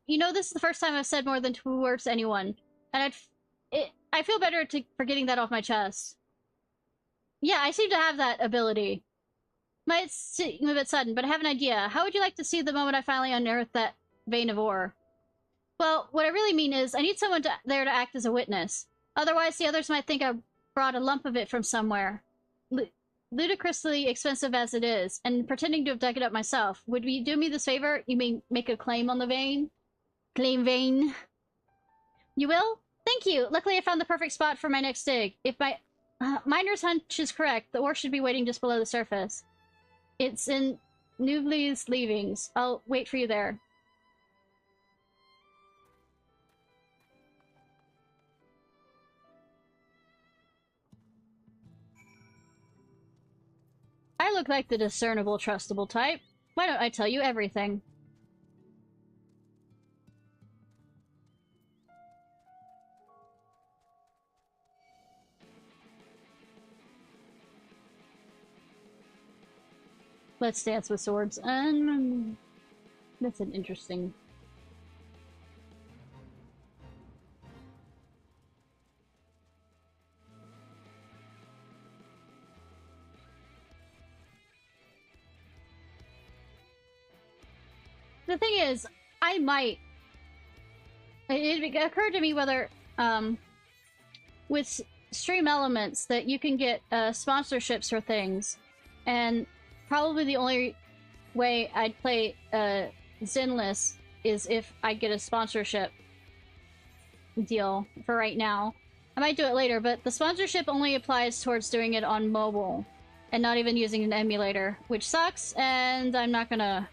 You know, this is the first time I've said more than 2 words to anyone, and I feel better for getting that off my chest. Yeah, I seem to have that ability. Might seem a bit sudden, but I have an idea. How would you like to see the moment I finally unearth that vein of ore? Well, what I really mean is, I need someone there to act as a witness. Otherwise, the others might think I brought a lump of it from somewhere. Ludicrously expensive as it is, and pretending to have dug it up myself. Would you do me this favor? You may make a claim on the vein? Claim vein? You will? Thank you! Luckily I found the perfect spot for my next dig. If my miner's hunch is correct, the ore should be waiting just below the surface. It's in Nubli's leavings. I'll wait for you there. I look like the discernible, trustable type. Why don't I tell you everything? Let's dance with swords. That's an interesting... The thing is, I might... It occurred to me whether, with Stream Elements, that you can get sponsorships for things. And probably the only way I'd play Zinless is if I get a sponsorship deal for right now. I might do it later, but the sponsorship only applies towards doing it on mobile and not even using an emulator, which sucks, and I'm not gonna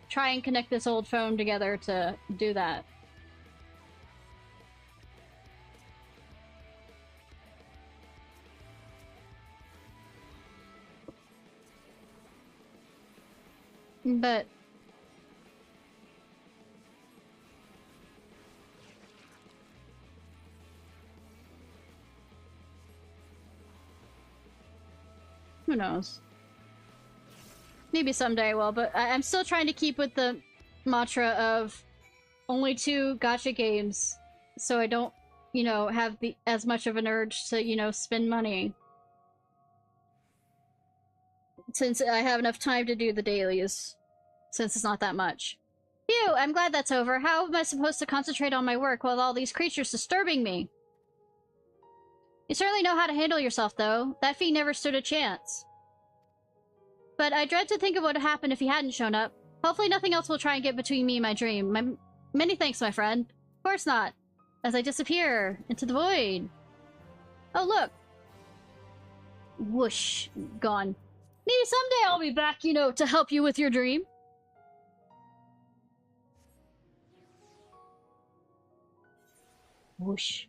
try and connect this old phone together to do that. But who knows? Maybe someday I will, but I'm still trying to keep with the mantra of only 2 gacha games, so I don't, you know, have as much of an urge to, you know, spend money. Since I have enough time to do the dailies, since it's not that much. Phew, I'm glad that's over. How am I supposed to concentrate on my work while all these creatures disturbing me? You certainly know how to handle yourself, though. That fee never stood a chance. But I dread to think of what would happen if he hadn't shown up. Hopefully nothing else will try and get between me and my dream. Many thanks, my friend. Of course not. As I disappear into the void. Oh, look. Whoosh. Gone. Maybe someday I'll be back, you know, to help you with your dream. Whoosh.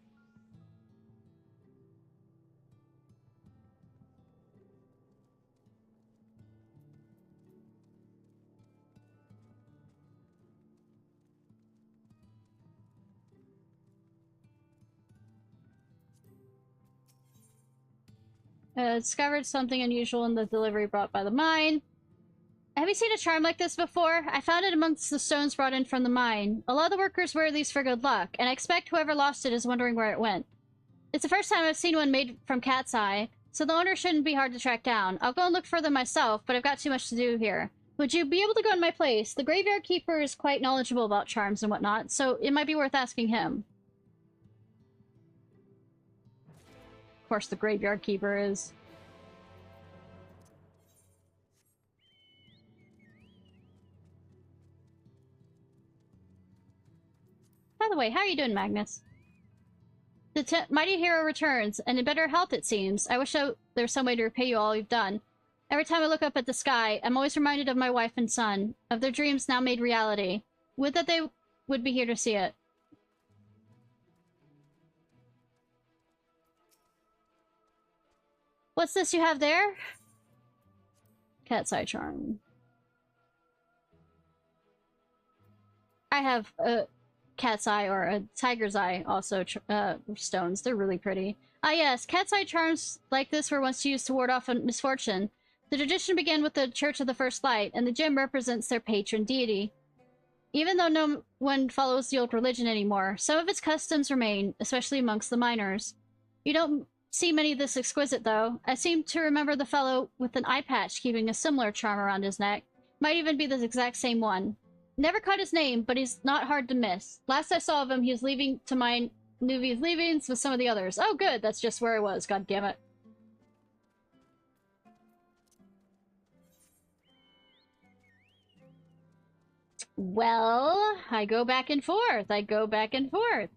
Discovered something unusual in the delivery brought by the mine. Have you seen a charm like this before? I found it amongst the stones brought in from the mine. A lot of the workers wear these for good luck, and I expect whoever lost it is wondering where it went. It's the first time I've seen one made from cat's eye, so the owner shouldn't be hard to track down. I'll go and look for them myself, but I've got too much to do here. Would you be able to go in my place? The graveyard keeper is quite knowledgeable about charms and whatnot, so it might be worth asking him. Of course, the graveyard keeper is. By the way, how are you doing, Magnus? The mighty hero returns, and in better health, it seems. I wish there was some way to repay you all you've done. Every time I look up at the sky, I'm always reminded of my wife and son, of their dreams now made reality. Would that they would be here to see it. What's this you have there? Cat's eye charm. I have a cat's eye or a tiger's eye also stones. They're really pretty. Ah yes, cat's eye charms like this were once used to ward off a misfortune. The tradition began with the Church of the First Light, and the gem represents their patron deity. Even though no one follows the old religion anymore, some of its customs remain, especially amongst the miners. You don't see many this exquisite, though. I seem to remember the fellow with an eye patch keeping a similar charm around his neck. Might even be the exact same one. Never caught his name, but he's not hard to miss. Last I saw of him, he was leaving to mine Nuvi's leavings with some of the others. Oh, good. That's just where I was. God damn it. Well, I go back and forth. I go back and forth.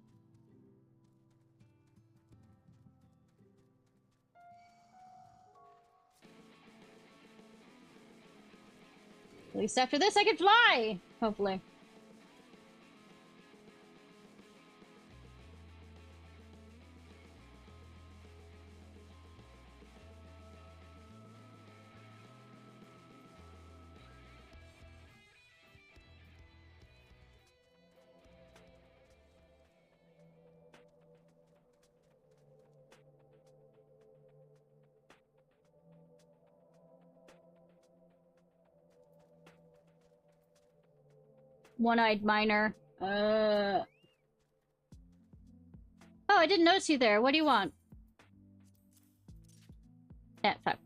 At least after this, I can fly! Hopefully. One-eyed miner. Oh, I didn't notice you there. What do you want? Fuck.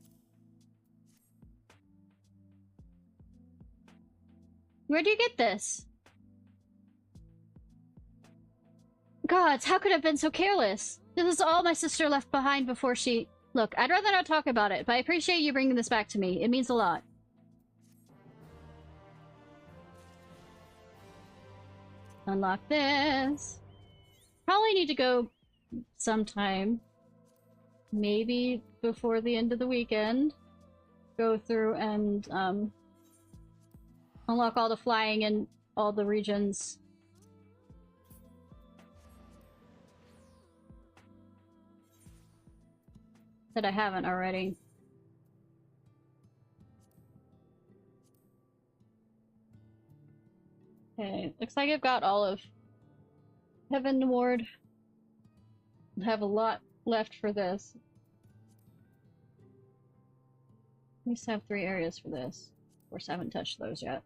Where'd you get this? Gods, how could I have been so careless? This is all my sister left behind before she Look, I'd rather not talk about it, but I appreciate you bringing this back to me. It means a lot. Unlock this. Probably need to go sometime. Maybe before the end of the weekend. Go through and unlock all the flying in all the regions. That I haven't already. Okay, looks like I've got all of Heaven Ward. I have a lot left for this. At least have 3 areas for this. Of course, I haven't touched those yet.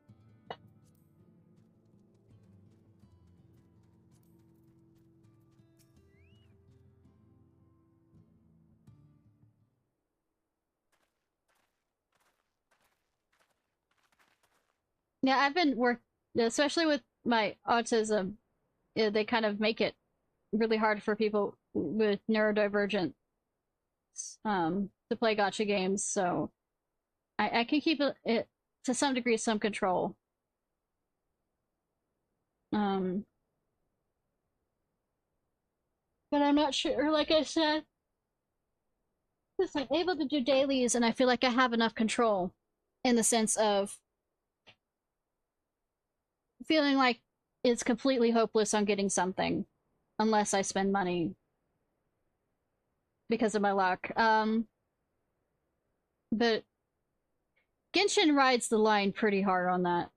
Yeah, I've been especially with my autism, they kind of make it really hard for people with neurodivergent to play gacha games, so I can keep it to some degree, some control. But I'm not sure, like I said, because I'm able to do dailies and I feel like I have enough control in the sense of feeling like it's completely hopeless on getting something unless I spend money because of my luck. But Genshin rides the line pretty hard on that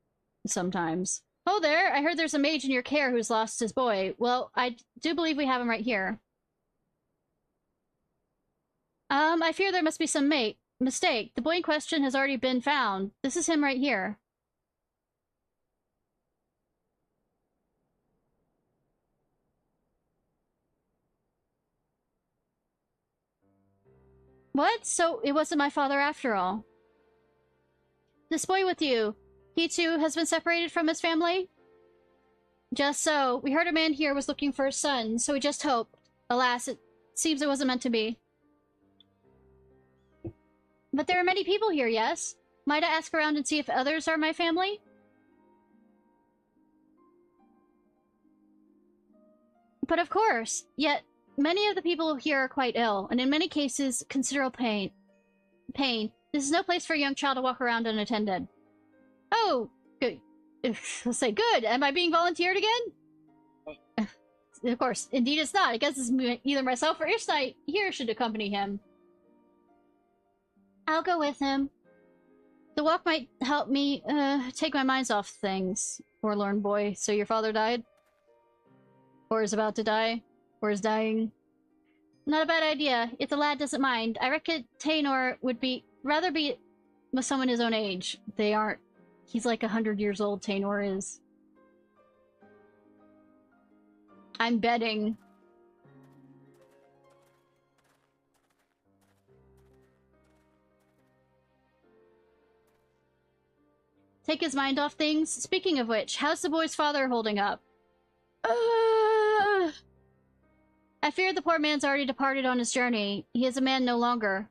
sometimes. Oh there, I heard there's a mage in your care who's lost his boy. Well, I do believe we have him right here. I fear there must be some mistake. The boy in question has already been found. This is him right here. What? So it wasn't my father after all. This boy with you, he too has been separated from his family? Just so. We heard a man here was looking for his son, so we just hoped. Alas, it seems it wasn't meant to be. But there are many people here, yes? Might I ask around and see if others are my family? But of course, yet many of the people here are quite ill, and in many cases, considerable pain. This is no place for a young child to walk around unattended. Oh, good. Let's say good. Am I being volunteered again? Of course, indeed it's not. I guess it's either myself or Ishnai here should accompany him. I'll go with him. The walk might help me take my minds off things. Forlorn boy. So your father died? Or is about to die? Or is dying? Not a bad idea. If the lad doesn't mind. I reckon Taynor would rather be with someone his own age. They aren't. He's like 100 years old, Taynor is. I'm betting. Take his mind off things? Speaking of which, how's the boy's father holding up? I fear the poor man's already departed on his journey. He is a man no longer.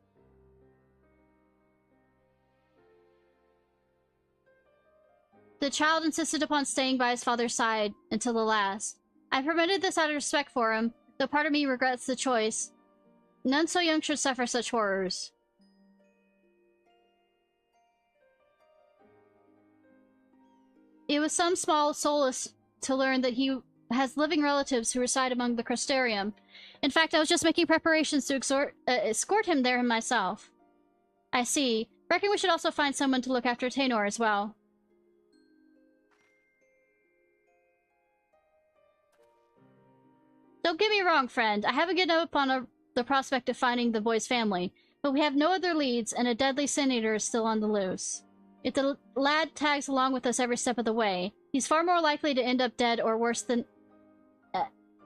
The child insisted upon staying by his father's side until the last. I permitted this out of respect for him, though part of me regrets the choice. None so young should suffer such horrors. It was some small solace to learn that he has living relatives who reside among the Crustarium. In fact, I was just making preparations to escort him there myself. I see. Reckon we should also find someone to look after Taynor as well. Don't get me wrong, friend. I haven't given up on the prospect of finding the boy's family, but we have no other leads, and a deadly sin eater is still on the loose. If the lad tags along with us every step of the way, he's far more likely to end up dead or worse than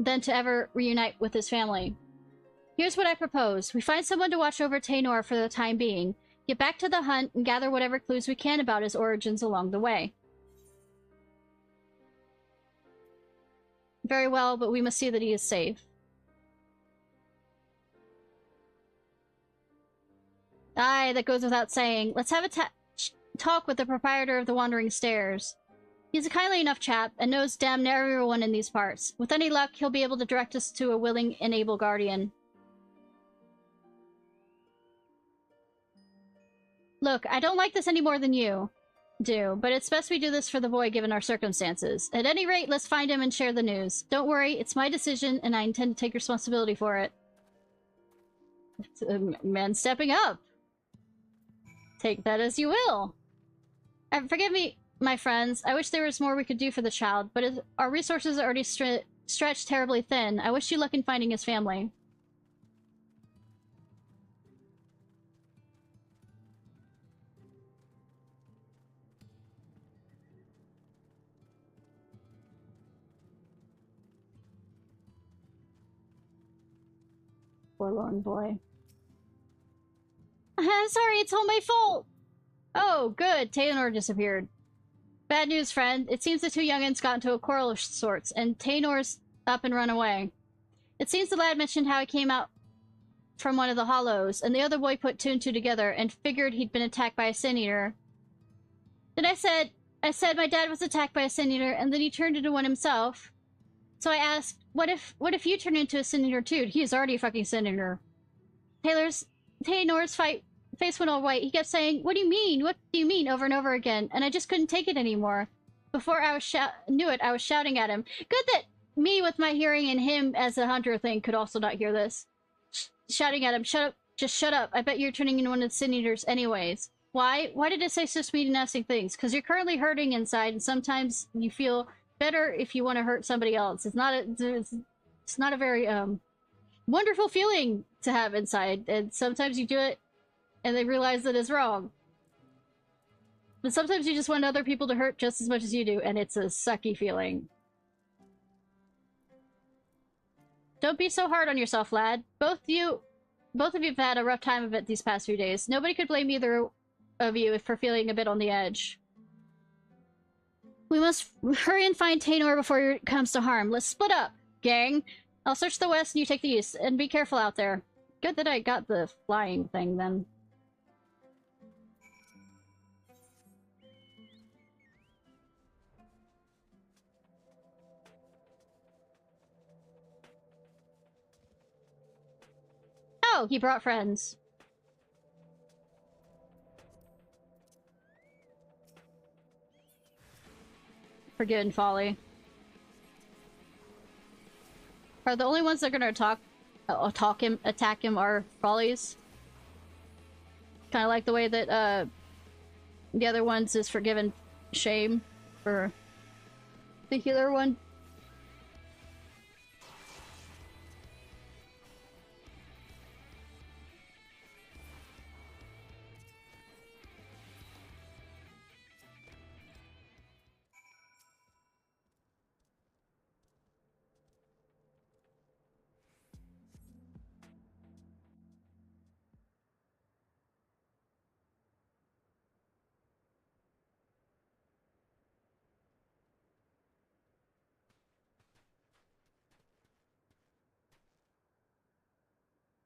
to ever reunite with his family. Here's what I propose. We find someone to watch over Taynor for the time being, get back to the hunt, and gather whatever clues we can about his origins along the way. Very well, but we must see that he is safe. Aye, that goes without saying. Let's have a talk with the proprietor of the Wandering Stairs. He's a kindly enough chap, and knows damn near everyone in these parts. With any luck, he'll be able to direct us to a willing and able guardian. Look, I don't like this any more than you do, but it's best we do this for the boy given our circumstances. At any rate, let's find him and share the news. Don't worry, it's my decision, and I intend to take responsibility for it. It's a man stepping up. Take that as you will. Forgive me, my friends. I wish there was more we could do for the child, but our resources are already stretched terribly thin. I wish you luck in finding his family. Forlorn boy. I'm sorry, it's all my fault! Oh, good. Taynor disappeared. Bad news, friend. It seems the two young'uns got into a quarrel of sorts, and Taynor's up and run away. It seems the lad mentioned how he came out from one of the hollows, and the other boy put two and two together and figured he'd been attacked by a sin eater. Then I said my dad was attacked by a sin eater, and then he turned into one himself. So I asked, what if you turn into a sin eater too? He's already a fucking sin eater. Taynor's face went all white. He kept saying, "What do you mean? What do you mean?" over and over again, and I just couldn't take it anymore. Before I knew it, I was shouting at him. Good that me with my hearing and him as a hunter thing could also not hear this. Shouting at him, "Shut up, just shut up. I bet you're turning into one of the sin eaters anyways." Why? Why did it say such mean and nasty things? Because you're currently hurting inside, and sometimes you feel better if you want to hurt somebody else. It's not a very wonderful feeling to have inside, and sometimes you do it and they realize that it's wrong. But sometimes you just want other people to hurt just as much as you do, and it's a sucky feeling. Don't be so hard on yourself, lad. Both of you have had a rough time of it these past few days. Nobody could blame either of you for feeling a bit on the edge. We must hurry and find Taynor before it comes to harm. Let's split up, gang. I'll search the west and you take the east, and be careful out there. Good that I got the flying thing, then. Oh, he brought friends. Forgiven folly. Are the only ones that are gonna attack him are follies? Kind of like the way that the other ones is forgiven shame for the healer one.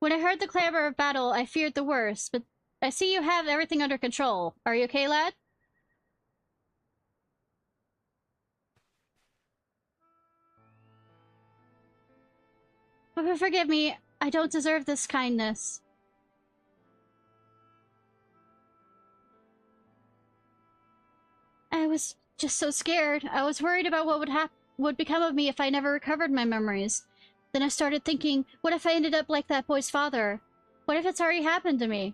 When I heard the clamor of battle, I feared the worst, but I see you have everything under control. Are you okay, lad? But forgive me, I don't deserve this kindness. I was just so scared. I was worried about what would become of me if I never recovered my memories. Then I started thinking, what if I ended up like that boy's father? What if it's already happening to me?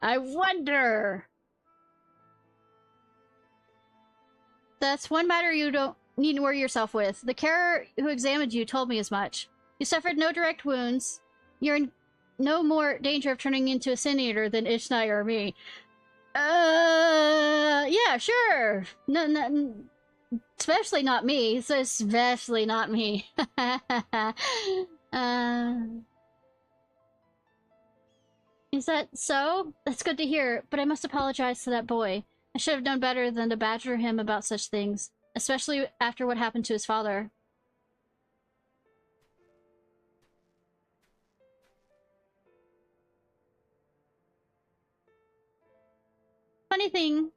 I wonder. That's one matter you don't need to worry yourself with. The carer who examined you told me as much. You suffered no direct wounds. You're in no more danger of turning into a sin eater than Ishnai or me. Yeah, sure. No, especially not me. So especially not me. Is that so? That's good to hear, but I must apologize to that boy. I should have known better than to badger him about such things, especially after what happened to his father. Funny thing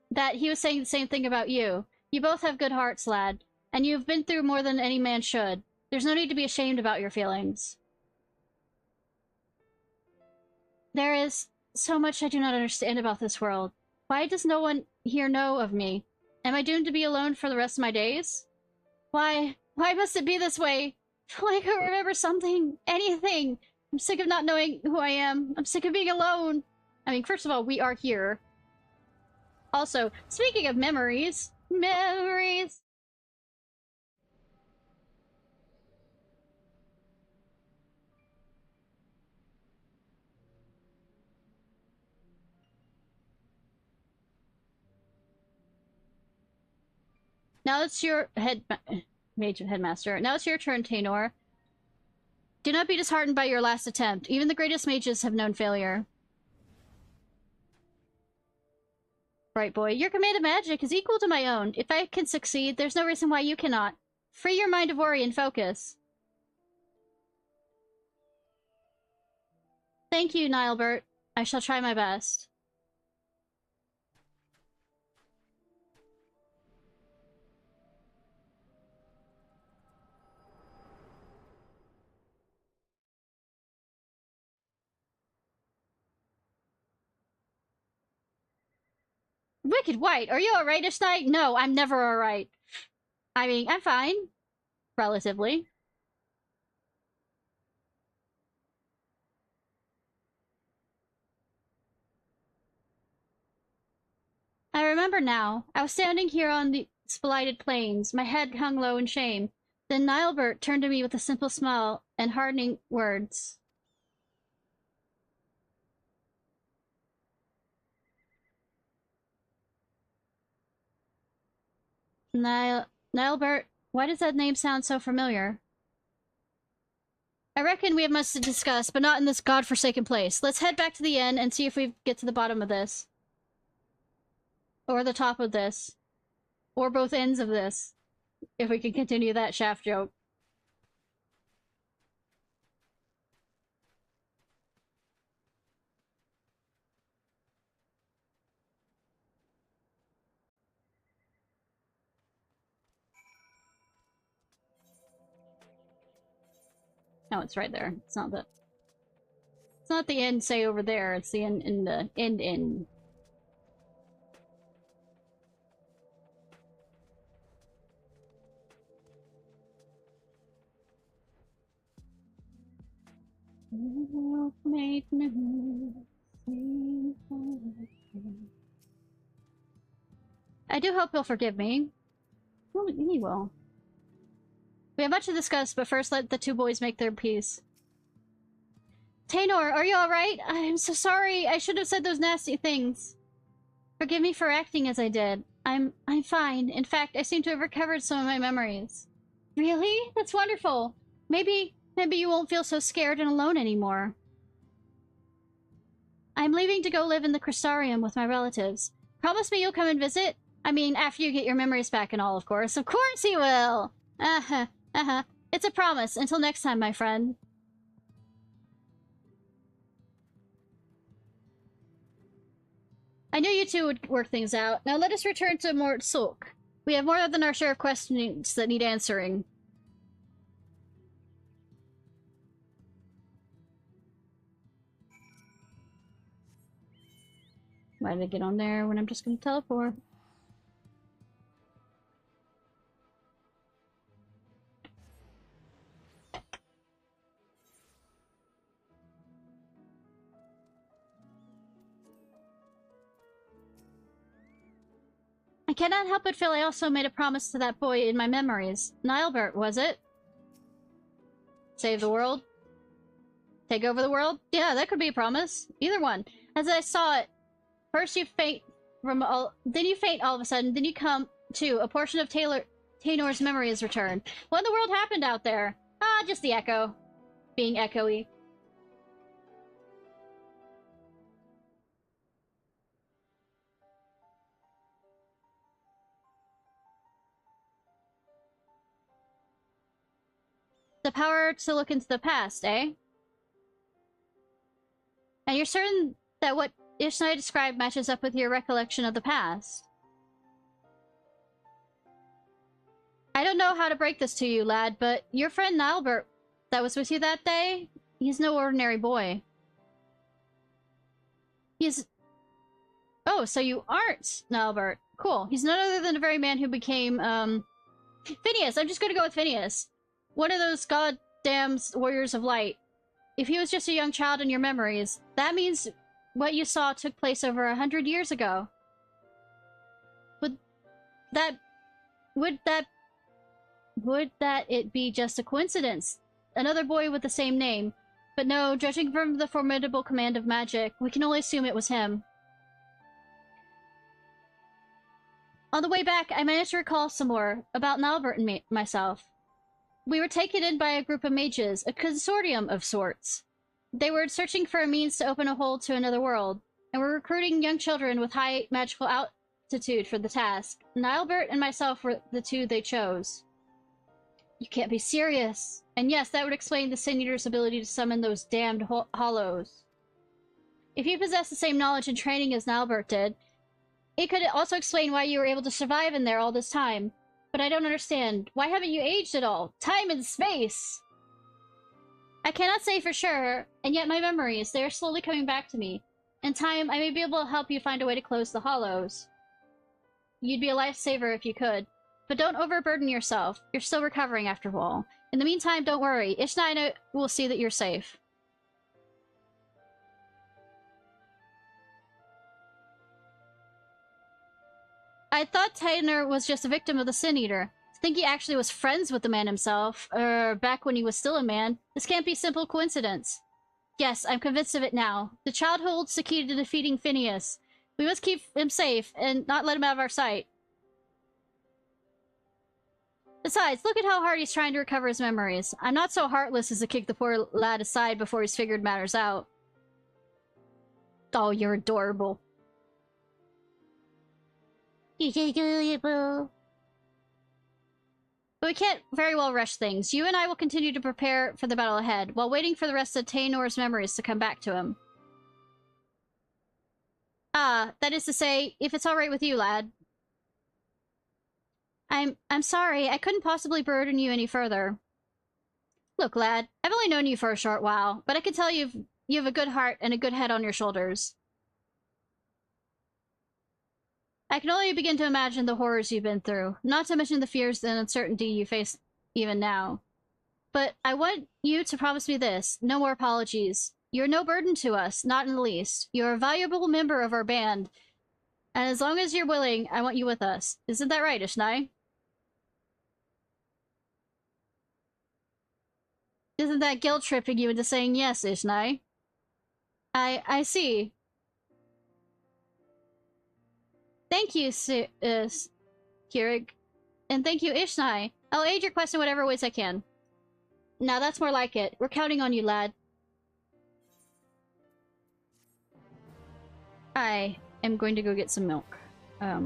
that he was saying the same thing about you. You both have good hearts, lad, and you've been through more than any man should. There's no need to be ashamed about your feelings. There is so much I do not understand about this world. Why does no one here know of me? Am I doomed to be alone for the rest of my days? Why must it be this way? I could remember something, anything. I'm sick of not knowing who I am. I'm sick of being alone. I mean, first of all, we are here. Also, speaking of memories. Memories! Now it's your headmaster. Now it's your turn, Taynor. Do not be disheartened by your last attempt. Even the greatest mages have known failure. Right, boy. Your command of magic is equal to my own. If I can succeed, there's no reason why you cannot. Free your mind of worry and focus. Thank you, Nilebert. I shall try my best. Wicked White, are you alright, Ishnai? No, I'm never alright. I mean, I'm fine. Relatively. I remember now. I was standing here on the blighted plains, my head hung low in shame. Then Nilebert turned to me with a simple smile and hardening words. Nilebert, why does that name sound so familiar? I reckon we have much to discuss, but not in this godforsaken place. Let's head back to the inn and see if we get to the bottom of this. Or the top of this. Or both ends of this. If we can continue that shaft joke. No, it's right there. It's not the end, say, over there. It's the end in the end. I do hope he'll forgive me. Well, he will. We have much to discuss, but first let the two boys make their peace. Taynor, are you alright? I'm so sorry. I should have said those nasty things. Forgive me for acting as I did. I'm fine. In fact, I seem to have recovered some of my memories. Really? That's wonderful. Maybe you won't feel so scared and alone anymore. I'm leaving to go live in the Crystarium with my relatives. Promise me you'll come and visit? I mean, after you get your memories back and all, of course. Of course he will! It's a promise. Until next time, my friend. I knew you two would work things out. Now let us return to Mort Sulk. We have more than our share of questionings that need answering. Why did I get on there when I'm just gonna teleport? I cannot help but feel I also made a promise to that boy in my memories. Nilebert, was it? Save the world? Take over the world? Yeah, that could be a promise. Either one. As I saw it, first you faint then you faint all of a sudden, then you come to. A portion of Taynor's memory is returned. What in the world happened out there? Ah, just the echo. Being echoey. The power to look into the past, eh? And you're certain that what Ishnai described matches up with your recollection of the past. I don't know how to break this to you, lad, but your friend Nilebert that was with you that day, he's no ordinary boy. He's... Oh, so you aren't Nilebert. Cool. He's none other than the very man who became, Phineas! I'm just gonna go with Phineas. One of those goddamn warriors of light. If he was just a young child in your memories, that means what you saw took place over 100 years ago. Would that it be just a coincidence? Another boy with the same name. But no, judging from the formidable command of magic, we can only assume it was him. On the way back, I managed to recall some more about Nilebert and myself. We were taken in by a group of mages, a consortium of sorts. They were searching for a means to open a hole to another world, and were recruiting young children with high magical aptitude for the task. Nilebert and myself were the two they chose. You can't be serious. And yes, that would explain the Sin Eater's ability to summon those damned hollows. If you possess the same knowledge and training as Nilebert did, it could also explain why you were able to survive in there all this time. But I don't understand. Why haven't you aged at all? Time and space! I cannot say for sure, and yet my memories, they are slowly coming back to me. In time, I may be able to help you find a way to close the hollows. You'd be a lifesaver if you could. But don't overburden yourself. You're still recovering after all. In the meantime, don't worry. Ishnai will see that you're safe. I thought Tanner was just a victim of the Sin Eater. I think he actually was friends with the man himself, back when he was still a man. This can't be simple coincidence. Yes, I'm convinced of it now. The child holds the key to defeating Phineas. We must keep him safe and not let him out of our sight. Besides, look at how hard he's trying to recover his memories. I'm not so heartless as to kick the poor lad aside before he's figured matters out. Oh, you're adorable. But we can't very well rush things. You and I will continue to prepare for the battle ahead, while waiting for the rest of Taenor's memories to come back to him. Ah, that is to say, if it's alright with you, lad. I'm sorry, I couldn't possibly burden you any further. Look, lad, I've only known you for a short while, but I can tell you have a good heart and a good head on your shoulders. I can only begin to imagine the horrors you've been through, not to mention the fears and uncertainty you face even now. But I want you to promise me this, no more apologies. You're no burden to us, not in the least. You're a valuable member of our band, and as long as you're willing, I want you with us. Isn't that right, Ishnai? Isn't that guilt-tripping you into saying yes, Ishnai? I see. Thank you, Keurig. And thank you, Ishnai. I'll aid your quest in whatever ways I can. Now that's more like it. We're counting on you, lad. I am going to go get some milk. I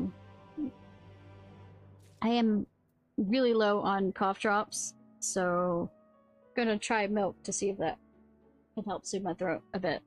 am really low on cough drops, so I'm gonna try milk to see if that can help soothe my throat a bit.